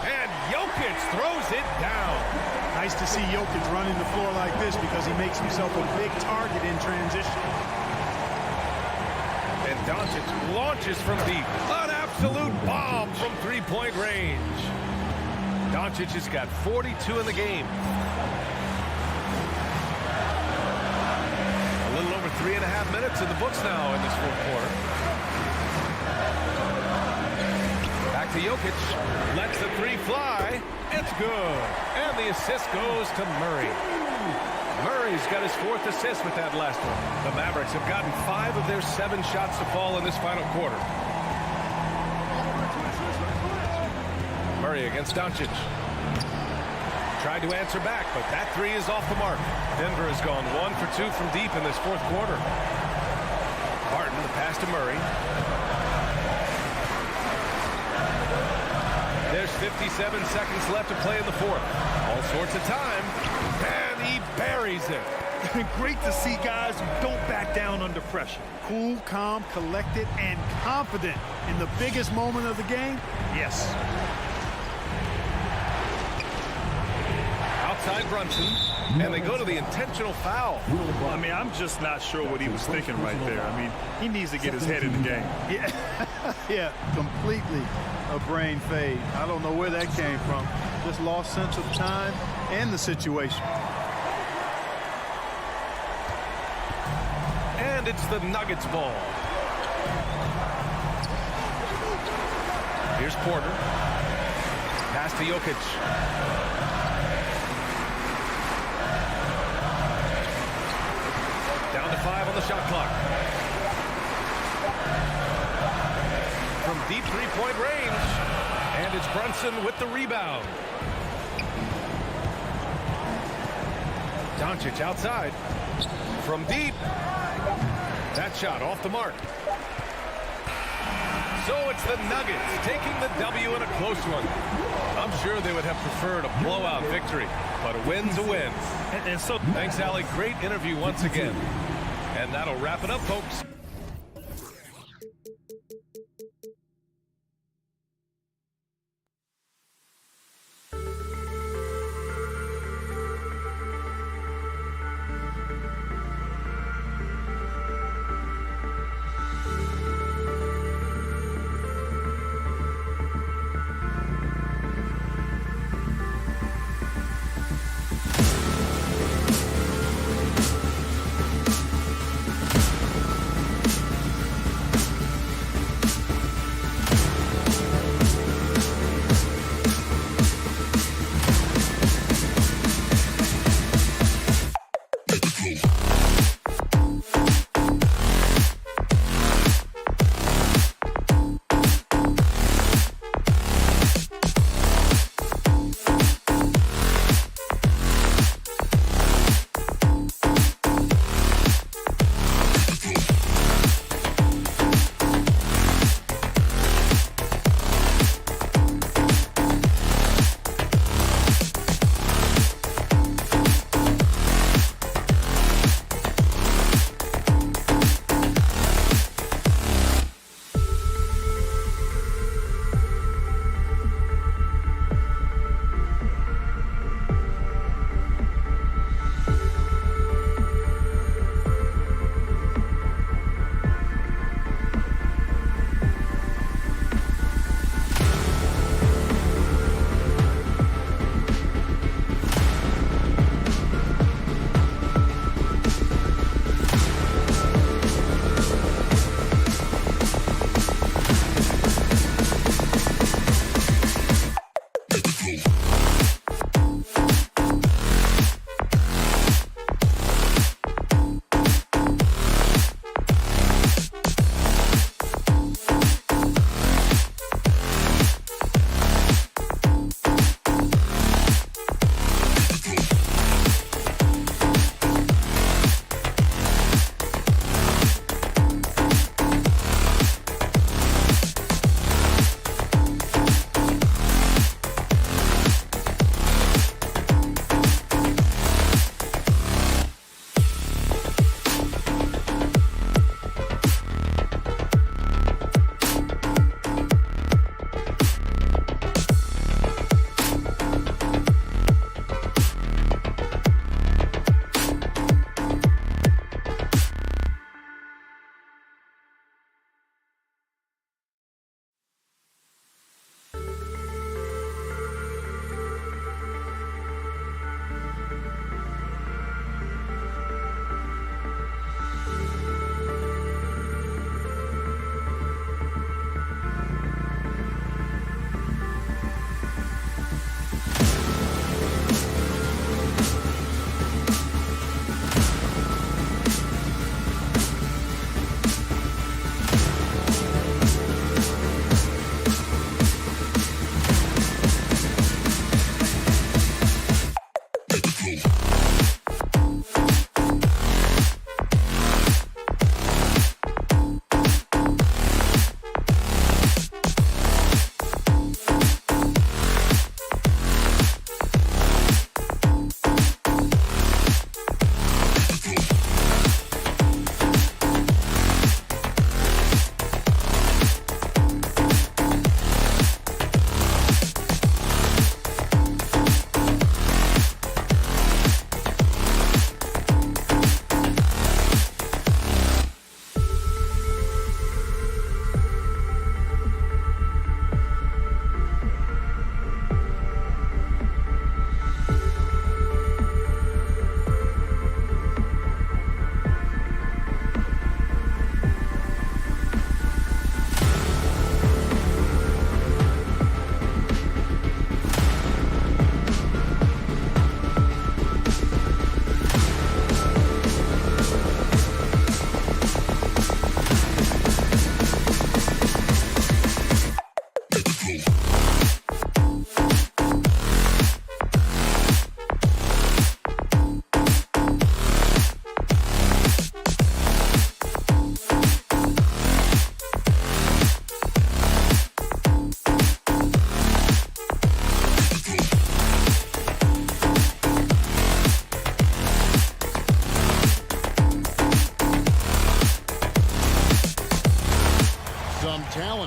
And Jokic throws it down. Nice to see Jokic running the floor like this because he makes himself a big target in transition. And Doncic launches from deep. An absolute bomb from 3-point range. Doncic has got 42 in the game. A little over 3.5 minutes in the books now in this fourth quarter. Back to Jokic. Lets the 3 fly. It's good. And the assist goes to Murray. Murray's got his 4th assist with that last one. The Mavericks have gotten 5 of their 7 shots to fall in this final quarter. Murray against Doncic. Tried to answer back, but that 3 is off the mark. Denver has gone 1 for 2 from deep in this fourth quarter. Barton, the pass to Murray. There's 57 seconds left to play in the fourth. All sorts of time. And he buries it. Great to see guys who don't back down under pressure. Cool, calm, collected, and confident in the biggest moment of the game. Yes. Outside Brunson, and they go to the intentional foul. I mean, I'm just not sure what he was thinking right there. I mean, he needs to get his head in the game. Yeah, yeah, completely a brain fade. I don't know where that came from. Just lost sense of time and the situation. And it's the Nuggets ball. Here's Porter. Pass to Jokic. Down to 5 on the shot clock. From deep 3-point range. And it's Brunson with the rebound. Doncic outside. From deep. That shot off the mark. So it's the Nuggets taking the W in a close one. I'm sure they would have preferred a blowout victory, but a win's a win. And so Thanks, Allie. Great interview once again. And that'll wrap it up, folks.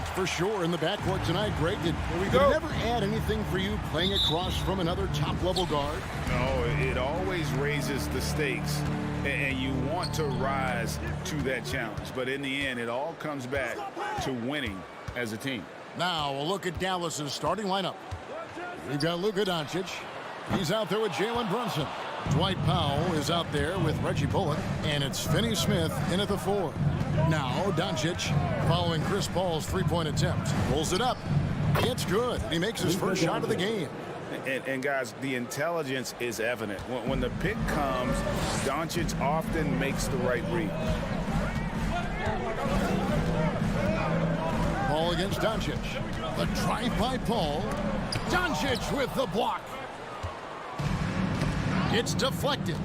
talent for sure in the backcourt tonight, Greg. Did it never add anything for you playing across from another top-level guard? No, it always raises the stakes, and you want to rise to that challenge. But in the end, it all comes back to winning as a team. Now a look at Dallas's starting lineup. We've got Luka Doncic. He's out there with Jalen Brunson. Dwight Powell is out there with Reggie Bullock. And it's Finney Smith in at the 4. Now Doncic, following Chris Paul's three-point attempt, rolls it up. It's good. He makes his first shot of the game. And guys, the intelligence is evident. When the pick comes, Doncic often makes the right read. Paul against Doncic. The drive by Paul. Doncic with the block. It's deflected.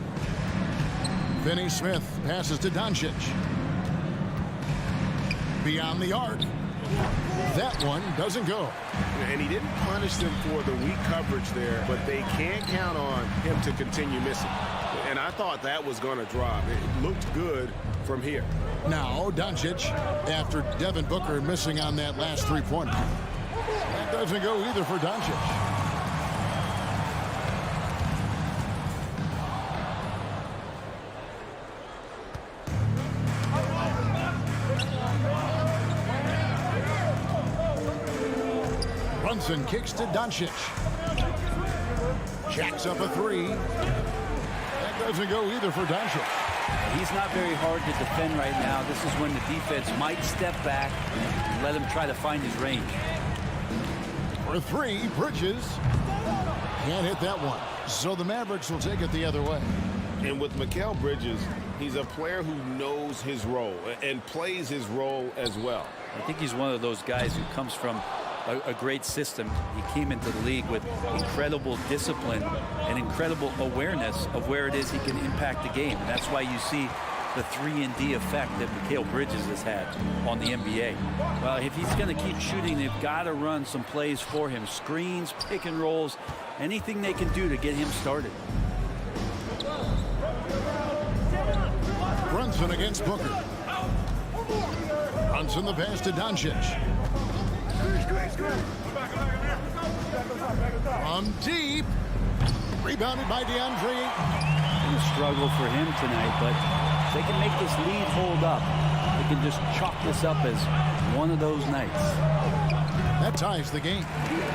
Finney Smith passes to Doncic. Beyond the arc. That one doesn't go. And he didn't punish them for the weak coverage there, but they can't count on him to continue missing. And I thought that was going to drop. It looked good from here. Now Doncic, after Devin Booker missing on that last three-pointer. That doesn't go either for Doncic. Brunson kicks to Doncic. Jacks up a 3. That doesn't go either for Doncic. He's not very hard to defend right now. This is when the defense might step back and let him try to find his range. For 3, Bridges. Can't hit that one. So the Mavericks will take it the other way. And with Mikal Bridges, he's a player who knows his role and plays his role as well. I think he's one of those guys who comes from a great system. He came into the league with incredible discipline and incredible awareness of where it is he can impact the game. And that's why you see the 3-and-D effect that Mikal Bridges has had on the NBA. Well, if he's going to keep shooting, they've got to run some plays for him. Screens, pick and rolls, anything they can do to get him started. Brunson against Booker. Brunson the pass to Doncic. From deep. Rebounded by DeAndre. A struggle for him tonight, but if they can make this lead hold up, they can just chalk this up as one of those nights. That ties the game.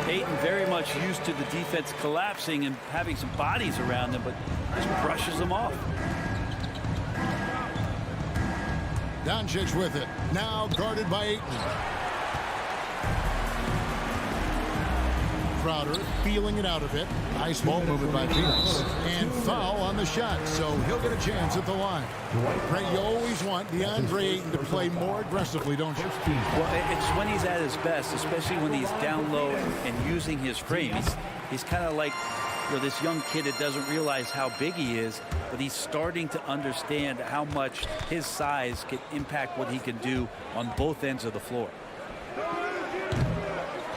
Ayton very much used to the defense collapsing and having some bodies around him, but just brushes them off. Doncic with it. Now guarded by Ayton. Crowder feeling it out of it. Nice ball movement by Phoenix. And foul on the shot, so he'll get a chance at the line. Greg, you always want DeAndre Ayton to play more aggressively, don't you? Well, it's when he's at his best, especially when he's down low and using his frame. He's kind of like, you know, this young kid that doesn't realize how big he is, but he's starting to understand how much his size can impact what he can do on both ends of the floor.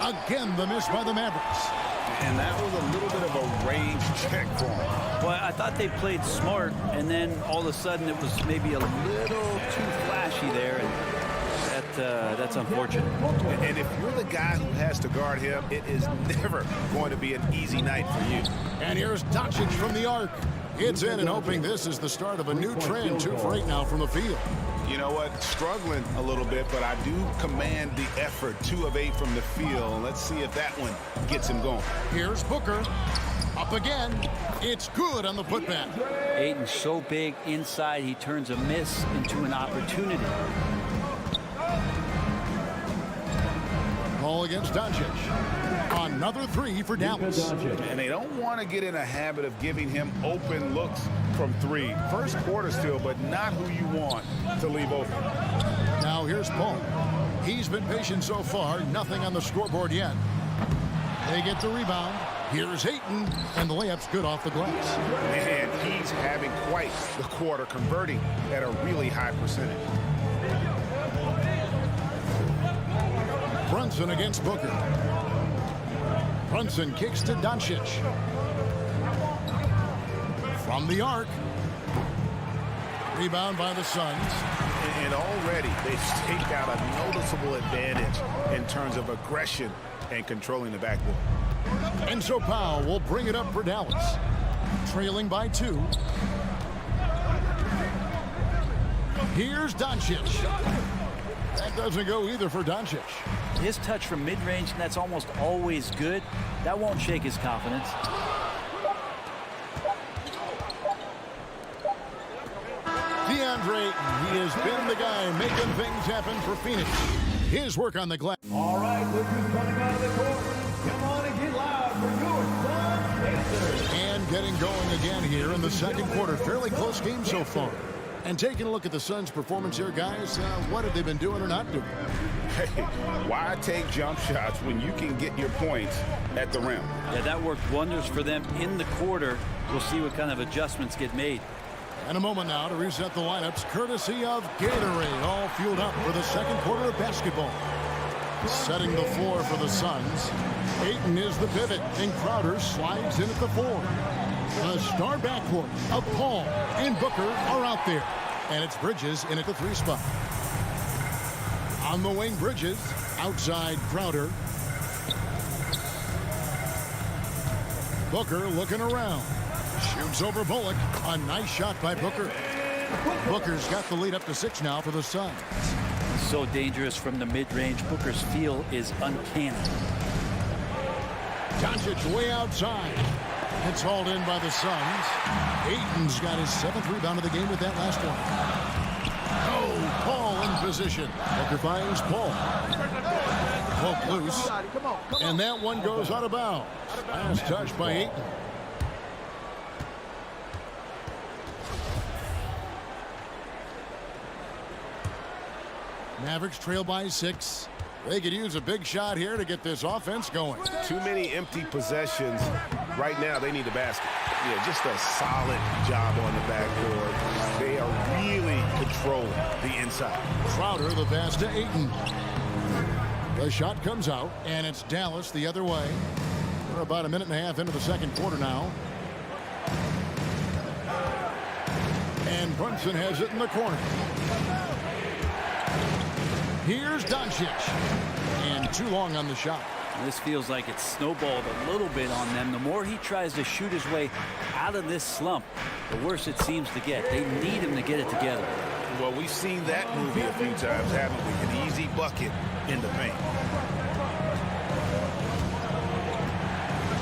Again, the miss by the Mavericks. And that was a little bit of a range check for him. Well, I thought they played smart, and then all of a sudden it was maybe a little too flashy there, and that's unfortunate. And if you're the guy who has to guard him, it is never going to be an easy night for you. And here's Doncic from the arc. It's in and hoping this is the start of a new trend. 2 for 8 now from the field. You know what? Struggling a little bit, but I do command the effort. 2 of 8 from the field. Let's see if that one gets him going. Here's Booker. Up again. It's good on the putback. Ayton's so big inside, he turns a miss into an opportunity. Ball against Doncic. Another 3 for Dallas. And they don't want to get in a habit of giving him open looks from 3. First quarter still, but not who you want to leave open. Now here's Paul. He's been patient so far. Nothing on the scoreboard yet. They get the rebound. Here's Ayton, and the layup's good off the glass. And he's having quite the quarter, converting at a really high percentage. Brunson against Booker. Brunson kicks to Doncic. From the arc. Rebound by the Suns. And already they've staked out a noticeable advantage in terms of aggression and controlling the backboard. Enzo Powell will bring it up for Dallas. Trailing by 2. Here's Doncic. That doesn't go either for Doncic. His touch from mid-range, and that's almost always good. That won't shake his confidence. DeAndre, he has been the guy making things happen for Phoenix. His work on the glass. All right, look who's coming out of the court. Come on and get loud for your Sun Pacers. And getting going again here in the second quarter. Fairly close game so far. And taking a look at the Suns' performance here, guys, what have they been doing or not doing? Hey, why take jump shots when you can get your points at the rim? Yeah, that worked wonders for them in the quarter. We'll see what kind of adjustments get made. And a moment now to reset the lineups, courtesy of Gatorade, all fueled up for the second quarter of basketball. Setting the floor for the Suns, Ayton is the pivot, and Crowder slides in at the 4. The star backcourt of Paul and Booker are out there, and it's Bridges in at the 3 spot. On the wing, Bridges, outside Crowder. Booker looking around. Shoots over Bullock. A nice shot by Booker. Booker's got the lead up to 6 now for the Suns. So dangerous from the mid-range. Booker's feel is uncanny. Doncic way outside. It's hauled in by the Suns. Ayton's got his 7th rebound of the game with that last one. Oh, Paul in position. Booker finds Paul. Poke loose. And that one goes out of bounds. Last touch by Ayton. Mavericks trail by 6. They could use a big shot here to get this offense going. Too many empty possessions. Right now, they need a basket. Yeah, just a solid job on the backboard. They are really controlling the inside. Crowder, the pass to Ayton. The shot comes out, and it's Dallas the other way. We're about a minute and a half into the second quarter now. And Brunson has it in the corner. Here's Doncic. And too long on the shot. This feels like it's snowballed a little bit on them. The more he tries to shoot his way out of this slump, the worse it seems to get. They need him to get it together. Well, we've seen that movie a few times, haven't we? An easy bucket in the paint.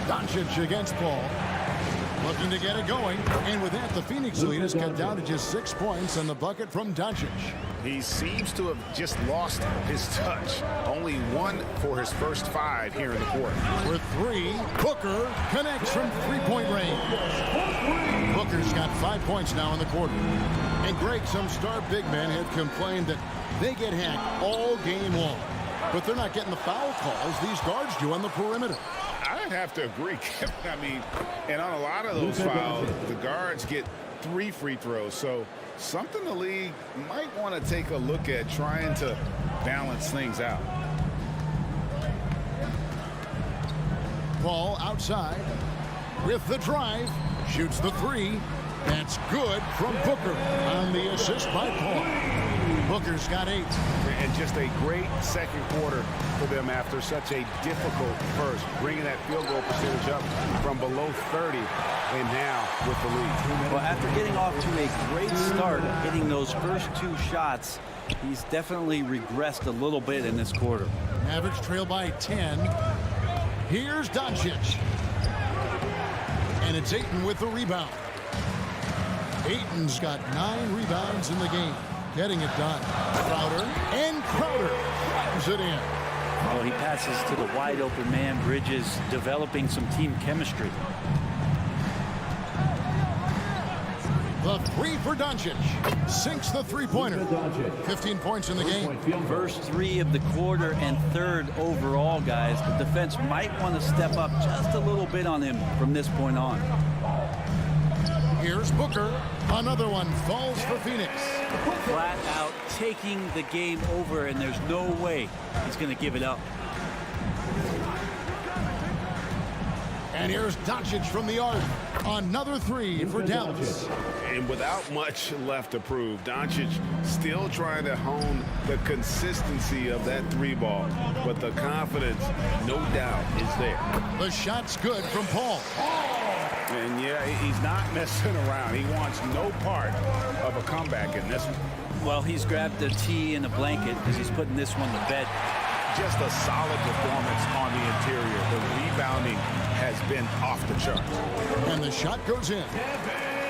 Doncic against Paul. Looking to get it going. And with that, the Phoenix lead is cut down to just 6 points and the bucket from Doncic. He seems to have just lost his touch. Only 1 for his first 5 here in the quarter. For 3, Booker connects from 3-point range. Booker's got 5 points now in the quarter. And Greg, some star big men have complained that they get hacked all game long. But they're not getting the foul calls these guards do on the perimeter. I have to agree. I mean, and on a lot of those fouls, the guards get 3 free throws. So something the league might want to take a look at, trying to balance things out. Paul outside with the drive. Shoots the 3. That's good from Booker on the assist by Paul. Booker's got 8. And just a great second quarter for them after such a difficult first. Bringing that field goal percentage up from below 30 and now with the lead. Well, after getting off to a great start, hitting those first 2 shots, he's definitely regressed a little bit in this quarter. Mavericks trail by 10. Here's Doncic. And it's Ayton with the rebound. Ayton's got 9 rebounds in the game. Getting it done. Crowder, and Crowder flattens it in. Oh, he passes to the wide open man. Bridges developing some team chemistry. The 3 for Doncic. Sinks the 3-pointer. 15 points in the game. First 3 of the quarter and 3rd overall, guys. The defense might want to step up just a little bit on him from this point on. Here's Booker. Another one falls for Phoenix. Flat out taking the game over, and there's no way he's going to give it up. And here's Doncic from the arc. Another three for Dallas. And without much left to prove, Doncic still trying to hone the consistency of that three ball. But the confidence, no doubt, is there. The shot's good from Paul. And yeah, he's not messing around. He wants no part of a comeback in this one. Well, he's grabbed the tee and a blanket because he's putting this one to bed. Just a solid performance on the interior. The rebounding has been off the charts. And the shot goes in.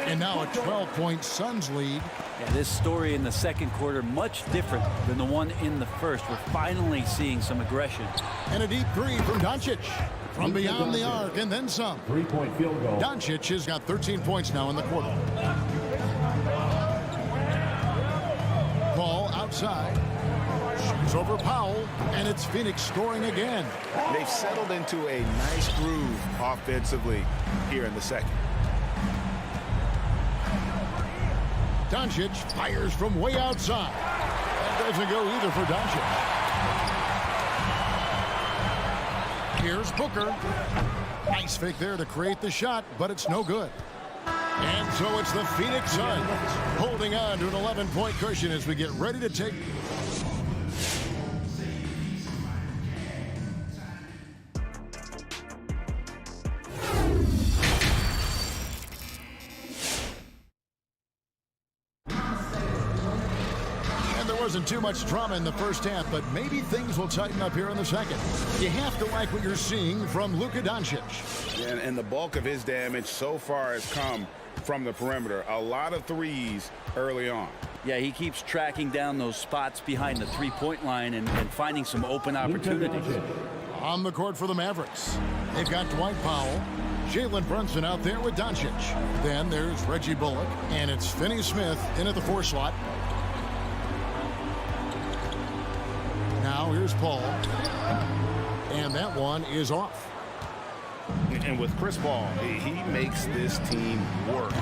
And now a 12-point Suns lead. Yeah, this story in the second quarter much different than the one in the first. We're finally seeing some aggression. And a deep three from Doncic. From beyond the arc and then some. 3-point field goal. Doncic has got 13 points now in the quarter. Ball outside. Shoots over Powell, and it's Phoenix scoring again. They've settled into a nice groove offensively here in the second. Doncic fires from way outside. That doesn't go either for Doncic. Here's Booker. Nice fake there to create the shot, but it's no good. And so it's the Phoenix Suns holding on to an 11-point cushion as we get ready to take... Wasn't too much drama in the first half, but maybe things will tighten up here in the second. You have to like what you're seeing from Luka Doncic. And the bulk of his damage so far has come from the perimeter. A lot of threes early on. Yeah, he keeps tracking down those spots behind the three-point line and finding some open opportunities. On the court for the Mavericks, they've got Dwight Powell, Jalen Brunson out there with Doncic. Then there's Reggie Bullock, and it's Finney Smith in at the 4 slot. Now here's Paul, and that one is off. And with Chris Paul, he makes this team work,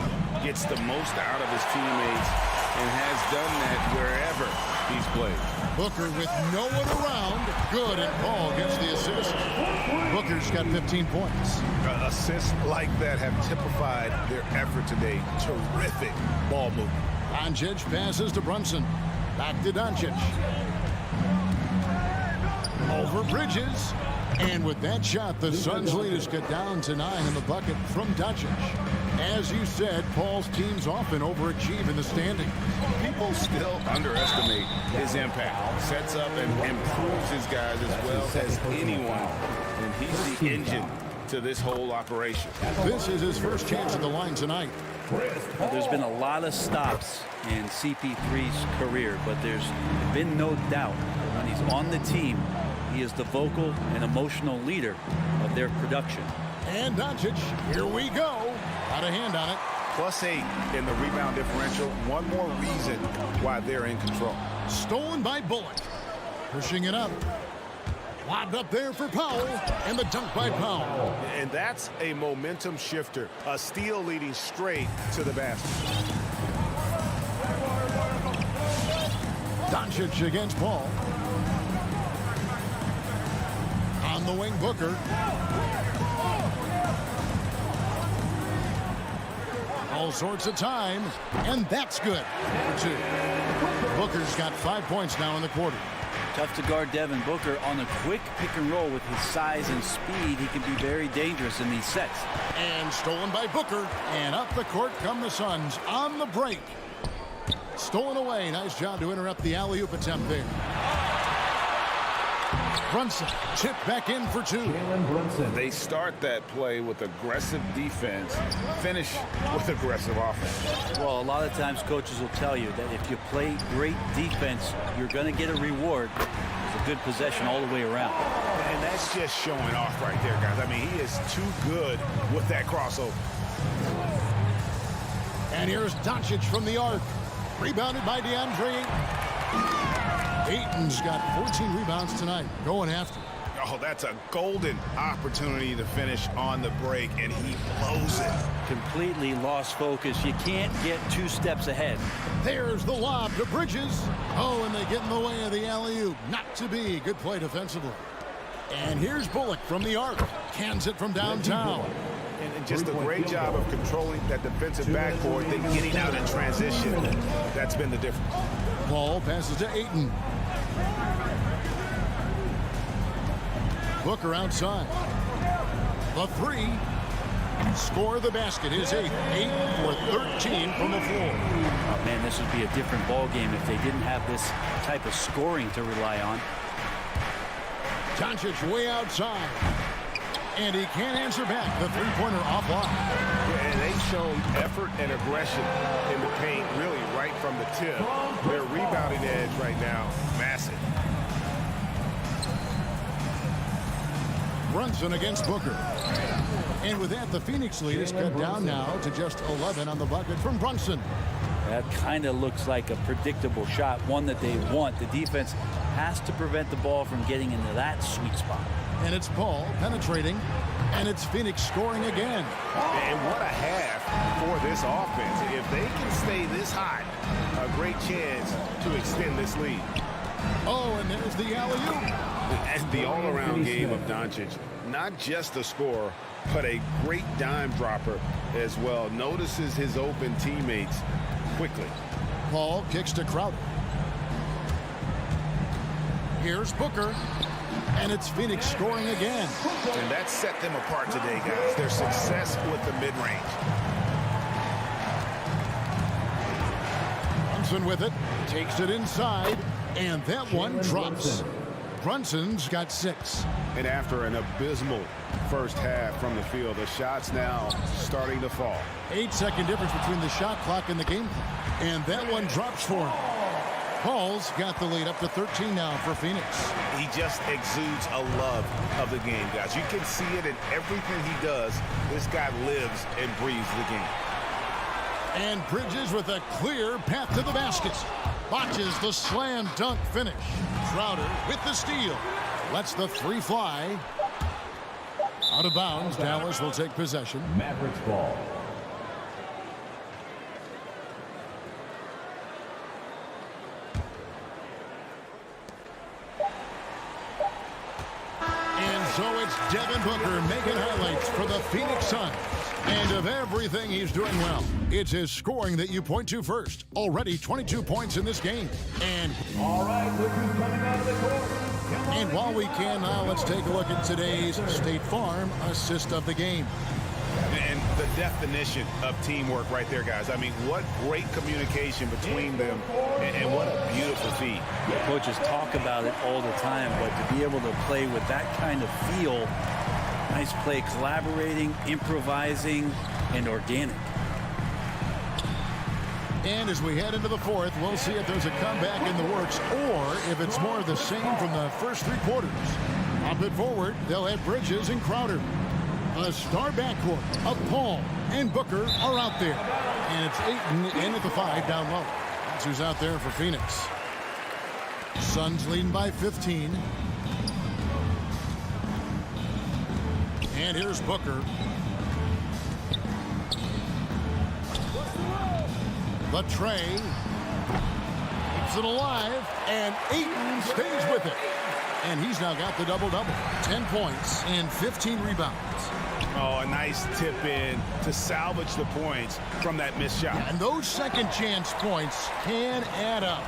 gets the most out of his teammates, and has done that wherever he's played. Booker with no one around, good, and Paul gets the assist. Booker's got 15 points. Assists like that have typified their effort today. Terrific ball movement. Doncic passes to Brunson, back to Doncic. Over Bridges, and with that shot, the Suns lead has got down to 9 in the bucket from Doncic. As you said, Paul's teams often overachieve in the standings. People still underestimate his impact. Sets up and improves his guys as well as anyone, and he's the engine to this whole operation. This is his first chance at the line tonight. There's been a lot of stops in CP3's career, but there's been no doubt when he's on the team, he is the vocal and emotional leader of their production. And Doncic, here we go. Got a hand on it. +8 in the rebound differential. One more reason why they're in control. Stolen by Bullock. Pushing it up. Lobbed up there for Powell, and the dunk by Powell. And that's a momentum shifter. A steal leading straight to the basket. Doncic against Paul. On the wing, Booker. All sorts of time, and that's good for 2. Booker's got 5 points now in the quarter. Tough to guard Devin Booker on a quick pick and roll with his size and speed. He can be very dangerous in these sets. And stolen by Booker, and up the court come the Suns on the break. Stolen away. Nice job to interrupt the alley-oop attempt there. Brunson chipped back in for 2. They start that play with aggressive defense, finish with aggressive offense. Well, a lot of times coaches will tell you that if you play great defense, you're going to get a reward. It's a good possession all the way around. And that's just showing off right there, guys. I mean, he is too good with that crossover. And here's Doncic from the arc. Rebounded by DeAndre. Ayton's got 14 rebounds tonight, going after. Oh, that's a golden opportunity to finish on the break, and he blows it. Completely lost focus. You can't get 2 steps ahead. There's the lob to Bridges. Oh, and they get in the way of the alley-oop. Not to be. Good play defensively. And here's Bullock from the arc. Cans it from downtown. And just a great job of controlling that defensive backboard, then getting out in transition. That's been the difference. Ball passes to Ayton. Booker outside. The three. Score the basket. His 8 for 13 from the floor. Oh, man, this would be a different ball game if they didn't have this type of scoring to rely on. Doncic way outside. And he can't answer back. The three-pointer offline. Yeah, and they've shown effort and aggression in the paint, really right from the tip. Their rebounding edge right now, massive. Brunson against Booker. And with that, the Phoenix lead is cut down now to just 11 on the bucket from Brunson. That kind of looks like a predictable shot, one that they want. The defense has to prevent the ball from getting into that sweet spot. And it's Paul penetrating, and it's Phoenix scoring again. And what a half for this offense. If they can stay this hot, a great chance to extend this lead. Oh, and there's the alley-oop. And the all-around game of Doncic. Not just a scorer, but a great dime dropper as well. Notices his open teammates quickly. Paul kicks to Crowder. Here's Booker. And it's Phoenix scoring again. And that set them apart today, guys. Their success with the mid-range. Brunson with it. Takes it inside. And that one drops. Brunson's got 6. And after an abysmal first half from the field, the shot's now starting to fall. 8-second difference between the shot clock and the game clock. And that one drops for him. Paul's got the lead up to 13 now for Phoenix. He just exudes a love of the game, guys. You can see it in everything he does. This guy lives and breathes the game. And Bridges with a clear path to the basket. Botches the slam dunk finish. Crowder with the steal. Lets the three fly. Out of bounds. Dallas will take possession. Mavericks ball. So it's Devin Booker making highlights for the Phoenix Suns. And of everything he's doing well, it's his scoring that you point to first. Already 22 points in this game. And all right, look who's coming out of the court. And while we can now, let's take a look at today's State Farm assist of the game. And the definition of teamwork right there, guys. I mean, what great communication between them, and what a beautiful feed. Coaches talk about it all the time, but to be able to play with that kind of feel, nice play, collaborating, improvising, and organic. And as we head into the fourth, we'll see if there's a comeback in the works or if it's more of the same from the first 3 quarters. Up and forward, they'll have Bridges and Crowder. A star backcourt of Paul and Booker are out there. And it's Ayton in at the 5 down low. That's who's out there for Phoenix. Suns leading by 15. And here's Booker. The tray. Keeps it alive. And Ayton stays with it. And he's now got the double-double. 10 points and 15 rebounds. Oh, a nice tip in to salvage the points from that missed shot. And those second chance points can add up.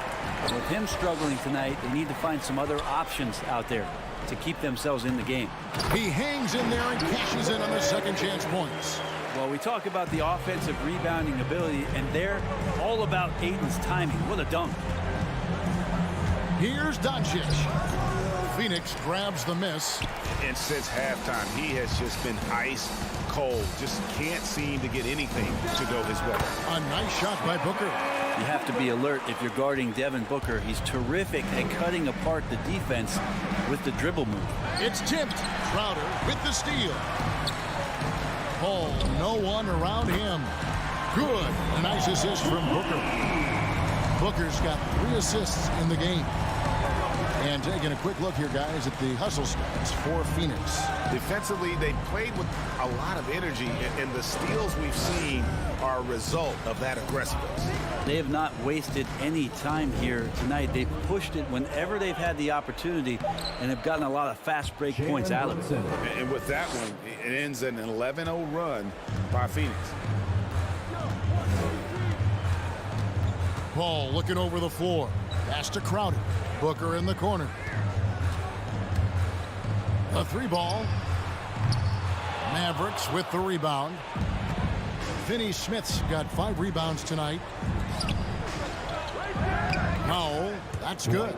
With him struggling tonight, they need to find some other options out there to keep themselves in the game. He hangs in there and cashes in on the second chance points. Well, we talk about the offensive rebounding ability, and they're all about Ayton's timing. What a dunk. Here's Doncic. Phoenix grabs the miss. And since halftime, he has just been ice cold. Just can't seem to get anything to go his way. A nice shot by Booker. You have to be alert if you're guarding Devin Booker. He's terrific at cutting apart the defense with the dribble move. It's tipped. Crowder with the steal. Paul, no one around him. Good. A nice assist from Booker. Booker's got 3 assists in the game. And Taking a quick look here, guys, at the hustle stats for Phoenix. Defensively, they played with a lot of energy, and the steals we've seen are a result of that aggressiveness. They have not wasted any time here tonight. They've pushed it whenever they've had the opportunity and have gotten a lot of fast break points out of it. And with that one, it ends an 11-0 run by Phoenix. Paul looking over the floor. Pass to Crowder. Booker in the corner. A 3-ball. Mavericks with the rebound. Finney Smith's got 5 rebounds tonight. Powell, that's good.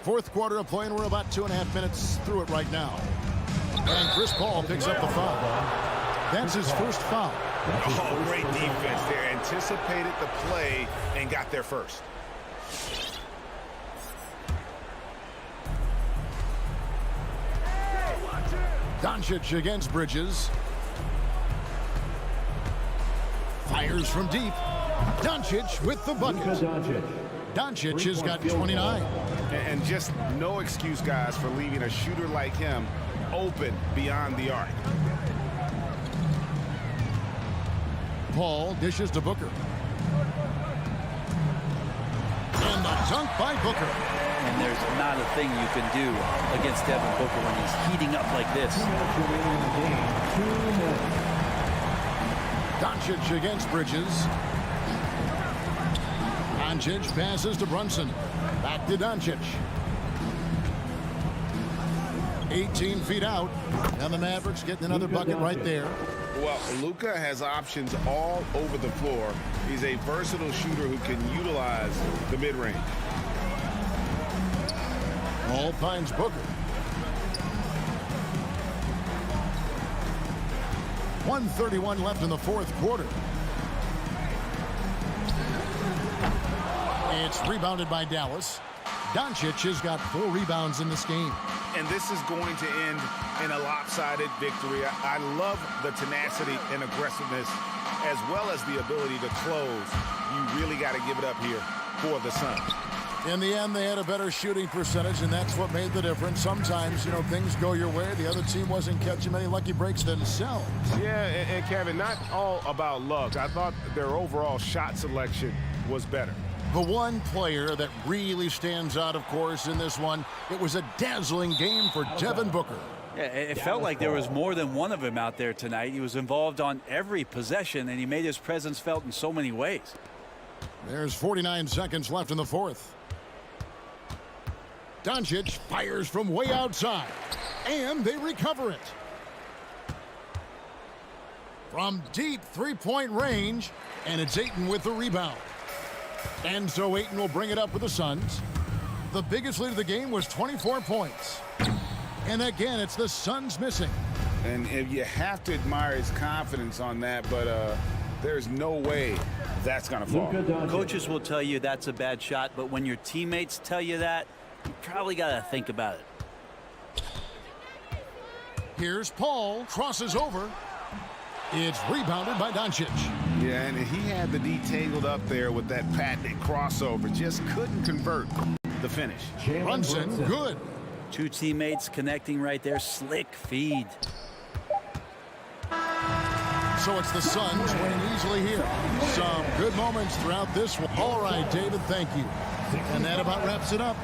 Fourth quarter of play, and we're about 2.5 minutes through it right now. And Chris Paul picks up the foul. That's his first foul. Oh, great defense there. Anticipated the play and got there first. Doncic against Bridges. Fires from deep. Doncic with the bucket. Doncic has got 29. And just no excuse, guys, for leaving a shooter like him open beyond the arc. Paul dishes to Booker. And the dunk by Booker. And there's not a thing you can do against Devin Booker when he's heating up like this. Doncic against Bridges. Doncic passes to Brunson. Back to Doncic. 18 feet out. And the Mavericks getting another bucket right there. Well, Luka has options all over the floor. He's a versatile shooter who can utilize the mid-range. Paul finds Booker. 1:31 left in the fourth quarter. It's rebounded by Dallas. Doncic has got 4 rebounds in this game. And this is going to end in a lopsided victory. I love the tenacity and aggressiveness as well as the ability to close. You really got to give it up here for the Suns. In the end, they had a better shooting percentage, and that's what made the difference. Sometimes, things go your way. The other team wasn't catching many lucky breaks themselves. Yeah, and Kevin, not all about luck. I thought their overall shot selection was better. The one player that really stands out, of course, in this one, it was a dazzling game for Devin Booker. Yeah, it felt like there was more than one of him out there tonight. He was involved on every possession, and he made his presence felt in so many ways. There's 49 seconds left in the fourth. Doncic fires from way outside, and they recover it. From deep three-point range, and it's Ayton with the rebound. And so Ayton will bring it up with the Suns. The biggest lead of the game was 24 points. And again, it's the Suns missing. And you have to admire his confidence on that, but there's no way that's going to fall. Coaches will tell you that's a bad shot, but when your teammates tell you that, you probably got to think about it. Here's Paul, crosses over. It's rebounded by Doncic. Yeah, and he had the D tangled up there with that patented crossover. Just couldn't convert the finish. Brunson, good. 2 teammates connecting right there. Slick feed. So it's the Suns winning easily here. Some good moments throughout this one. All right, David, thank you. And that about wraps it up.